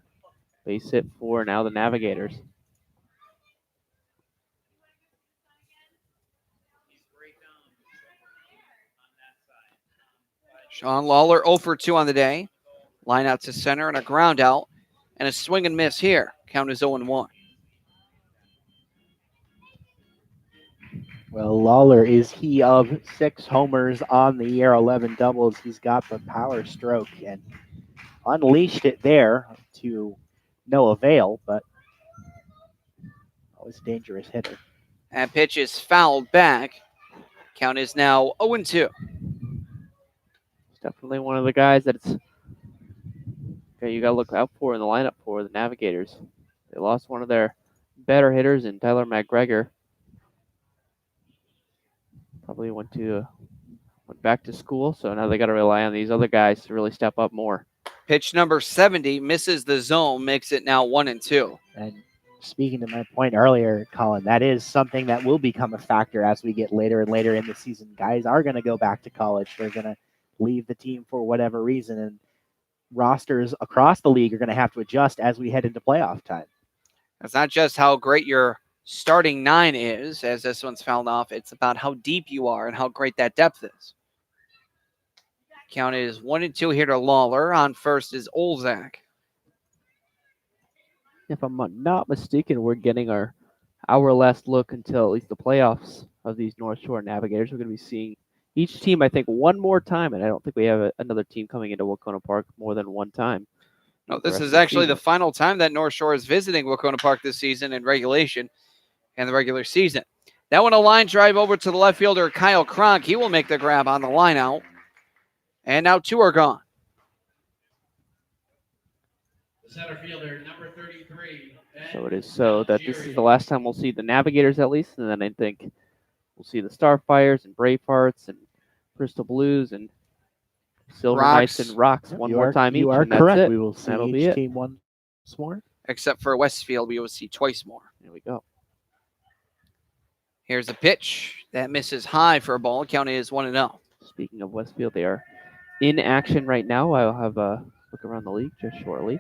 base hit for now the Navigators. Sean Lawler 0 for 2 on the day. Line out to center and a ground out. And a swing and miss here. Count is 0-1. Well, Lawler is he of 6 homers on the year, 11 doubles. He's got the power stroke and unleashed it there to no avail, but always a dangerous hitter. And pitch is fouled back. Count is now 0-2. It's definitely one of the guys that's you got to look out for in the lineup for the Navigators. They lost one of their better hitters in Tyler McGregor. Probably went back to school, so now they got to rely on these other guys to really step up more. Pitch number 70 misses the zone, makes it now 1-2. And speaking to my point earlier, Colin, that is something that will become a factor as we get later and later in the season. Guys are going to go back to college. They're going to leave the team for whatever reason, and rosters across the league are going to have to adjust as we head into playoff time. It's not just how great your starting 9 is, as this one's fouled off. It's about how deep you are and how great that depth is. Count is 1-2 here to Lawler. On first is Olzak. If I'm not mistaken, we're getting our last look until at least the playoffs of these North Shore Navigators. We're going to be seeing each team, I think, one more time, and I don't think we have another team coming into Wacona Park more than one time. No, this is actually the final time that North Shore is visiting Wacona Park this season in regulation and the regular season. That one, a line drive over to the left fielder, Kyle Cronk. He will make the grab on the line out. And now 2 are gone. The center fielder, number 33. So it is so that this is the last time we'll see the Navigators at least, and then I think we'll see the Starfires and Bravehearts and Bristol Blues and Silver Knights and Rocks one more time each. You are and that's correct. it. We will see That'll be each it. team once more. Except for Westfield, we will see twice more. There we go. Here's a pitch. That misses high for a ball. Count is 1-0. Speaking of Westfield, they are in action right now. I'll have a look around the league just shortly.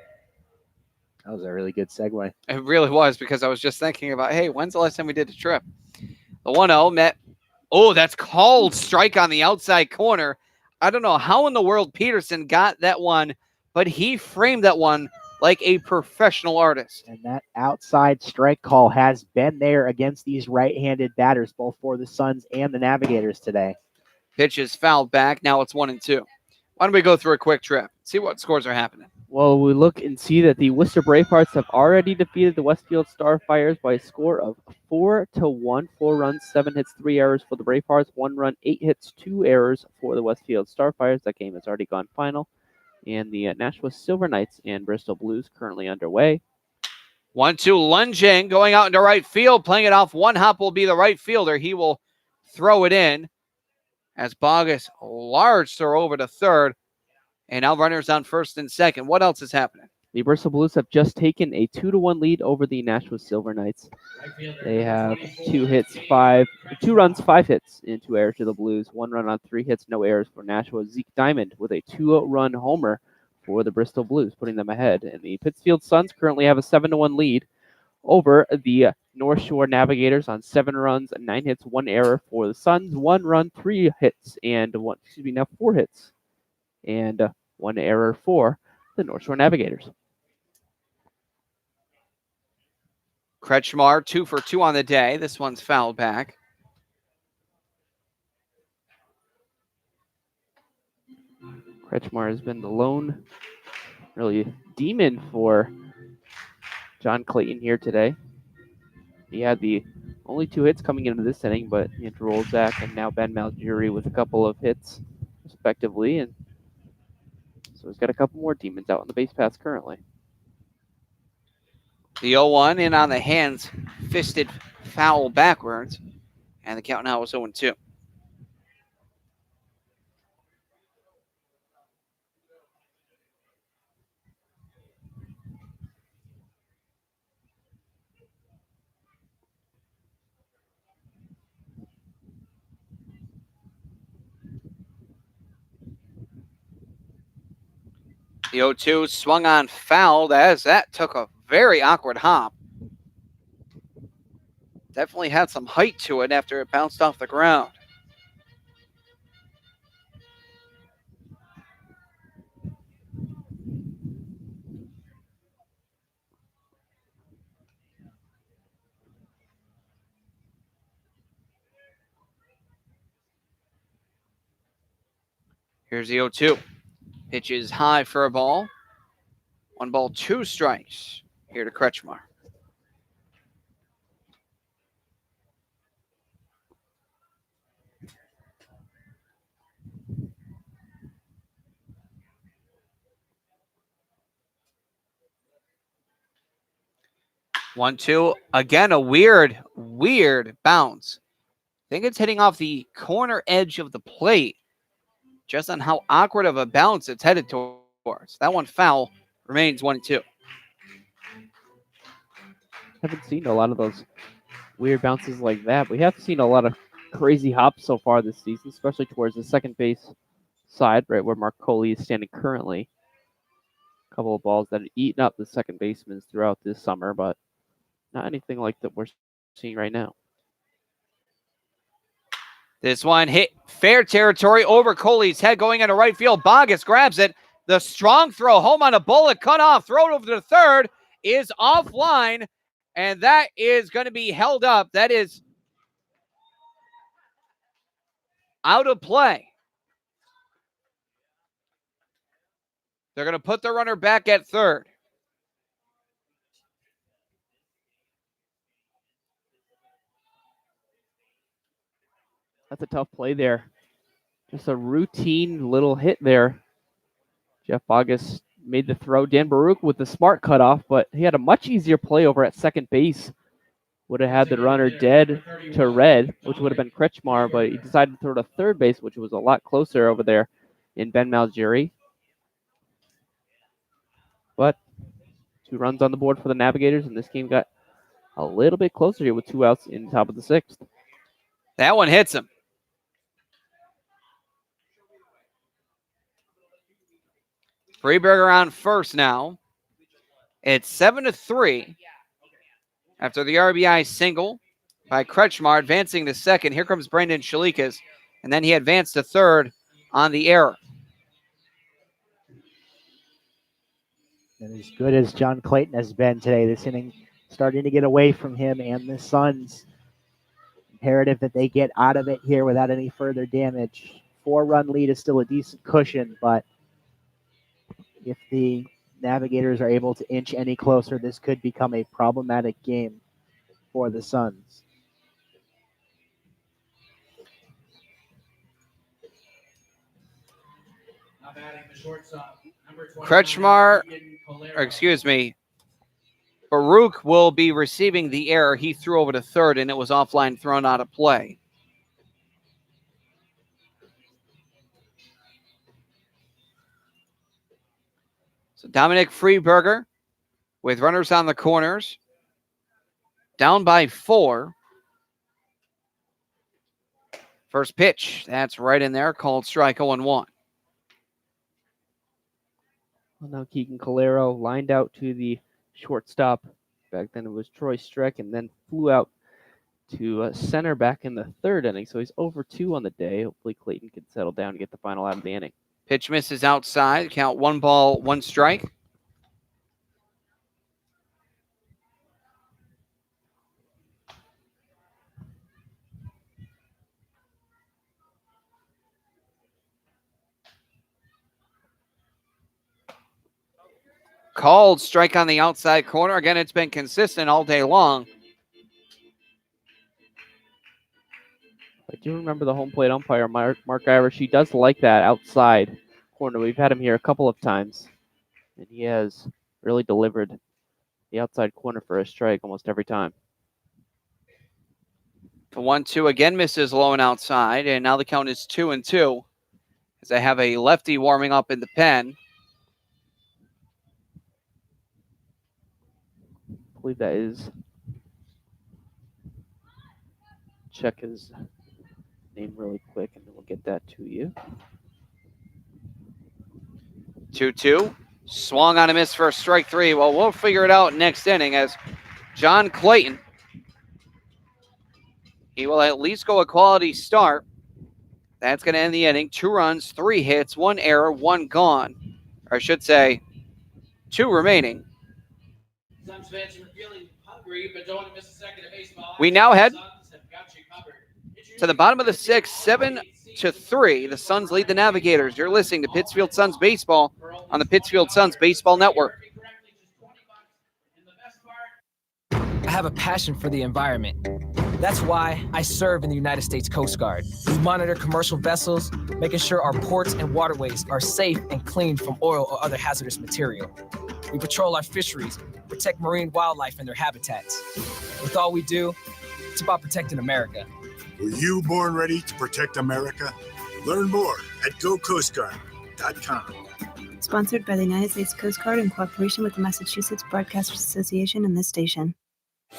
That was a really good segue. It really was, because I was just thinking about, hey, when's the last time we did a trip? The 1-0 met. Oh, that's called strike on the outside corner. I don't know how in the world Peterson got that one, but he framed that one like a professional artist. And that outside strike call has been there against these right-handed batters, both for the Suns and the Navigators today. Pitch is fouled back. Now it's 1-2. Why don't we go through a quick trip, see what scores are happening? Well, we look and see that the Worcester Bravehearts have already defeated the Westfield Starfires by a score of 4-1. 4 runs, 7 hits, 3 errors for the Bravehearts. 1 run, 8 hits, 2 errors for the Westfield Starfires. That game has already gone final. And the Nashua Silver Knights and Bristol Blues currently underway. 1-2 lunging, going out into right field, playing it off. One hop will be the right fielder. He will throw it in as Bogus, large throw over to third. And now runners on first and second. What else is happening? The Bristol Blues have just taken a 2-1 lead over the Nashua Silver Knights. They have 2 runs, 5 hits, and 2 errors to the Blues. 1 run on 3 hits, no errors for Nashua. Zeke Diamond with a 2-run homer for the Bristol Blues, putting them ahead. And the Pittsfield Suns currently have a 7-1 lead over the North Shore Navigators on 7 runs, 9 hits, 1 error for the Suns. 1 run, 3 hits, and 4 hits. And 1 error for the North Shore Navigators. Kretschmar, 2 for 2 on the day. This one's fouled back. Kretschmar has been the lone, really, demon for John Clayton here today. He had the only 2 hits coming into this inning, but he had Rolzak and now Ben Maljury with a couple of hits, respectively, and so he's got a couple more demons out on the base paths currently. The 0-1 in on the hands, fisted foul backwards, and the count now is 0-2. The 0-2 swung on fouled as that took a very awkward hop. Definitely had some height to it after it bounced off the ground. Here's the 0-2. Pitch is high for a ball. 1 ball, 2 strikes here to Kretschmar. One, two. Again, a weird bounce. I think it's hitting off the corner edge of the plate. Just on how awkward of a bounce it's headed towards. That one foul. Remains 1-2. Haven't seen a lot of those weird bounces like that. We have seen a lot of crazy hops so far this season, especially towards the second base side, right where Marcoli is standing currently. A couple of balls that have eaten up the second basemen throughout this summer, but not anything like that we're seeing right now. This one hit fair territory over Coley's head going into right field. Bogus grabs it. The strong throw home on a bullet cut off. Thrown over to third is offline, and that is going to be held up. That is out of play. They're going to put the runner back at third. That's a tough play there. Just a routine little hit there. Jeff Bogus made the throw. Dan Baruch with the smart cutoff, but he had a much easier play over at second base. Would have had the runner dead to red, which would have been Kretschmar, but he decided to throw to third base, which was a lot closer over there in Ben Malgeri. But 2 runs on the board for the Navigators, and this game got a little bit closer here with 2 outs in the top of the 6th. That one hits him. Freeberger on first now. It's 7-3 after the RBI single by Kretschmar, advancing to second. Here comes Brandon Shalikas, and then he advanced to third on the error. And as good as John Clayton has been today, this inning starting to get away from him and the Suns. Imperative that they get out of it here without any further damage. 4-run lead is still a decent cushion, but if the Navigators are able to inch any closer, this could become a problematic game for the Suns. Kretschmar, Baruch will be receiving the error. He threw over to third, and it was offline, thrown out of play. So Dominic Freeberger with runners on the corners. Down by 4. First pitch, that's right in there, called strike 0-1. Well, now Keegan Calero lined out to the shortstop. Back then it was Troy Streck, and then flew out to center back in the 3rd inning. So he's over 2 on the day. Hopefully Clayton can settle down and get the final out of the inning. Pitch misses outside. Count 1 ball, 1 strike. Called strike on the outside corner. Again, it's been consistent all day long. I do remember the home plate umpire, Mark Irish. He does like that outside corner. We've had him here a couple of times, and he has really delivered the outside corner for a strike almost every time. The 1-2 again misses low and outside, and now the count is 2-2 as they have a lefty warming up in the pen. I believe that is. Check his name really quick, and then we'll get that to you. 2-2. Swung on a miss for strike 3. Well, we'll figure it out next inning as John Clayton, he will at least go a quality start. That's going to end the inning. 2 runs, 3 hits, 1 error, 1 gone. Or I should say, 2 remaining. Suns fans are feeling hungry, but don't want to miss a second of baseball. We now head Suns have got you covered. to the bottom of the 6th, 7-3. The Suns lead the Navigators. You're listening to Pittsfield Suns Baseball on the Pittsfield Suns Baseball Network. I have a passion for the environment. That's why I serve in the United States Coast Guard. We monitor commercial vessels, making sure our ports and waterways are safe and clean from oil or other hazardous material. We patrol our fisheries, protect marine wildlife and their habitats. With all we do, it's about protecting America. Were you born ready to protect America? Learn more at gocoastguard.com. Sponsored by the United States Coast Guard in cooperation with the Massachusetts Broadcasters Association and this station.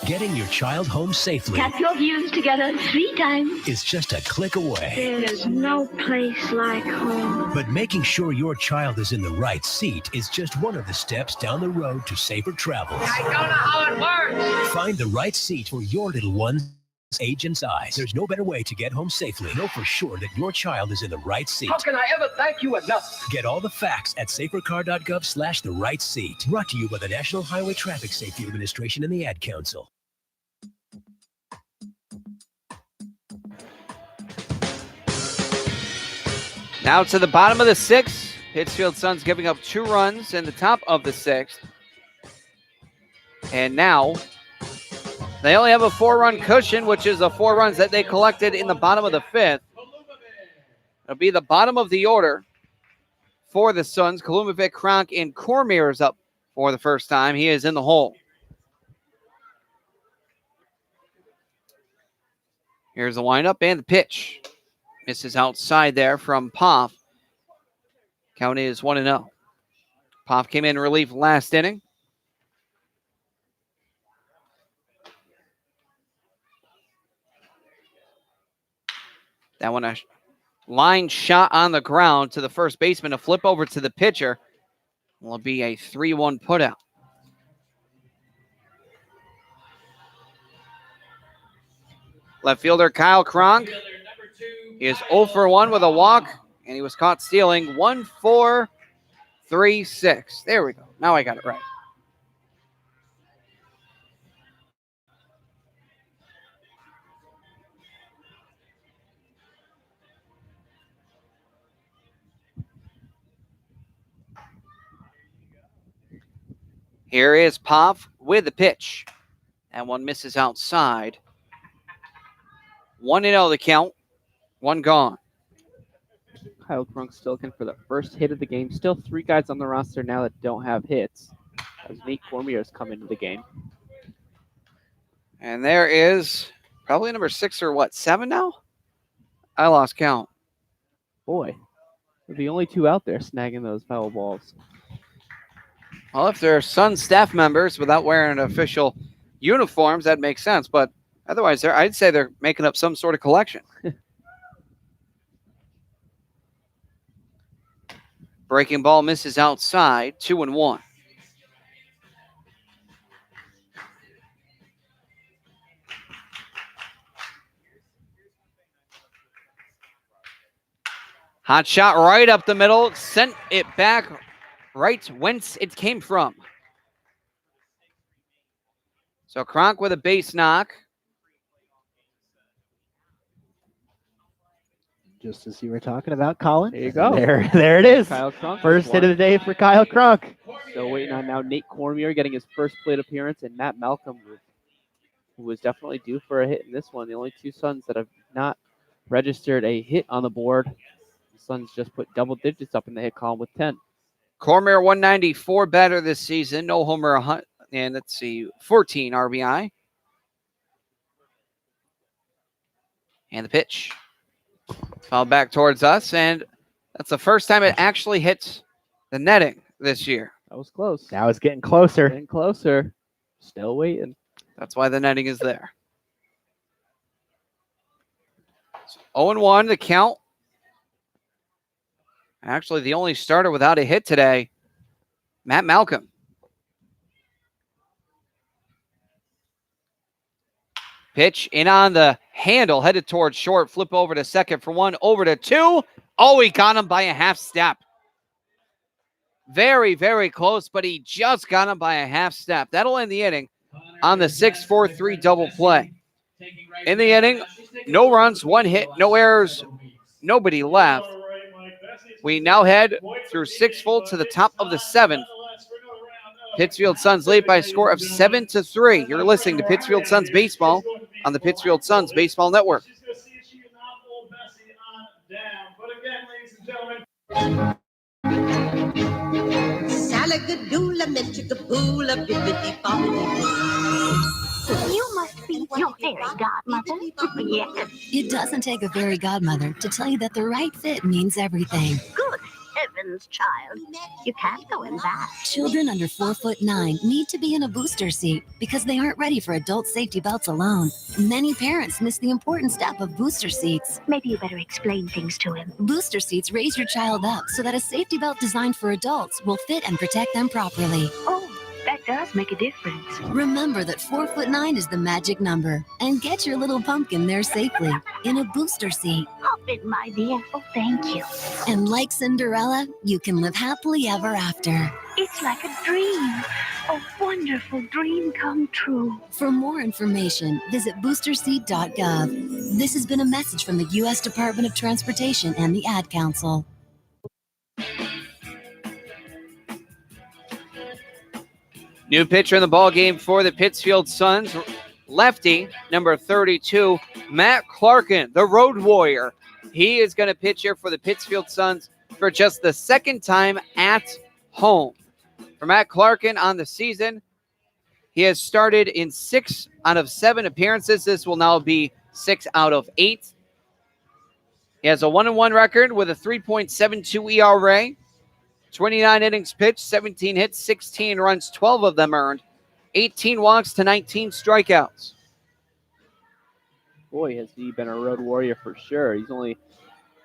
Getting your child home safely Tap your views together 3 times. is just a click away. There's no place like home. But making sure your child is in the right seat is just one of the steps down the road to safer travels. I don't know how it works. Find the right seat for your little one's age and size. There's no better way to get home safely. Know for sure that your child is in the right seat. How can I ever thank you enough? Get all the facts at safercar.gov/the right seat. Brought to you by the National Highway Traffic Safety Administration and the Ad Council. Now to the bottom of the 6th. Pittsfield Suns giving up 2 runs in the top of the 6th. And now they only have a 4-run cushion, which is the 4 runs that they collected in the bottom of the 5th. It'll be the bottom of the order for the Suns. Kalumovic, Kronk, and Cormier is up for the first time. He is in the hole. Here's the windup and the pitch. Misses outside there from Poff. Count is 1-0. Poff came in relief last inning. That one, a line shot on the ground to the first baseman, a flip over to the pitcher. Will be a 3-1 putout. Left fielder Kyle Kronk is 0 for 1 with a walk, and he was caught stealing. 1-4-3-6. There we go. Now I got it right. Here is Poff with the pitch. And one misses outside. 1-0 the count. 1 gone. Kyle Krunk still looking for the first hit of the game. Still 3 guys on the roster now that don't have hits, as Nate Cormier has come into the game. And there is probably number 6 or 7 now? I lost count. Boy, they're the only 2 out there snagging those foul balls. Well, if they're Sun staff members without wearing official uniforms, that makes sense. But otherwise, I'd say they're making up some sort of collection. Breaking ball misses outside, 2-1. Hot shot right up the middle, sent it back right whence it came from. So Kronk with a base knock. Just as you were talking about, Colin. There you go. There it is. Kyle Kronk First hit of the day for Kyle Kronk. Still waiting on now Nate Cormier getting his first plate appearance, and Matt Malcolm, who was definitely due for a hit in this one. The only 2 Suns that have not registered a hit on the board. The Suns just put double digits up in the hit column with 10. Cormier 194 batter this season. No homer, and let's see, 14 RBI. And the pitch. Foul back towards us, and that's the first time it actually hits the netting this year. That was close. Now it's getting closer. Getting closer. Still waiting. That's why the netting is there. 0-1 the count. Actually, the only starter without a hit today Matt Malcolm. Pitch in on the handle, headed towards short. Flip over to second for one, over to two. Oh, he got him by a half step. Very, very close, but he just got him by a half step. That'll end the inning on the 6-4-3 double play. In the inning, no runs, one hit, no errors, nobody left. We now head through 6 full to the top of the 7th. Pittsfield Suns lead by a score of 7-3. You're listening to Pittsfield Suns Baseball on the Pittsfield Suns Baseball Network. You must be your fairy godmother. Yes. It doesn't take a fairy godmother to tell you that the right fit means everything. Good heavens, child. You can't go in that. Children under 4'9" need to be in a booster seat because they aren't ready for adult safety belts alone. Many parents miss the important step of booster seats. Maybe you better explain things to him. Booster seats raise your child up so that a safety belt designed for adults will fit and protect them properly. Oh, that does make a difference. Remember that 4'9" is the magic number, and get your little pumpkin there safely in a booster seat. Hop in, my dear. Oh, thank you. And like Cinderella, you can live happily ever after. It's like a dream. A wonderful dream come true. For more information, visit boosterseat.gov. This has been a message from the U.S. Department of Transportation and the Ad Council. New pitcher in the ball game for the Pittsfield Suns, lefty, number 32, Matt Clarkin, the Road Warrior. He is going to pitch here for the Pittsfield Suns for just the second time at home. For Matt Clarkin on the season, he has started in 6 out of 7 appearances. This will now be 6 out of 8. He has a 1-1 record with a 3.72 ERA. 29 innings pitched, 17 hits, 16 runs, 12 of them earned, 18 walks to 19 strikeouts. Boy, has he been a road warrior for sure. He's only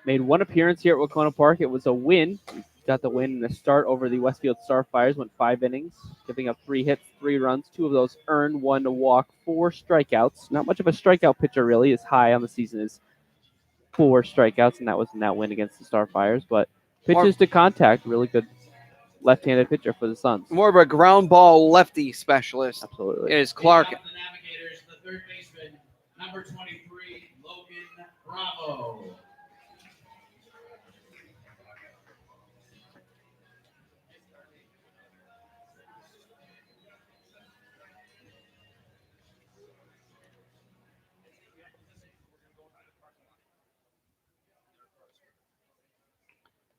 made 1 appearance here at Wacona Park. It was a win. He got the win in the start over the Westfield Starfires, went 5 innings, giving up 3 hits, 3 runs, 2 of those earned, 1 walk, 4 strikeouts. Not much of a strikeout pitcher, really. His high on the season is 4 strikeouts, and that was in that win against the Starfires, but pitches to contact, really good left-handed pitcher for the Suns. More of a ground ball lefty specialist. Absolutely. It is Clarkin. The Navigators, the third baseman, number 23, Logan Bravo.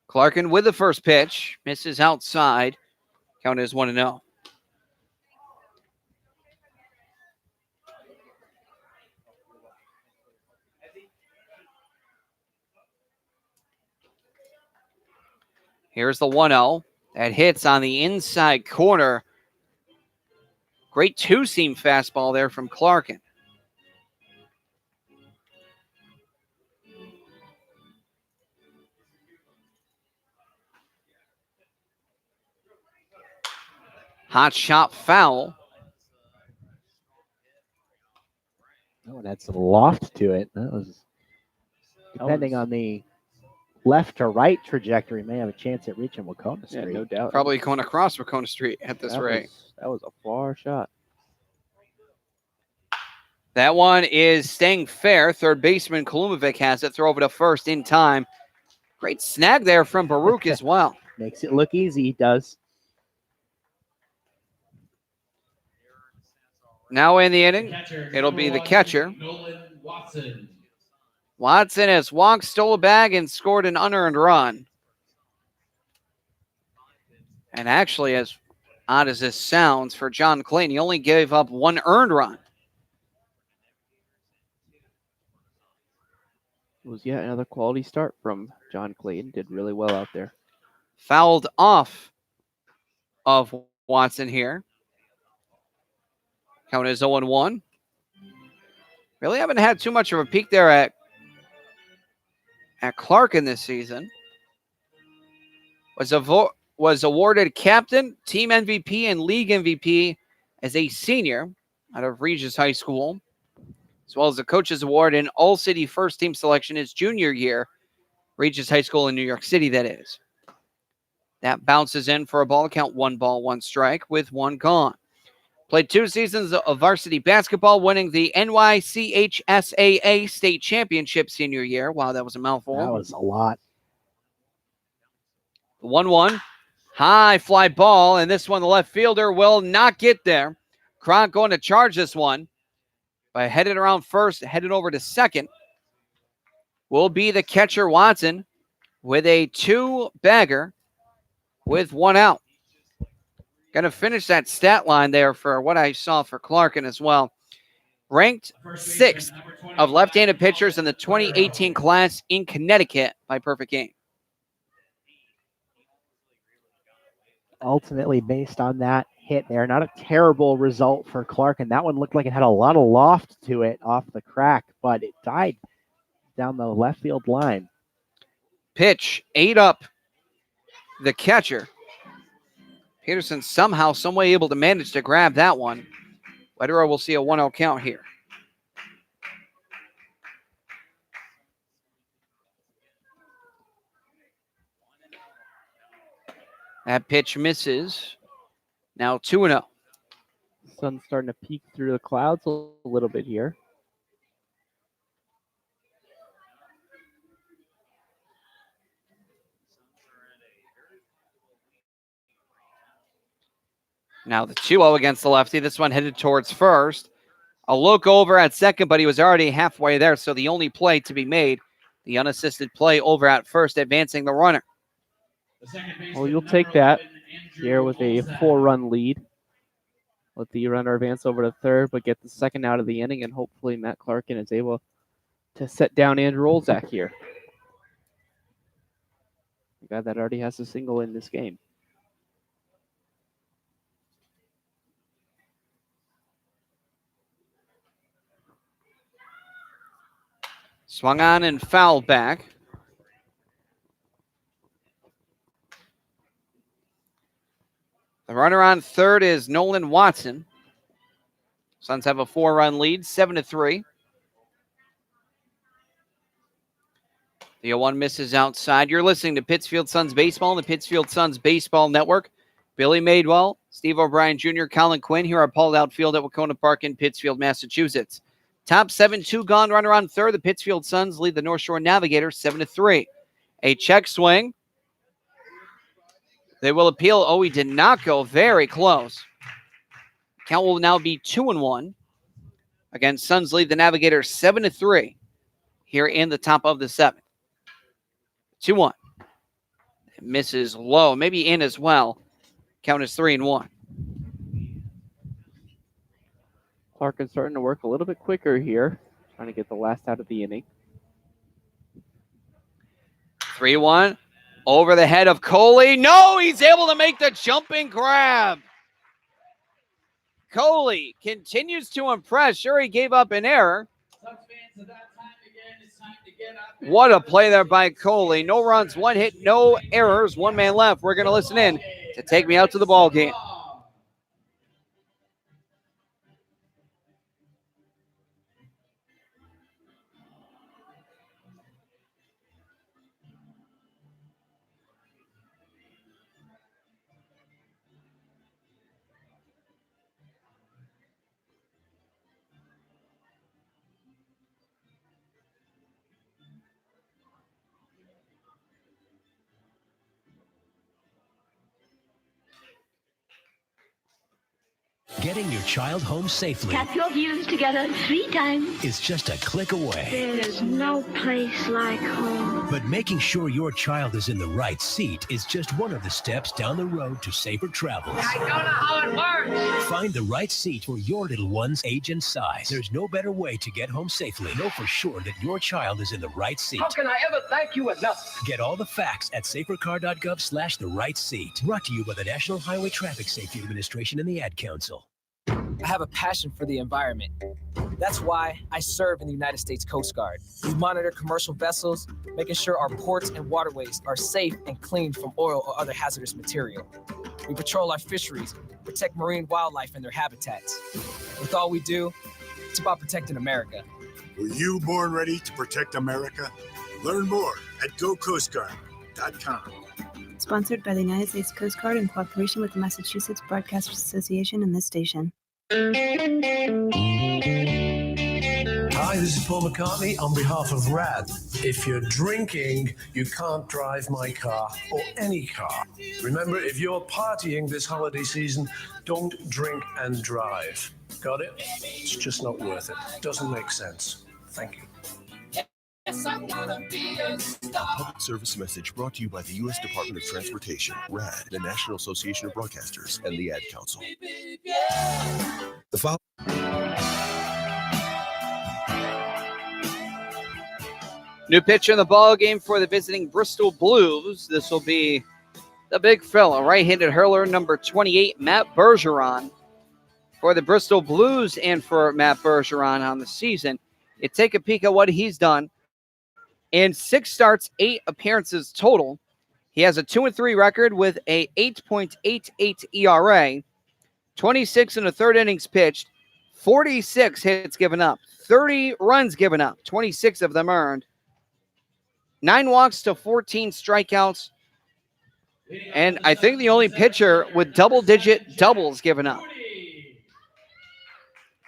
Clarkin with the first pitch, misses outside. Count is 1-0. Here's the 1-0. That hits on the inside corner. Great two-seam fastball there from Clarkin. Hot shot foul. Oh, it had some loft to it. That was, depending on the left to right trajectory, may have a chance at reaching Wacona Street. Yeah, no doubt. Probably going across Wacona Street at this rate. That was a far shot. That one is staying fair. Third baseman Kalumovic has it. Throw over to first in time. Great snag there from Baruch as well. Makes it look easy, he does. Now in the inning, it'll be the catcher. Nolan Watson. Watson has walked, stole a bag, and scored an unearned run. And actually, as odd as this sounds for John Clayton, he only gave up 1 earned run. It was yet another quality start from John Clayton. Did really well out there. Fouled off of Watson here. Count is 0-1. Really haven't had too much of a peak there at Clarkin this season. Was was awarded captain, team MVP, and league MVP as a senior out of Regis High School, as well as the Coach's Award and All-City First Team selection his junior year, Regis High School in New York City, that is. That bounces in for a ball count, 1 ball, 1 strike with 1 gone. Played 2 seasons of varsity basketball, winning the NYCHSAA State Championship senior year. Wow, that was a mouthful. That was a lot. 1-1. High fly ball, and this one the left fielder will not get there. Cronk going to charge this one by headed around first, headed over to second. Will be the catcher Watson with a 2-bagger with 1 out. Going to finish that stat line there for what I saw for Clarkin as well. Ranked 6th of left-handed pitchers in the 2018 class in Connecticut by perfect game. Ultimately, based on that hit there, not a terrible result for Clark, and that one looked like it had a lot of loft to it off the crack, but it died down the left field line. Pitch ate up the catcher. Peterson somehow, some way able to manage to grab that one. Wetterer will see a 1-0 count here. That pitch misses. Now 2-0. Sun's starting to peek through the clouds a little bit here. Now the 2-0 against the lefty. This one headed towards first. A look over at second, but he was already halfway there, so the only play to be made, the unassisted play over at first, advancing the runner. Well, you'll take that here with a 4-run lead. Let the runner advance over to third, but get the second out of the inning, and hopefully Matt Clarkin is able to set down Andrew Olzak here. The guy that already has a single in this game. Swung on and fouled back. The runner on third is Nolan Watson. Suns have a 4-run lead, 7-3. The 0-1 misses outside. You're listening to Pittsfield Suns Baseball on the Pittsfield Suns Baseball Network. Billy Madewell, Steve O'Brien Jr., Colin Quinn here at Paul Outfield at Wacona Park in Pittsfield, Massachusetts. Top 7, 2 gone, runner on third. The Pittsfield Suns lead the North Shore Navigators 7-3. A check swing. They will appeal. Oh, he did not go. Very close. Count will now be 2-1. Again, Suns lead the Navigators 7-3 here in the top of the 7th. 2-1. Misses low, maybe in as well. Count is 3-1. Clarkin's starting to work a little bit quicker here, trying to get the last out of the inning. 3-1. Over the head of Coley. No, he's able to make the jumping grab. Coley continues to impress. Sure, he gave up an error. What a play there by Coley. No runs, 1 hit, no errors, 1 man left. We're going to listen in to Take Me Out to the Ball Game. Getting your child home safely Tap your heels together 3 times. is just a click away. There is no place like home. But making sure your child is in the right seat is just one of the steps down the road to safer travels. I don't know how it works. Find the right seat for your little one's age and size. There's no better way to get home safely. Know for sure that your child is in the right seat. How can I ever thank you enough? Get all the facts at safercar.gov/the right seat. Brought to you by the National Highway Traffic Safety Administration and the Ad Council. I have a passion for the environment. That's why I serve in the United States Coast Guard. We monitor commercial vessels, making sure our ports and waterways are safe and clean from oil or other hazardous material. We patrol our fisheries, protect marine wildlife and their habitats. With all we do, it's about protecting America. Were you born ready to protect America? Learn more at gocoastguard.com. Sponsored by the United States Coast Guard in cooperation with the Massachusetts Broadcasters Association and this station. Hi, this is Paul McCartney on behalf of RAD. If you're drinking, you can't drive my car or any car. Remember, if you're partying this holiday season, don't drink and drive. Got it? It's just not worth it. Doesn't make sense. Thank you. A public service message brought to you by the U.S. Department of Transportation, RAD, the National Association of Broadcasters, and the Ad Council. New pitcher in the ball game for the visiting Bristol Blues. This will be the big fella, right-handed hurler, number 28, Matt Bergeron. For the Bristol Blues and for Matt Bergeron on the season, you take a peek at what he's done. In 6 starts, 8 appearances total. He has a 2-3 record with a 8.88 ERA, 26 in the third innings pitched, 46 hits given up, 30 runs given up, 26 of them earned, 9 walks to 14 strikeouts, and I think the only pitcher with double-digit doubles given up.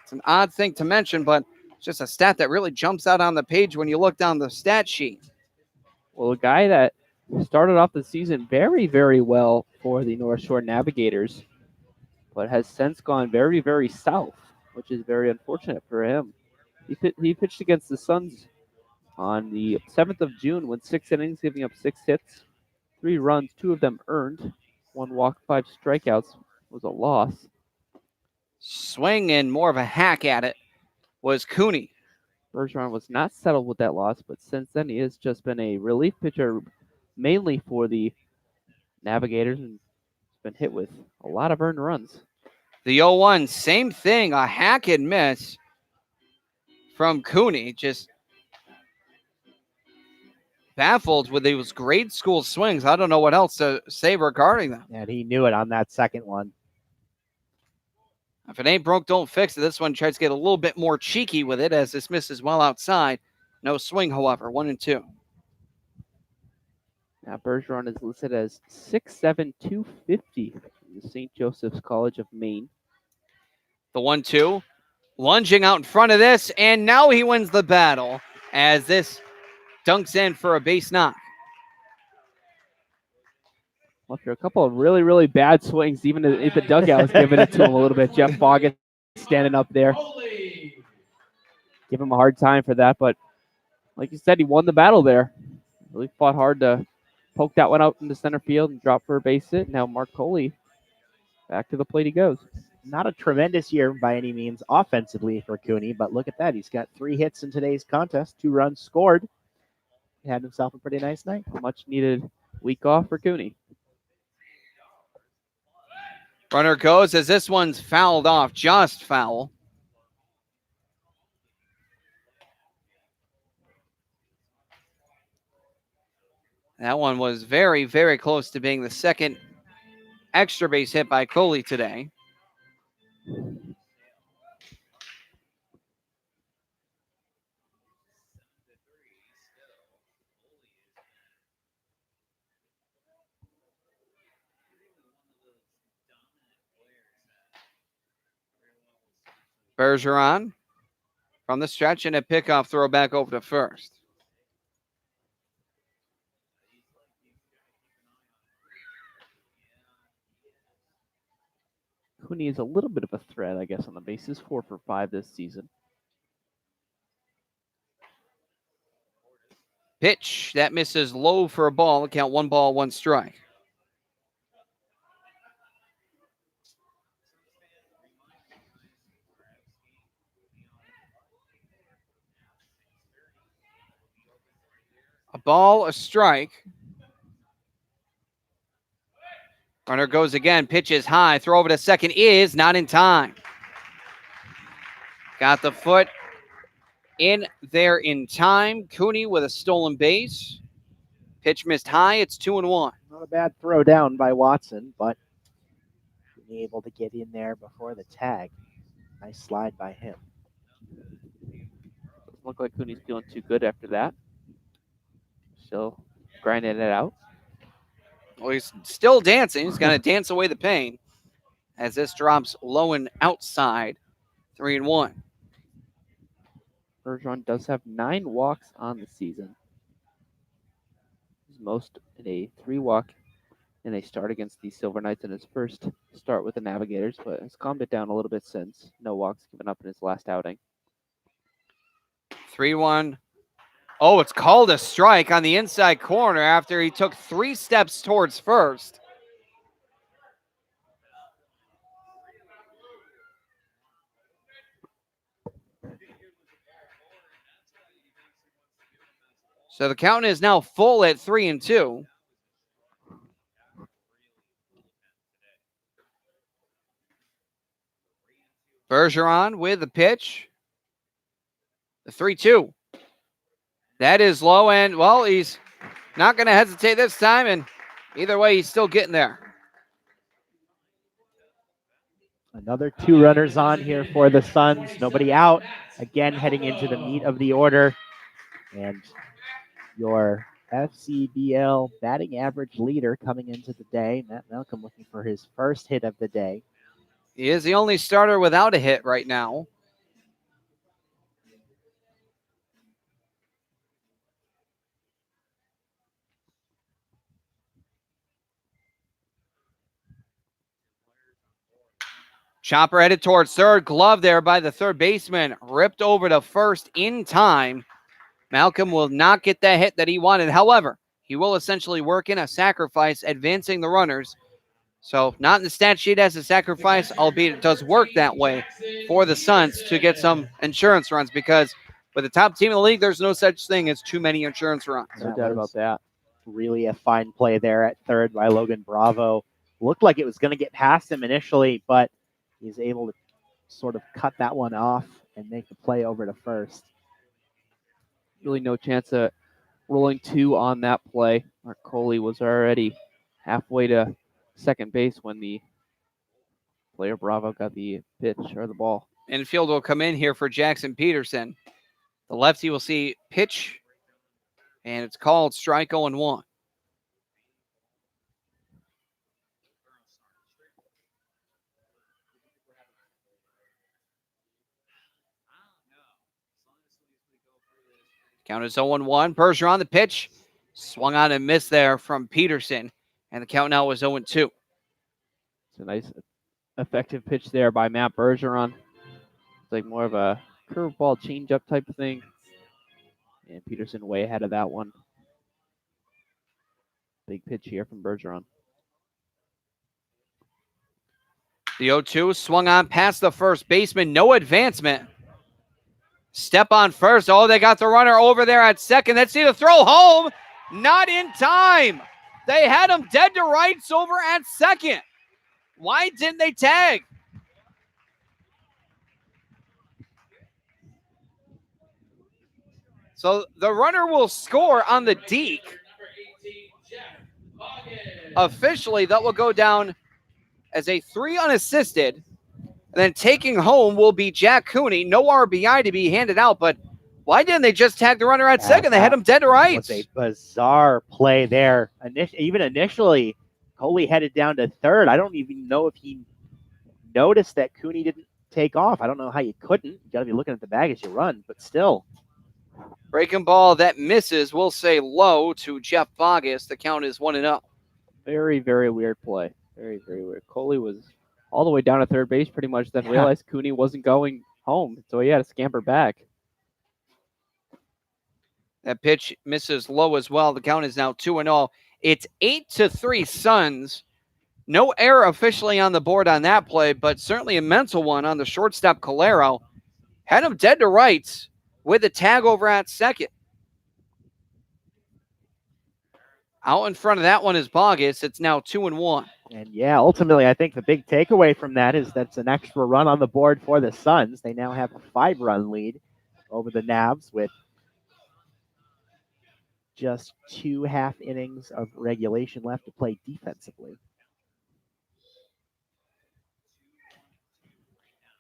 It's an odd thing to mention, but just a stat that really jumps out on the page when you look down the stat sheet. Well, a guy that started off the season very, very well for the North Shore Navigators, but has since gone very, very south, which is very unfortunate for him. He pitched against the Suns on the 7th of June, went 6 innings, giving up 6 hits, 3 runs, 2 of them earned, 1 walk, 5 strikeouts. Was a loss. Swing and more of a hack at it was Cooney. Bergeron was not settled with that loss, but since then he has just been a relief pitcher mainly for the Navigators and been hit with a lot of earned runs. The 0-1, same thing, a hack and miss from Cooney. Just baffled with those grade school swings. I don't know what else to say regarding them. And he knew it on that second one. If it ain't broke, don't fix it. This one tries to get a little bit more cheeky with it as this misses well outside. No swing, however, 1-2. Now Bergeron is listed as 6'7", 250 from the St. Joseph's College of Maine. The 1-2, lunging out in front of this, and now he wins the battle as this dunks in for a base knock. After a couple of really, really bad swings, even if the dugout was giving it to him a little bit. Jeff Boggett standing up there. Give him a hard time for that, but like you said, he won the battle there. Really fought hard to poke that one out into center field and drop for a base hit. Now Mark Coley, back to the plate he goes. Not a tremendous year by any means offensively for Cooney, but look at that. He's got 3 hits in today's contest, 2 runs scored. He had himself a pretty nice night. A much needed week off for Cooney. Runner goes as this one's fouled off, just foul. That one was very, very close to being the second extra base hit by Coley today. Bergeron from the stretch and a pickoff throw back over to first. Cooney is a little bit of a threat, I guess, on the bases. 4 for 5 this season. Pitch that misses low for a ball. Count 1 ball, 1 strike. A ball, a strike. Runner goes again. Pitches high. Throw over to second is not in time. Got the foot in there in time. Cooney with a stolen base. Pitch missed high. It's 2-1. Not a bad throw down by Watson, but being able to get in there before the tag. Nice slide by him. Doesn't look like Cooney's feeling too good after that. Still grinding it out. Well, he's still dancing. He's going to dance away the pain as this drops low and outside. 3-1. Bergeron does have 9 walks on the season. His most in a 3-walk in a start against the Silver Knights in his first start with the Navigators, but has calmed it down a little bit since. No walks given up in his last outing. 3-1. Oh, it's called a strike on the inside corner after he took 3 steps towards first. So the count is now full at 3-2. Bergeron with the pitch. The 3-2. That is low, and, well, he's not going to hesitate this time, and either way, he's still getting there. Another 2 runners on here for the Suns. Nobody out. Again, heading into the meat of the order. And your FCBL batting average leader coming into the day, Matt Malcolm, looking for his first hit of the day. He is the only starter without a hit right now. Chopper headed towards third. Glove there by the third baseman. Ripped over to first in time. Malcolm will not get that hit that he wanted. However, he will essentially work in a sacrifice, advancing the runners. So not in the stat sheet as a sacrifice, albeit it does work that way for the Suns to get some insurance runs, because with the top team in the league, there's no such thing as too many insurance runs. No doubt about that. Really a fine play there at third by Logan Bravo. Looked like it was going to get past him initially, but he's able to sort of cut that one off and make the play over to first. Really no chance of rolling 2 on that play. Mark Coley was already halfway to second base when the player Bravo got the pitch or the ball. Infield will come in here for Jackson Peterson. The lefty will see pitch, and it's called strike 0-1. Count is 0-1. Bergeron the pitch. Swung on and missed there from Peterson. And the count now is 0-2. It's a nice, effective pitch there by Matt Bergeron. It's like more of a curveball changeup type of thing. And Peterson way ahead of that one. Big pitch here from Bergeron. The 0-2 swung on past the first baseman. No advancement. Step on first. Oh, they got the runner over there at second. Let's see the throw home. Not in time. They had him dead to rights over at second. Why didn't they tag? So the runner will score on the deke. Officially, that will go down as a 3 unassisted. And then taking home will be Jack Cooney. No RBI to be handed out, but why didn't they just tag the runner at second? They had him dead to rights. It was a bizarre play there. Even initially, Coley headed down to third. I don't even know if he noticed that Cooney didn't take off. I don't know how you couldn't. You got to be looking at the bag as you run, but still. Breaking ball that misses. We'll say low to Jeff Bogus. The count is 1-0. Very, very weird play. Very, very weird. Coley was all the way down to third base pretty much, then realized Cooney wasn't going home, so he had to scamper back. That pitch misses low as well. The count is now 2-0. It's 8-3 Suns. No error officially on the board on that play, but certainly a mental one on the shortstop Calero. Had him dead to rights with a tag over at second. Out in front of that one is Bogus. It's now 2-1. And yeah, ultimately, I think the big takeaway from that is that's an extra run on the board for the Suns. They now have a 5-run lead over the Navs with just 2 half innings of regulation left to play defensively.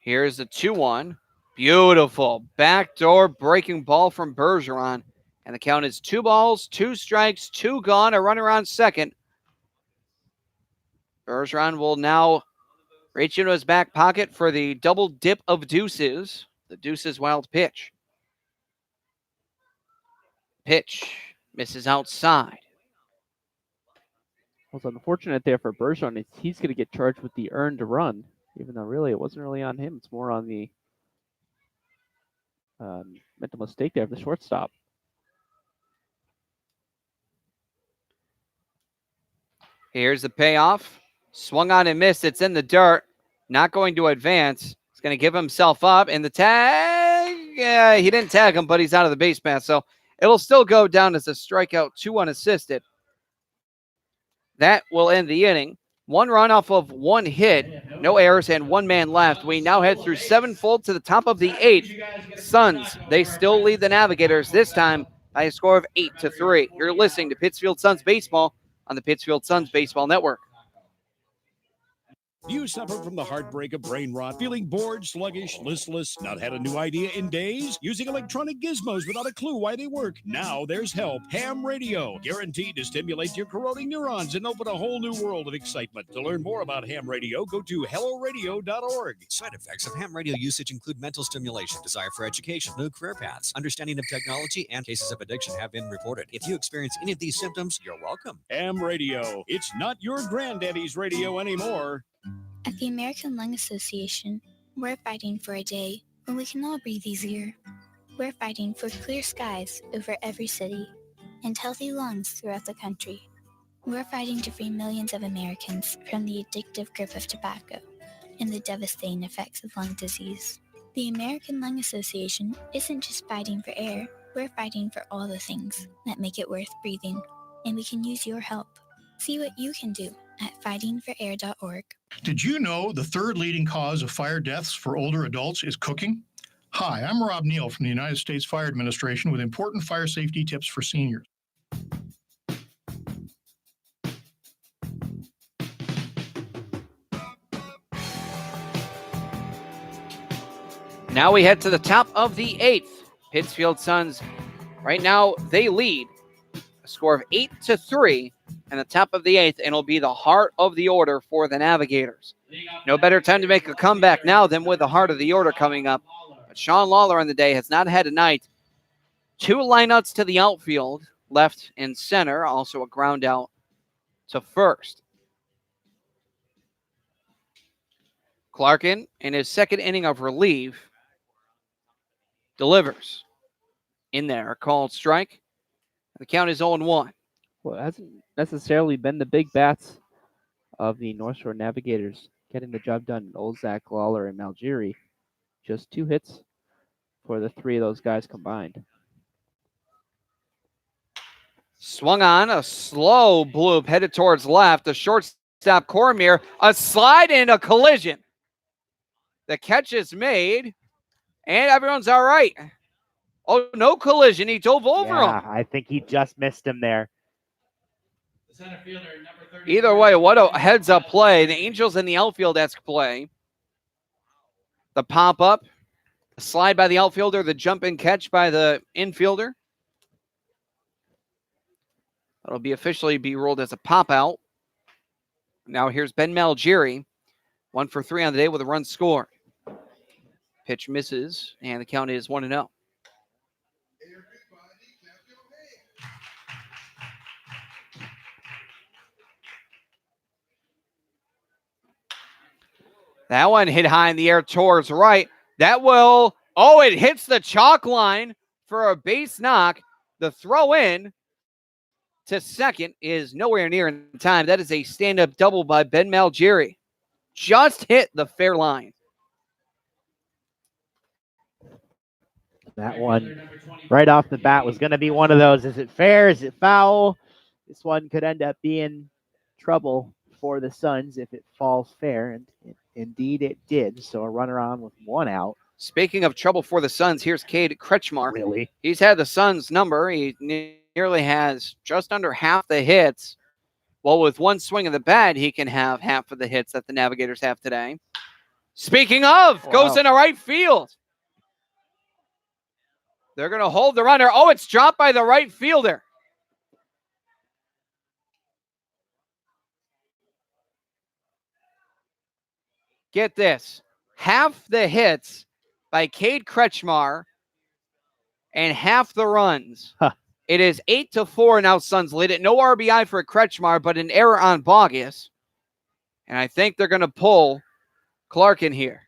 Here's the 2-1. Beautiful backdoor breaking ball from Bergeron. And the count is 2 balls, 2 strikes, 2 gone, a runner on second. Bergeron will now reach into his back pocket for the double dip of deuces. The deuces wild pitch. Pitch misses outside. What's unfortunate there for Bergeron is he's going to get charged with the earned run, even though really it wasn't really on him. It's more on the mental mistake there of the shortstop. Here's the payoff. Swung on and missed. It's in the dirt. Not going to advance. He's going to give himself up. And the tag, yeah, he didn't tag him, but he's out of the base pass. So it'll still go down as a strikeout, 2 unassisted. That will end the inning. 1 run off of 1 hit, no errors, and 1 man left. We now head through 7 full to the top of the 8th. Suns, they still lead the Navigators, this time by a score of 8-3. You're listening to Pittsfield Suns Baseball on the Pittsfield Suns Baseball Network. Do you suffer from the heartbreak of brain rot, feeling bored, sluggish, listless, not had a new idea in days, using electronic gizmos without a clue why they work? Now there's help. Ham radio, guaranteed to stimulate your corroding neurons and open a whole new world of excitement. To learn more about ham radio, go to helloradio.org. Side effects of ham radio usage include mental stimulation, desire for education, new career paths, understanding of technology, and cases of addiction have been reported. If you experience any of these symptoms, you're welcome. Ham radio. It's not your granddaddy's radio anymore. At the American Lung Association, we're fighting for a day when we can all breathe easier. We're fighting for clear skies over every city and healthy lungs throughout the country. We're fighting to free millions of Americans from the addictive grip of tobacco and the devastating effects of lung disease. The American Lung Association isn't just fighting for air, we're fighting for all the things that make it worth breathing, and we can use your help. See what you can do at fightingforair.org. Did you know the 3rd leading cause of fire deaths for older adults is cooking? Hi, I'm Rob Neal from the United States Fire Administration with important fire safety tips for seniors. Now we head to the top of the 8th. Pittsfield Suns, right now, they lead a score of 8-3 in the top of the 8th, and it'll be the heart of the order for the Navigators. No better time to make a comeback now than with the heart of the order coming up. But Sean Lawler on the day has not had a night. 2 lineouts to the outfield, left and center, also a ground out to first. Clarkin, in his 2nd inning of relief, delivers. In there, a called strike. The count is 0-1. Well, it hasn't necessarily been the big bats of the North Shore Navigators getting the job done. Olzak, Lawler, and Malgiri. Just 2 hits for the 3 of those guys combined. Swung on, a slow bloop headed towards left. The shortstop Cormier, a slide and a collision. The catch is made, and everyone's all right. Oh, no collision. He dove over him. I think he just missed him there. Center fielder, number 30. Either way, what a heads-up play. The Angels in the outfield-esque play. The pop-up, the slide by the outfielder, the jump-in catch by the infielder. That'll be officially be ruled as a pop-out. Now here's Ben Malgiri. 1 for 3 on the day with a run scored. Pitch misses, and the count is 1-0. That one hit high in the air towards right. That will, it hits the chalk line for a base knock. The throw in to second is nowhere near in time. That is a stand-up double by Ben Malgiri. Just hit the fair line. That one right off the bat was going to be one of those. Is it fair? Is it foul? This one could end up being trouble for the Suns if it falls fair, and indeed it did. So a runner on with one out. Speaking of trouble for the Suns, here's Cade Kretschmar. Really? He's had the Suns' number. He nearly has just under half the hits. Well, with one swing of the bat, he can have half of the hits that the Navigators have today. Speaking of, goes into right field. They're going to hold the runner. Oh, it's dropped by the right fielder. Get this. Half the hits by Cade Kretschmar and half the runs. Huh. It is 8-4 now. Suns lead it. No RBI for Kretschmar, but an error on Bogus. And I think they're going to pull Clark in here.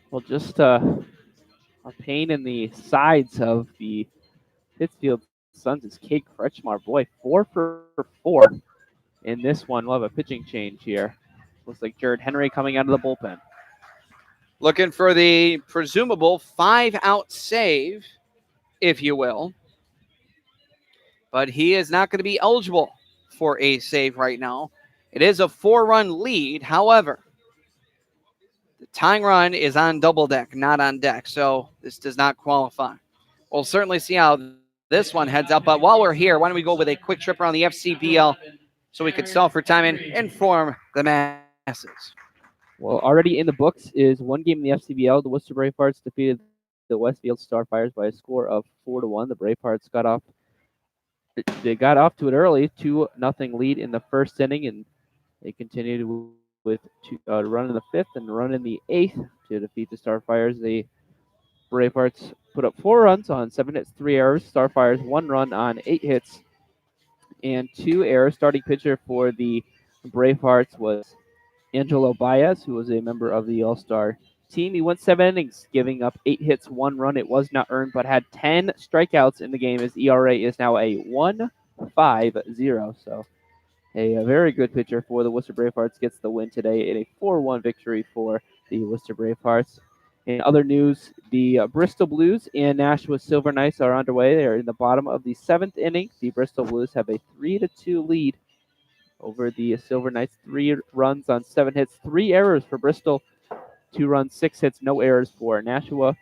Well, just a pain in the sides of the Pittsfield Suns is Cade Kretschmar. Boy, 4 for 4 in this one. We'll have a pitching change here. Looks like Jared Henry coming out of the bullpen. Looking for the presumable 5-out save, if you will. But he is not going to be eligible for a save right now. It is a 4-run lead. However, the tying run is on double deck, not on deck. So this does not qualify. We'll certainly see how this one heads up. But while we're here, why don't we go with a quick trip around the FCBL so we could stall for time and inform the masses. Well, already in the books is one game in the FCBL. The Worcester Bravehearts defeated the Westfield Starfires by a score of 4-1. The Bravehearts got off to an early 2-0 lead in the first inning, and they continued with a run in the fifth and a run in the eighth to defeat the Starfires. The Bravehearts put up 4 runs on 7 hits, 3 errors. Starfires 1 run on 8 hits and 2 errors. Starting pitcher for the Bravehearts was Angelo Baez, who was a member of the All-Star team. He went 7 innings, giving up 8 hits, 1 run. It was not earned, but had 10 strikeouts in the game. His ERA is now a 1.50. So a very good pitcher for the Worcester Bravehearts gets the win today in a 4-1 victory for the Worcester Bravehearts. In other news, the Bristol Blues and Nashua Silver Knights are underway. They are in the bottom of the 7th inning. The Bristol Blues have a 3-2 lead over the Silver Knights. 3 runs on 7 hits, 3 errors for Bristol. 2 runs, 6 hits, no errors for Nashua.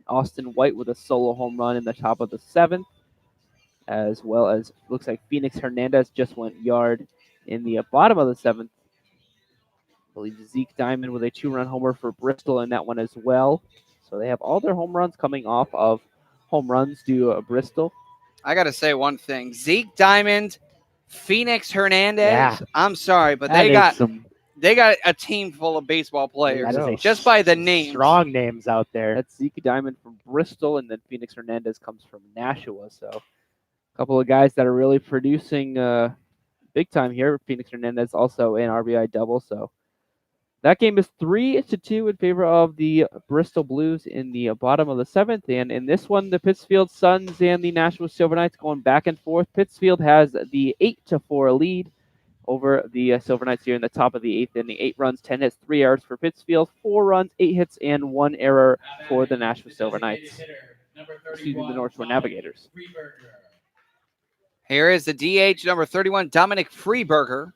Austin White with a solo home run in the top of the 7th, as well as looks like Phoenix Hernandez just went yard in the bottom of the 7th. I believe Zeke Diamond with a 2-run homer for Bristol in that one as well. So they have all their home runs coming off of home runs to Bristol. I got to say one thing. Zeke Diamond, Phoenix Hernandez. Yeah. I'm sorry, but they got a team full of baseball players just by the name. Strong names out there. That's Zeke Diamond from Bristol, and then Phoenix Hernandez comes from Nashua. So a couple of guys that are really producing big time here. Phoenix Hernandez also an RBI double. So that game is 3-2 in favor of the Bristol Blues in the bottom of the 7th. And in this one, the Pittsfield Suns and the Nashua Silver Knights going back and forth. Pittsfield has the 8-4 lead over the Silver Knights here in the top of the 8th inning. 8 runs, 10 hits, 3 errors for Pittsfield. 4 runs, 8 hits, and 1 error for the Nashua Silver Knights. Excuse me, the North Shore Navigators. Here is the DH, number 31, Dominic Freeberger.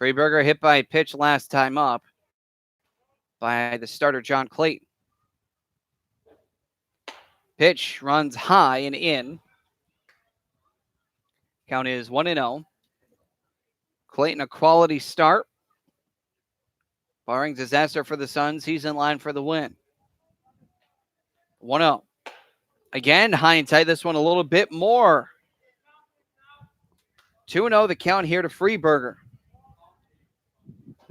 Freeberger hit by a pitch last time up by the starter, John Clayton. Pitch runs high and in. Count is 1-0. Clayton, a quality start. Barring disaster for the Suns, he's in line for the win. 1-0. Again, high and tight. This one a little bit more. 2-0, the count here to Freeberger.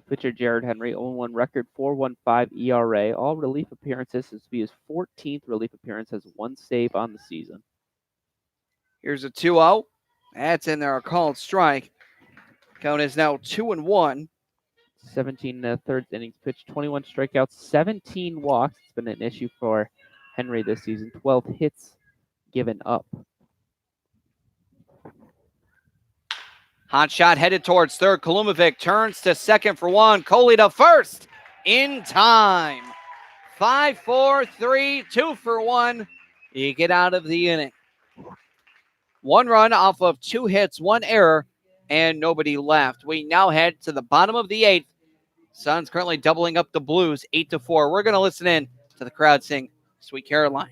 Pitcher Jared Henry, 0-1 record, 4.15 ERA. All relief appearances. This will be his 14th relief appearance, has 1 save on the season. Here's a 2-0. That's in there, a called strike. Count is now 2-1. 17 third innings pitched, 21 strikeouts, 17 walks. It's been an issue for Henry this season. 12 hits given up. Hot shot headed towards third. Kalumovic turns to second for one. Coley to first in time. 5-4, 3, 2 for 1. You get out of the inning. 1 run off of 2 hits, 1 error, and nobody left. We now head to the bottom of the 8th. Suns currently doubling up the Blues 8-4. We're going to listen in to the crowd sing Sweet Caroline.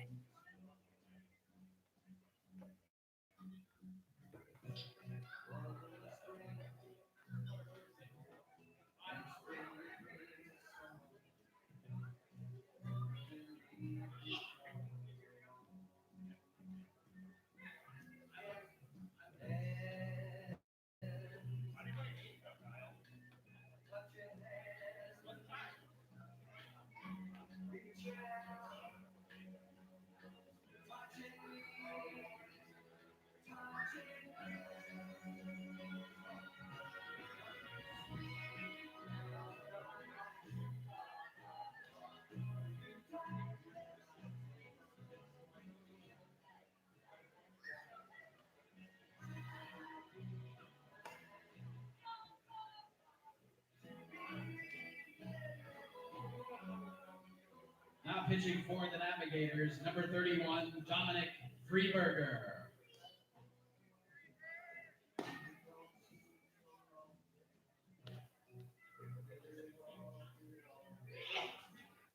Now pitching for the Navigators, number 31, Dominic Freeberger.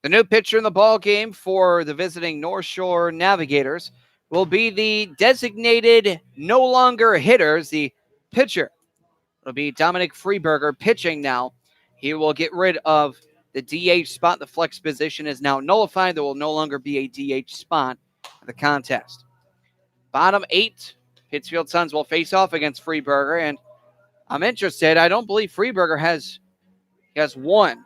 The new pitcher in the ball game for the visiting North Shore Navigators will be the designated no longer hitters, the pitcher. It'll be Dominic Freeberger pitching now. He will get rid of the DH spot. The flex position is now nullified. There will no longer be a DH spot in the contest. Bottom 8, Pittsfield Suns will face off against Freeberger, and I'm interested. I don't believe Freeberger has won.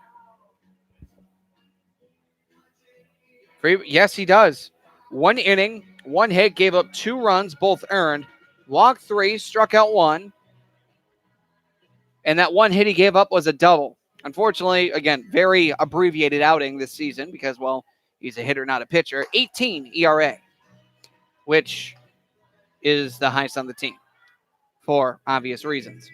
Yes, he does. 1 inning, 1 hit, gave up 2 runs, both earned. Walked 3, struck out 1. And that 1 hit he gave up was a double. Unfortunately, again, very abbreviated outing this season because, well, he's a hitter, not a pitcher. 18 ERA, which is the highest on the team for obvious reasons.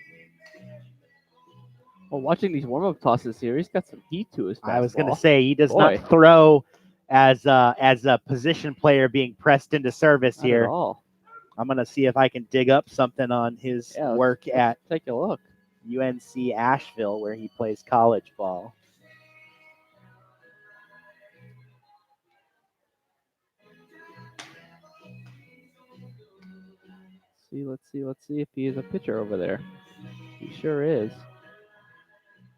Well, watching these warm-up tosses here, he's got some heat to his fastball. I was going to say, he does not throw as a position player being pressed into service Not here. at all. I'm going to see if I can dig up something on his work at take a look. UNC Asheville, where he plays college ball. Let's see if he is a pitcher over there. He sure is.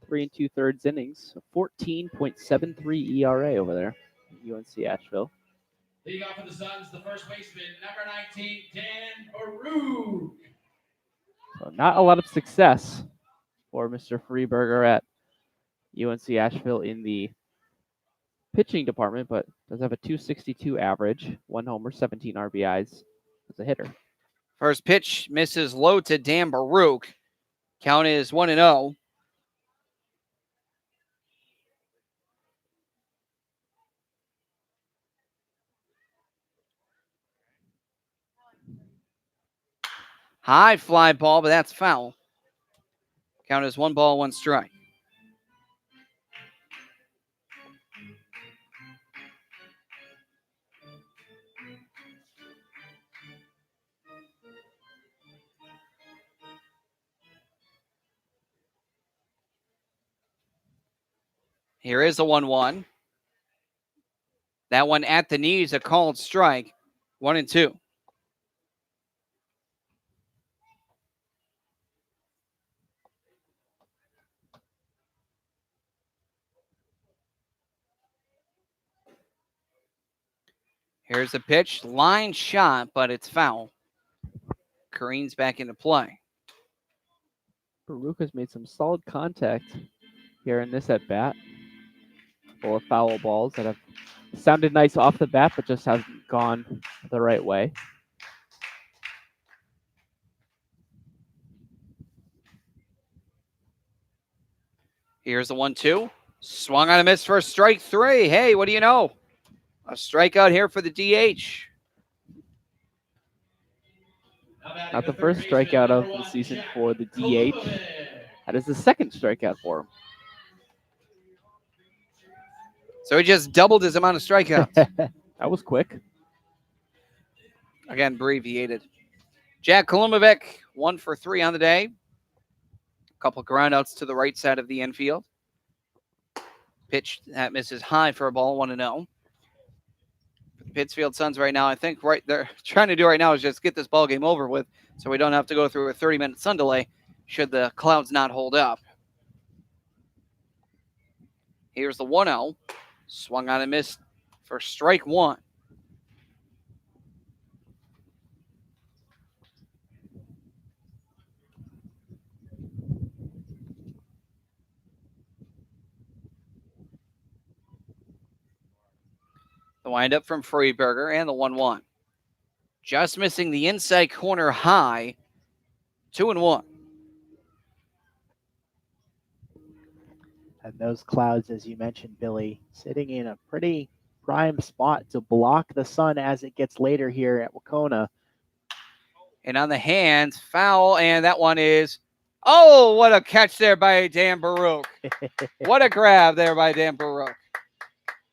3 2/3 innings, 14.73 ERA over there at UNC Asheville. Leading off for the Suns, the first baseman, number 19, Dan Baruch. So not a lot of success for Mr. Freeberger at UNC Asheville in the pitching department, but does have a 262 average, 1 homer, 17 RBIs as a hitter. First pitch misses low to Dan Baruch. Count is 1-0. High fly ball, but that's foul. Count is 1 ball, 1 strike. Here is a 1-1. That one at the knees, a called strike. 1-2. Here's the pitch. Line shot, but it's foul. Kareem's back into play. Baruch has made some solid contact here in this at bat. Full of foul balls that have sounded nice off the bat, but just haven't gone the right way. Here's the 1-2. Swung on a miss for strike 3. Hey, what do you know? A strikeout here for the DH. Not the first strikeout of the season for the DH. That is the second strikeout for him. So he just doubled his amount of strikeouts. That was quick. Again, abbreviated. Jack Kolumovic, 1 for 3 on the day. A couple groundouts to the right side of the infield. Pitch that misses high for a ball, 1-0. For the Pittsfield Suns right now, I think right they're trying to do right now is just get this ball game over with so we don't have to go through a 30-minute sun delay should the clouds not hold up. Here's the 1-0. Swung on and missed for strike 1. The windup from Freeberger and the 1-1. Just missing the inside corner high. 2-1. And those clouds, as you mentioned, Billy, sitting in a pretty prime spot to block the sun as it gets later here at Wacona. And on the hands, foul, and that one is, oh, what a catch there by Dan Baruch. What a grab there by Dan Baruch.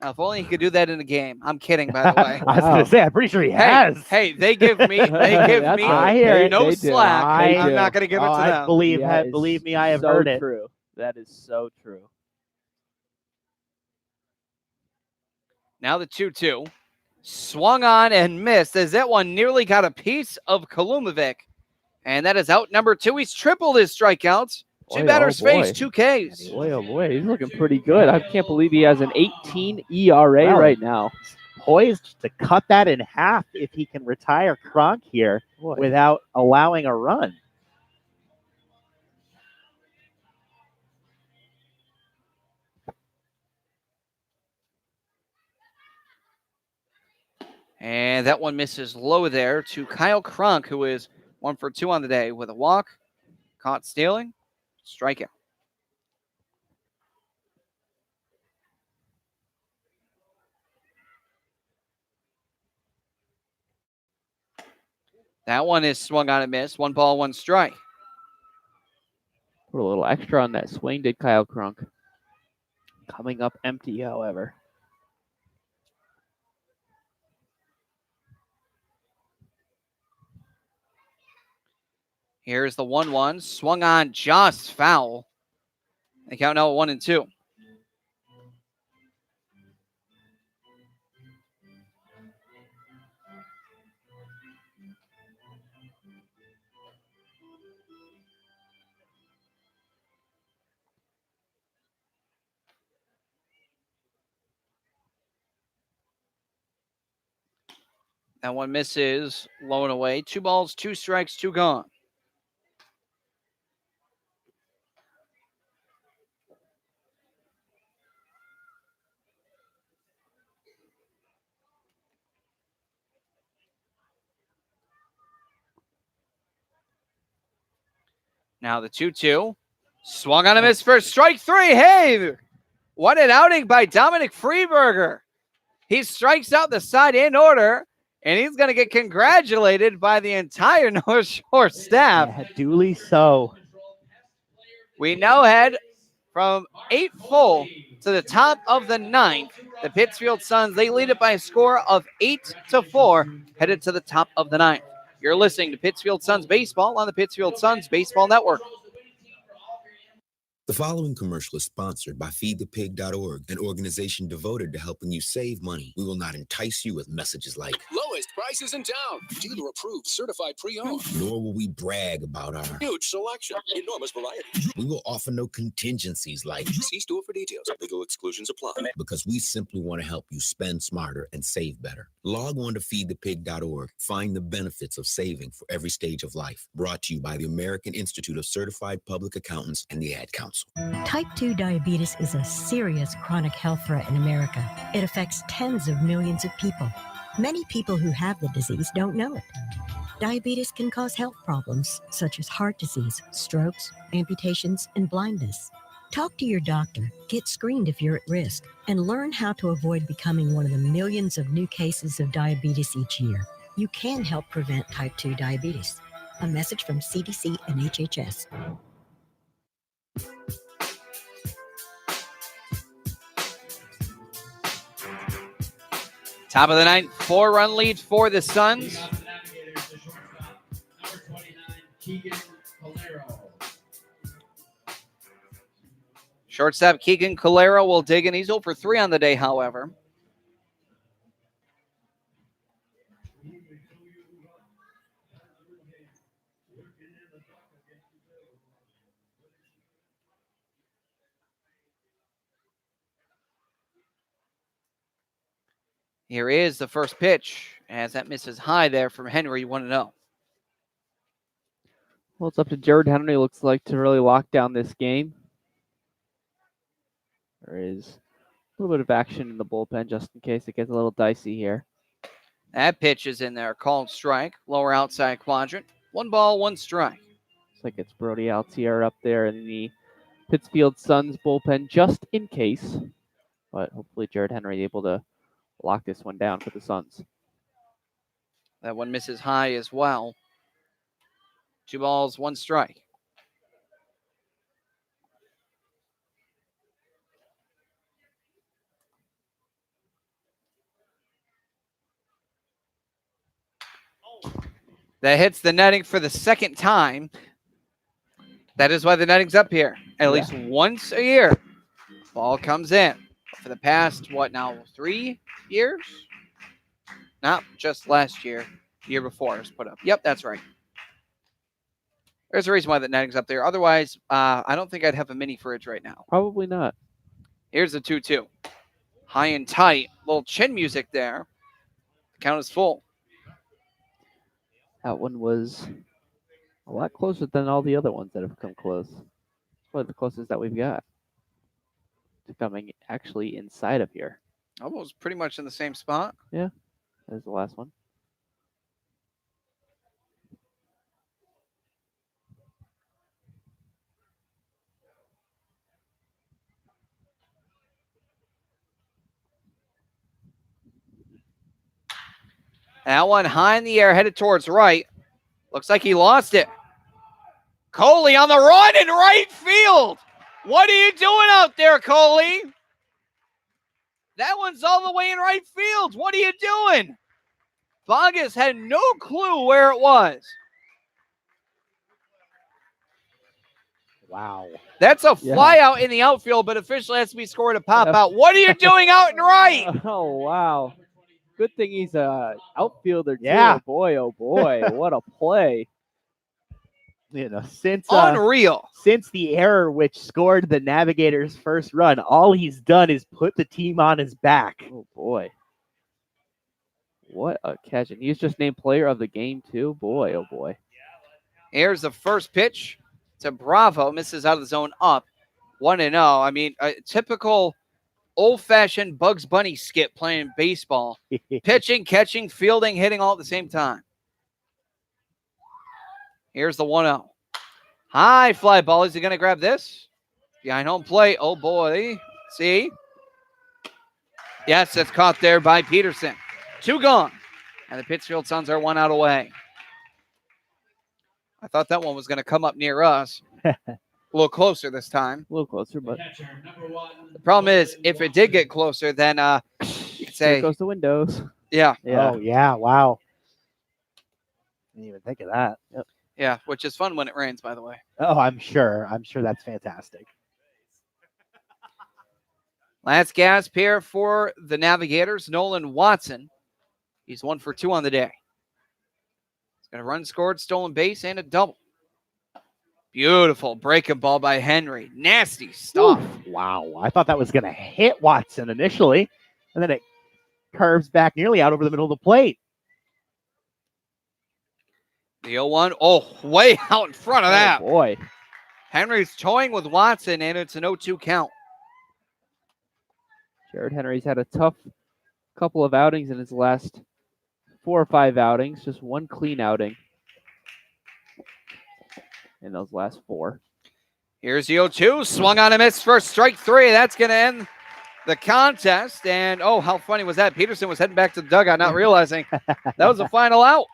Now, if only he could do that in a game. I'm kidding, by the way. I was going to say, I'm pretty sure he has. Hey, they give me I hear no it. slack. I'm do. not going to give it to them. Believe me, I have heard it. True. That is so true. Now the 2-2. Swung on and missed as that one nearly got a piece of Kolumovic. And that is out number 2. He's tripled his strikeouts. Two batters faced, 2 Ks. Boy, oh boy, he's looking pretty good. I can't believe he has an 18 ERA right now. Poised to cut that in half if he can retire Kronk here without allowing a run. And that one misses low there to Kyle Kronk, who is 1 for 2 on the day with a walk, caught stealing, strikeout. That one is swung on and missed. 1 ball, 1 strike. Put a little extra on that swing, did Kyle Kronk. Coming up empty, however. Here's the 1-1. Swung on, just foul. They count now at 1-2. That one misses, low and away. 2 balls, 2 strikes, 2 gone. Now the 2-2. Swung on a miss for strike 3. Hey, what an outing by Dominic Freeberger. He strikes out the side in order, and he's going to get congratulated by the entire North Shore staff. Yeah, duly so. We now head from 8 full to the top of the 9th. The Pittsfield Suns, they lead it by a score of 8-4, headed to the top of the 9th. You're listening to Pittsfield Suns Baseball on the Pittsfield Suns Baseball Network. The following commercial is sponsored by feedthepig.org, an organization devoted to helping you save money. We will not entice you with messages like lowest prices in town, dealer approved, certified pre-owned. Nor will we brag about our Huge selection, enormous variety. We will offer no contingencies like See store for details. Legal exclusions apply. because we simply want to help you spend smarter and save better. Log on to feedthepig.org. Find the benefits of saving for every stage of life. Brought to you by the American Institute of Certified Public Accountants and the Ad Council. Type 2 diabetes is a serious chronic health threat in America. It affects tens of millions of people. Many people who have the disease don't know it. Diabetes can cause health problems such as heart disease, strokes, amputations, and blindness. Talk to your doctor, get screened if you're at risk, and learn how to avoid becoming one of the millions of new cases of diabetes each year. You can help prevent type 2 diabetes. A message from CDC and HHS. Top of the ninth, 4-run lead for the Suns. Shortstop Keegan Calero will dig in. He's 0 for 3 on the day, however. Here is the first pitch, as that misses high there from Henry, 1-0. Well, it's up to Jared Henry, looks like, to really lock down this game. There is a little bit of action in the bullpen just in case it gets a little dicey here. That pitch is in there, called strike, lower outside quadrant. 1 ball, 1 strike. Looks like it's Brody Altier up there in the Pittsfield Suns bullpen just in case. But hopefully Jared Henry able to lock this one down for the Suns. That one misses high as well. 2 balls, 1 strike. That hits the netting for the second time. That is why the netting's up here. At least once a year, ball comes in. For the past, 3 years? Not just last year. The year before it was put up. Yep, that's right. There's a reason why the netting's up there. Otherwise, I don't think I'd have a mini fridge right now. Probably not. Here's the 2-2. High and tight. Little chin music there. The count is full. That one was a lot closer than all the other ones that have come close. It's probably the closest that we've got to coming actually inside of here. Almost pretty much in the same spot. Yeah, there's the last one. That one high in the air, headed towards right. Looks like he lost it. Coley on the run in right field. What are you doing out there, Coley? That one's all the way in right field. What are you doing? Bogus had no clue where it was. Wow. That's a fly out in the outfield, but officially has to be scored a pop out. What are you doing out in right? Oh, wow. Good thing he's a outfielder, too. Yeah. Oh, boy. What a play. Since unreal. Since the error which scored the Navigators' first run, all he's done is put the team on his back. Oh, boy. What a catch. And he's just named player of the game, too. Boy, oh, boy. Here's the first pitch to Bravo. Misses out of the zone up. 1-0. I mean, a typical old-fashioned Bugs Bunny skit playing baseball. Pitching, catching, fielding, hitting all at the same time. Here's the 1-0. High fly ball. Is he going to grab this? Behind home plate. Oh, boy. See? Yes, it's caught there by Peterson. 2 gone. And the Pittsfield Suns are 1 out away. I thought that one was going to come up near us. A little closer this time. A little closer, but the problem is, if it did get closer, then you could say there goes the windows. Yeah. Oh, yeah. Wow. Didn't even think of that. Yep. Yeah, which is fun when it rains, by the way. Oh, I'm sure. I'm sure that's fantastic. Last gas pair for the Navigators, Nolan Watson. He's 1 for 2 on the day. He's got a run scored, stolen base, and a double. Beautiful breaking ball by Henry. Nasty stuff. Ooh, wow. I thought that was going to hit Watson initially, and then it curves back nearly out over the middle of the plate. The 0-1. Oh, way out in front of that. Oh, boy. Henry's toying with Watson, and it's an 0-2 count. Jared Henry's had a tough couple of outings in his last 4 or 5 outings. Just one clean outing in those last 4. Here's the 0-2. Swung on a miss for strike 3. That's going to end the contest. And, oh, how funny was that? Peterson was heading back to the dugout, not realizing that was the final out.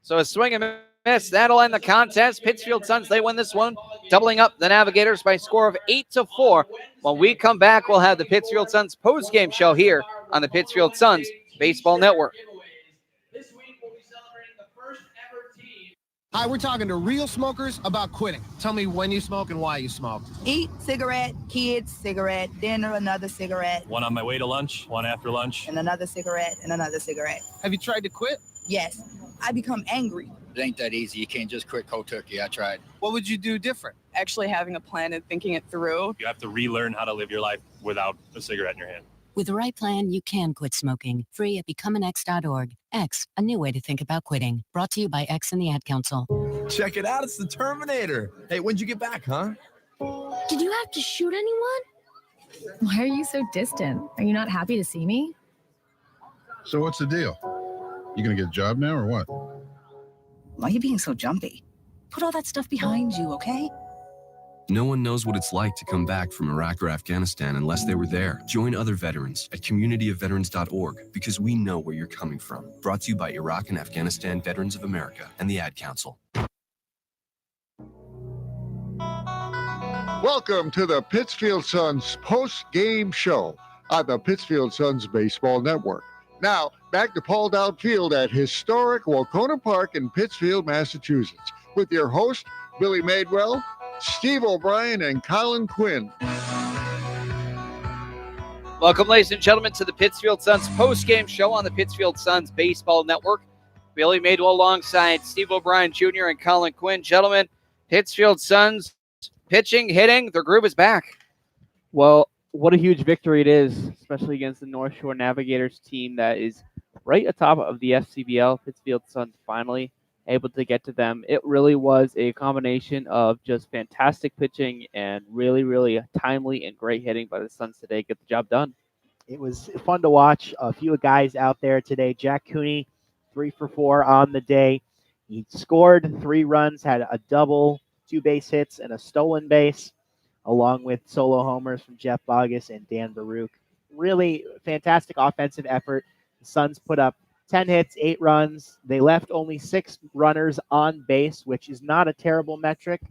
So a swing and miss. That'll end the contest. Pittsfield Suns, they win this one, doubling up the Navigators by a score of 8-4. When we come back, we'll have the Pittsfield Suns post-game show here on the Pittsfield Suns Baseball Network. Hi, we're talking to real smokers about quitting. Tell me when you smoke and why you smoke. Eat, cigarette, kids, cigarette, dinner, another cigarette. One on my way to lunch, one after lunch. And another cigarette, and another cigarette. Have you tried to quit? Yes. I become angry. It ain't that easy. You can't just quit cold turkey. I tried. What would you do different? Actually having a plan and thinking it through. You have to relearn how to live your life without a cigarette in your hand. With the right plan, you can quit smoking. Free at becomeanx.org. X, a new way to think about quitting. Brought to you by X and the Ad Council. Check it out. It's the Terminator. Hey, when'd you get back, huh? Did you have to shoot anyone? Why are you so distant? Are you not happy to see me? So what's the deal? You gonna get a job now or what? Why are you being so jumpy? Put all that stuff behind you, okay? No one knows what it's like to come back from Iraq or Afghanistan unless they were there. Join other veterans at communityofveterans.org because we know where you're coming from. Brought to you by Iraq and Afghanistan Veterans of America and the Ad Council. Welcome to the Pittsfield Suns post-game show on the Pittsfield Suns Baseball Network. Now, back to Paul Dowd Field at historic Wacona Park in Pittsfield, Massachusetts, with your host, Billy Madewell, Steve O'Brien, and Colin Quinn. Welcome, ladies and gentlemen, to the Pittsfield Suns post-game show on the Pittsfield Suns Baseball Network. Billy Madewell alongside Steve O'Brien Jr. and Colin Quinn. Gentlemen, Pittsfield Suns pitching, hitting, their groove is back. Well, what a huge victory it is, especially against the North Shore Navigators team that is right atop of the FCBL. Pittsfield Suns finally able to get to them. It really was a combination of just fantastic pitching and really, really timely and great hitting by the Suns today. Get the job done. It was fun to watch. A few guys out there today. Jack Cooney, 3 for 4 on the day. He scored 3 runs, had a double, 2 base hits, and a stolen base, along with solo homers from Jeff Bogus and Dan Baruch. Really fantastic offensive effort. The Suns put up 10 hits, 8 runs. They left only 6 runners on base, which is not a terrible metric.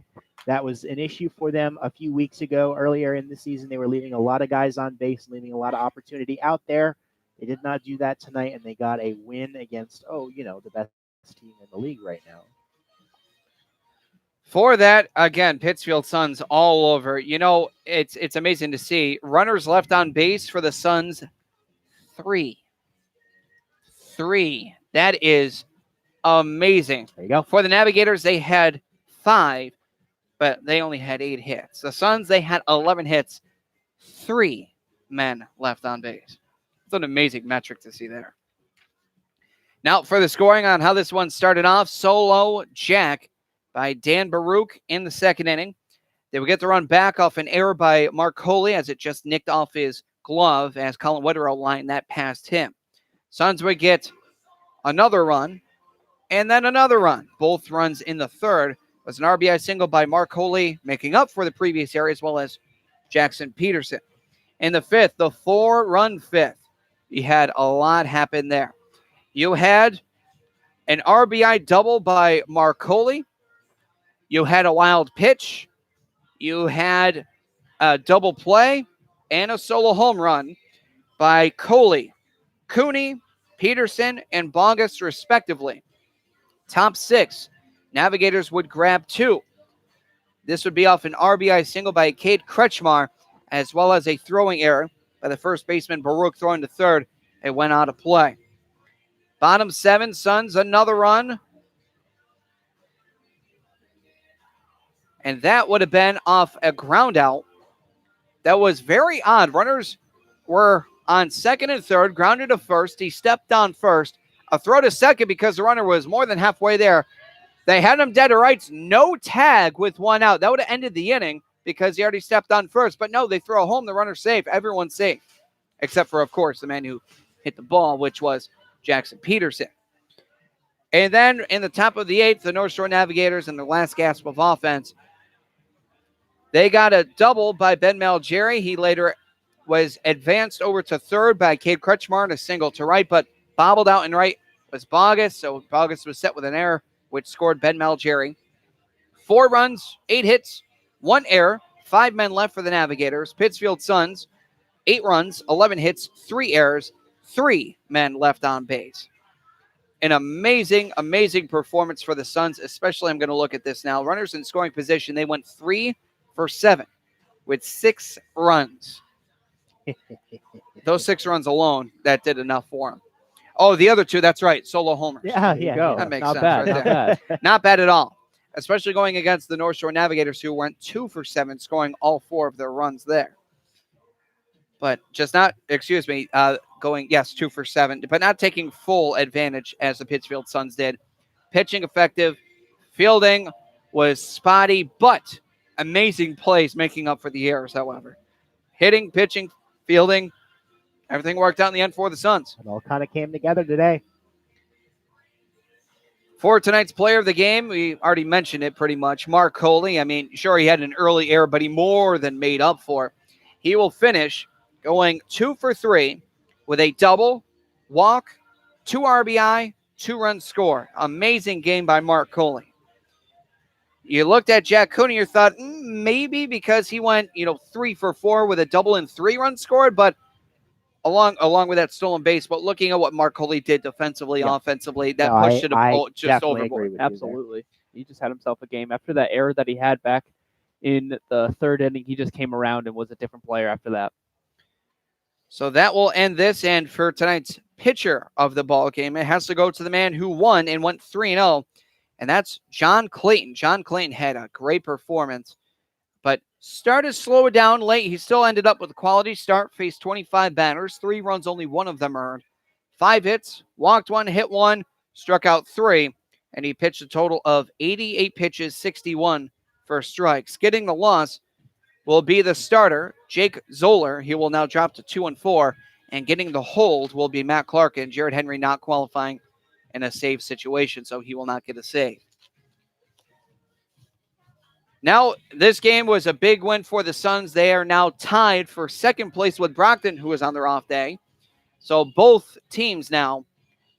That was an issue for them a few weeks ago. Earlier in the season, they were leaving a lot of guys on base, leaving a lot of opportunity out there. They did not do that tonight, and they got a win against, the best team in the league right now. For that, again, Pittsfield Suns all over. It's amazing to see. Runners left on base for the Suns, 3. 3. That is amazing. There you go. For the Navigators, they had 5, but they only had 8 hits. The Suns, they had 11 hits, 3 men left on base. It's an amazing metric to see there. Now for the scoring on how this one started off, solo jack by Dan Baruch in the second inning. They would get the run back off an error by Mark Coley as it just nicked off his glove as Colin Wetterell lined that past him. Suns would get another run and then another run. Both runs in the third was an RBI single by Mark Coley, making up for the previous error, as well as Jackson Peterson. In the fifth, the 4-run fifth, you had a lot happen there. You had an RBI double by Mark Coley. You had a wild pitch. You had a double play and a solo home run by Coley, Cooney, Peterson, and Bogus, respectively. Top 6, Navigators would grab 2. This would be off an RBI single by Cade Kretschmar, as well as a throwing error by the first baseman Baruch throwing to third. It went out of play. Bottom 7, Suns, another run. And that would have been off a ground out. That was very odd. Runners were on second and third, grounded to first. He stepped on first. A throw to second because the runner was more than halfway there. They had him dead to rights. No tag with 1 out. That would have ended the inning because he already stepped on first. But no, they throw home. The runner's safe. Everyone's safe. Except for, of course, the man who hit the ball, which was Jackson Peterson. And then in the top of the 8th, the North Shore Navigators in the last gasp of offense, they got a double by Ben Malgeri. He later was advanced over to third by Cade Kretschmar and a single to right, but bobbled out in right was Bogus, so Bogus was set with an error, which scored Ben Malgeri. 4 runs, 8 hits, 1 error, 5 men left for the Navigators. Pittsfield Suns, 8 runs, 11 hits, 3 errors, 3 men left on base. An amazing, amazing performance for the Suns, especially I'm going to look at this now. Runners in scoring position, they went 3 for 7 with 6 runs. Those 6 runs alone, that did enough for them. Oh, the other 2, that's right, solo homers. Yeah, That makes not sense bad, right not there. bad. Not bad at all, especially going against the North Shore Navigators, who went 2 for 7, scoring all 4 of their runs there. But just not, going, 2 for 7, but not taking full advantage as the Pittsfield Suns did. Pitching effective, fielding was spotty, but amazing plays making up for the errors, however. Hitting, pitching, fielding, everything worked out in the end for the Suns. It all kind of came together today. For tonight's player of the game, we already mentioned it pretty much. Mark Coley, I mean, sure, he had an early error, but he more than made up for it. He will finish going 2 for 3 with a double, walk, 2 RBI, 2 runs scored. Amazing game by Mark Coley. You looked at Jack Cooney, you thought maybe because he went 3 for 4 with a double and 3 runs scored, but along with that stolen base. But looking at what Mark Coley did defensively, offensively, that pushed it just overboard. Absolutely. He just had himself a game. After that error that he had back in the 3rd inning, he just came around and was a different player after that. So that will end this. And for tonight's pitcher of the ball game, it has to go to the man who won and went 3-0, and that's John Clayton. John Clayton had a great performance, but started to slow it down late. He still ended up with a quality start, faced 25 batters, 3 runs, only 1 of them earned, 5 hits, walked 1, hit 1, struck out 3, and he pitched a total of 88 pitches, 61 for strikes. Getting the loss will be the starter, Jake Zoller. He will now drop to 2-4, and getting the hold will be Matt Clark, and Jared Henry not qualifying in a save situation, so he will not get a save. Now, this game was a big win for the Suns. They are now tied for 2nd place with Brockton, who is on their off day. So both teams now,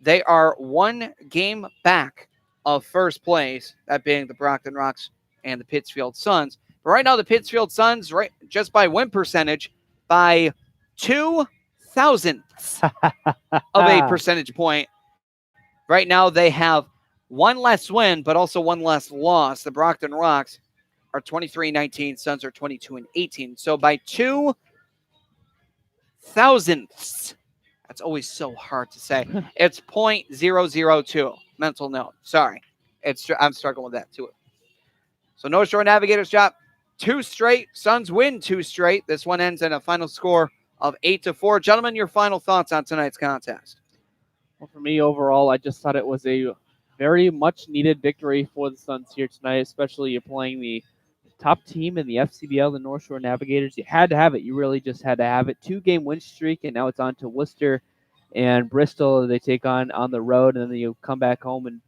they are 1 game back of 1st place, that being the Brockton Rocks and the Pittsfield Suns. But right now, the Pittsfield Suns, right, just by win percentage, by 2 thousandths of a percentage point. Right now, they have 1 less win, but also 1 less loss. The Brockton Rocks are 23-19. Suns are 22-18. So by 2 thousandths, that's always so hard to say. It's 0.002. Mental note. Sorry. I'm struggling with that too. So North Shore Navigators drop 2 straight. Suns win 2 straight. This one ends in a final score of 8-4. Gentlemen, your final thoughts on tonight's contest? Well, for me, overall, I just thought it was a very much needed victory for the Suns here tonight, especially you're playing the top team in the FCBL, the North Shore Navigators. You had to have it. You really just had to have it. 2-game win streak, and now it's on to Worcester and Bristol. They take on the road, and then you come back home and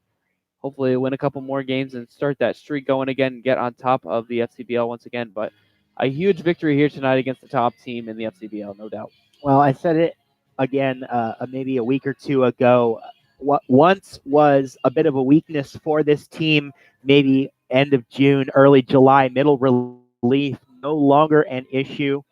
hopefully win a couple more games and start that streak going again and get on top of the FCBL once again. But a huge victory here tonight against the top team in the FCBL, no doubt. Well, I said it again maybe a week or 2 ago. What once was a bit of a weakness for this team, maybe end of June, early July, middle relief, no longer an issue.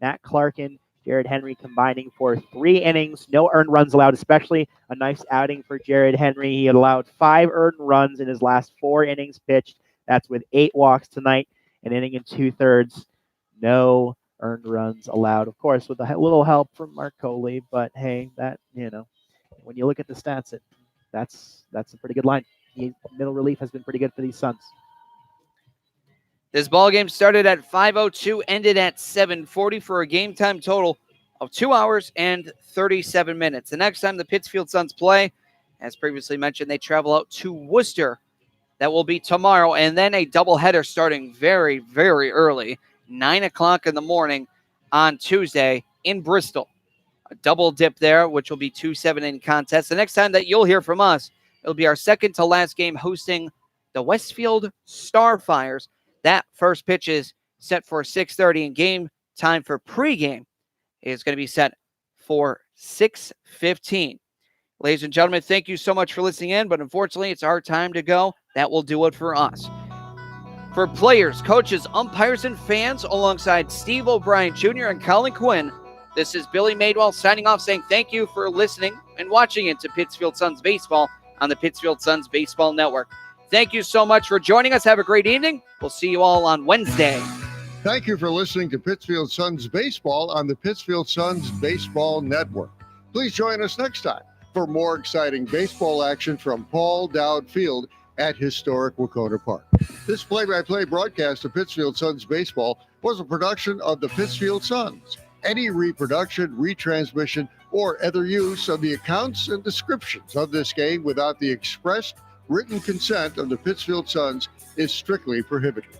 Matt Clarkin, Jared Henry combining for 3 innings, no earned runs allowed, especially a nice outing for Jared Henry. He had allowed 5 earned runs in his last 4 innings pitched. That's with 8 walks tonight, an inning and 2/3. No earned runs allowed, of course, with a little help from Mark Coley. But hey, that, when you look at the stats, that's a pretty good line. Middle relief has been pretty good for these Suns. This ball game started at 5:02, ended at 7:40 for a game time total of 2 hours and 37 minutes. The next time the Pittsfield Suns play, as previously mentioned, they travel out to Worcester. That will be tomorrow, and then a doubleheader starting very, very early, 9 o'clock in the morning on Tuesday in Bristol. A double dip there, which will be 2 7-inning contests. The next time that you'll hear from us, it'll be our second to last game hosting the Westfield Starfires. That first pitch is set for 6:30, and game time for pregame is going to be set for 6:15. Ladies and gentlemen, thank you so much for listening in, but unfortunately, it's our time to go. That will do it for us. For players, coaches, umpires, and fans, alongside Steve O'Brien Jr. and Colin Quinn, this is Billy Madewell signing off, saying thank you for listening and watching into Pittsfield Suns Baseball on the Pittsfield Suns Baseball Network. Thank you so much for joining us. Have a great evening. We'll see you all on Wednesday. Thank you for listening to Pittsfield Suns Baseball on the Pittsfield Suns Baseball Network. Please join us next time for more exciting baseball action from Paul Dowd Field at historic Wacona Park. This play-by-play broadcast of Pittsfield Suns Baseball was a production of the Pittsfield Suns. Any reproduction, retransmission, or other use of the accounts and descriptions of this game without the expressed written consent of the Pittsfield Suns is strictly prohibited.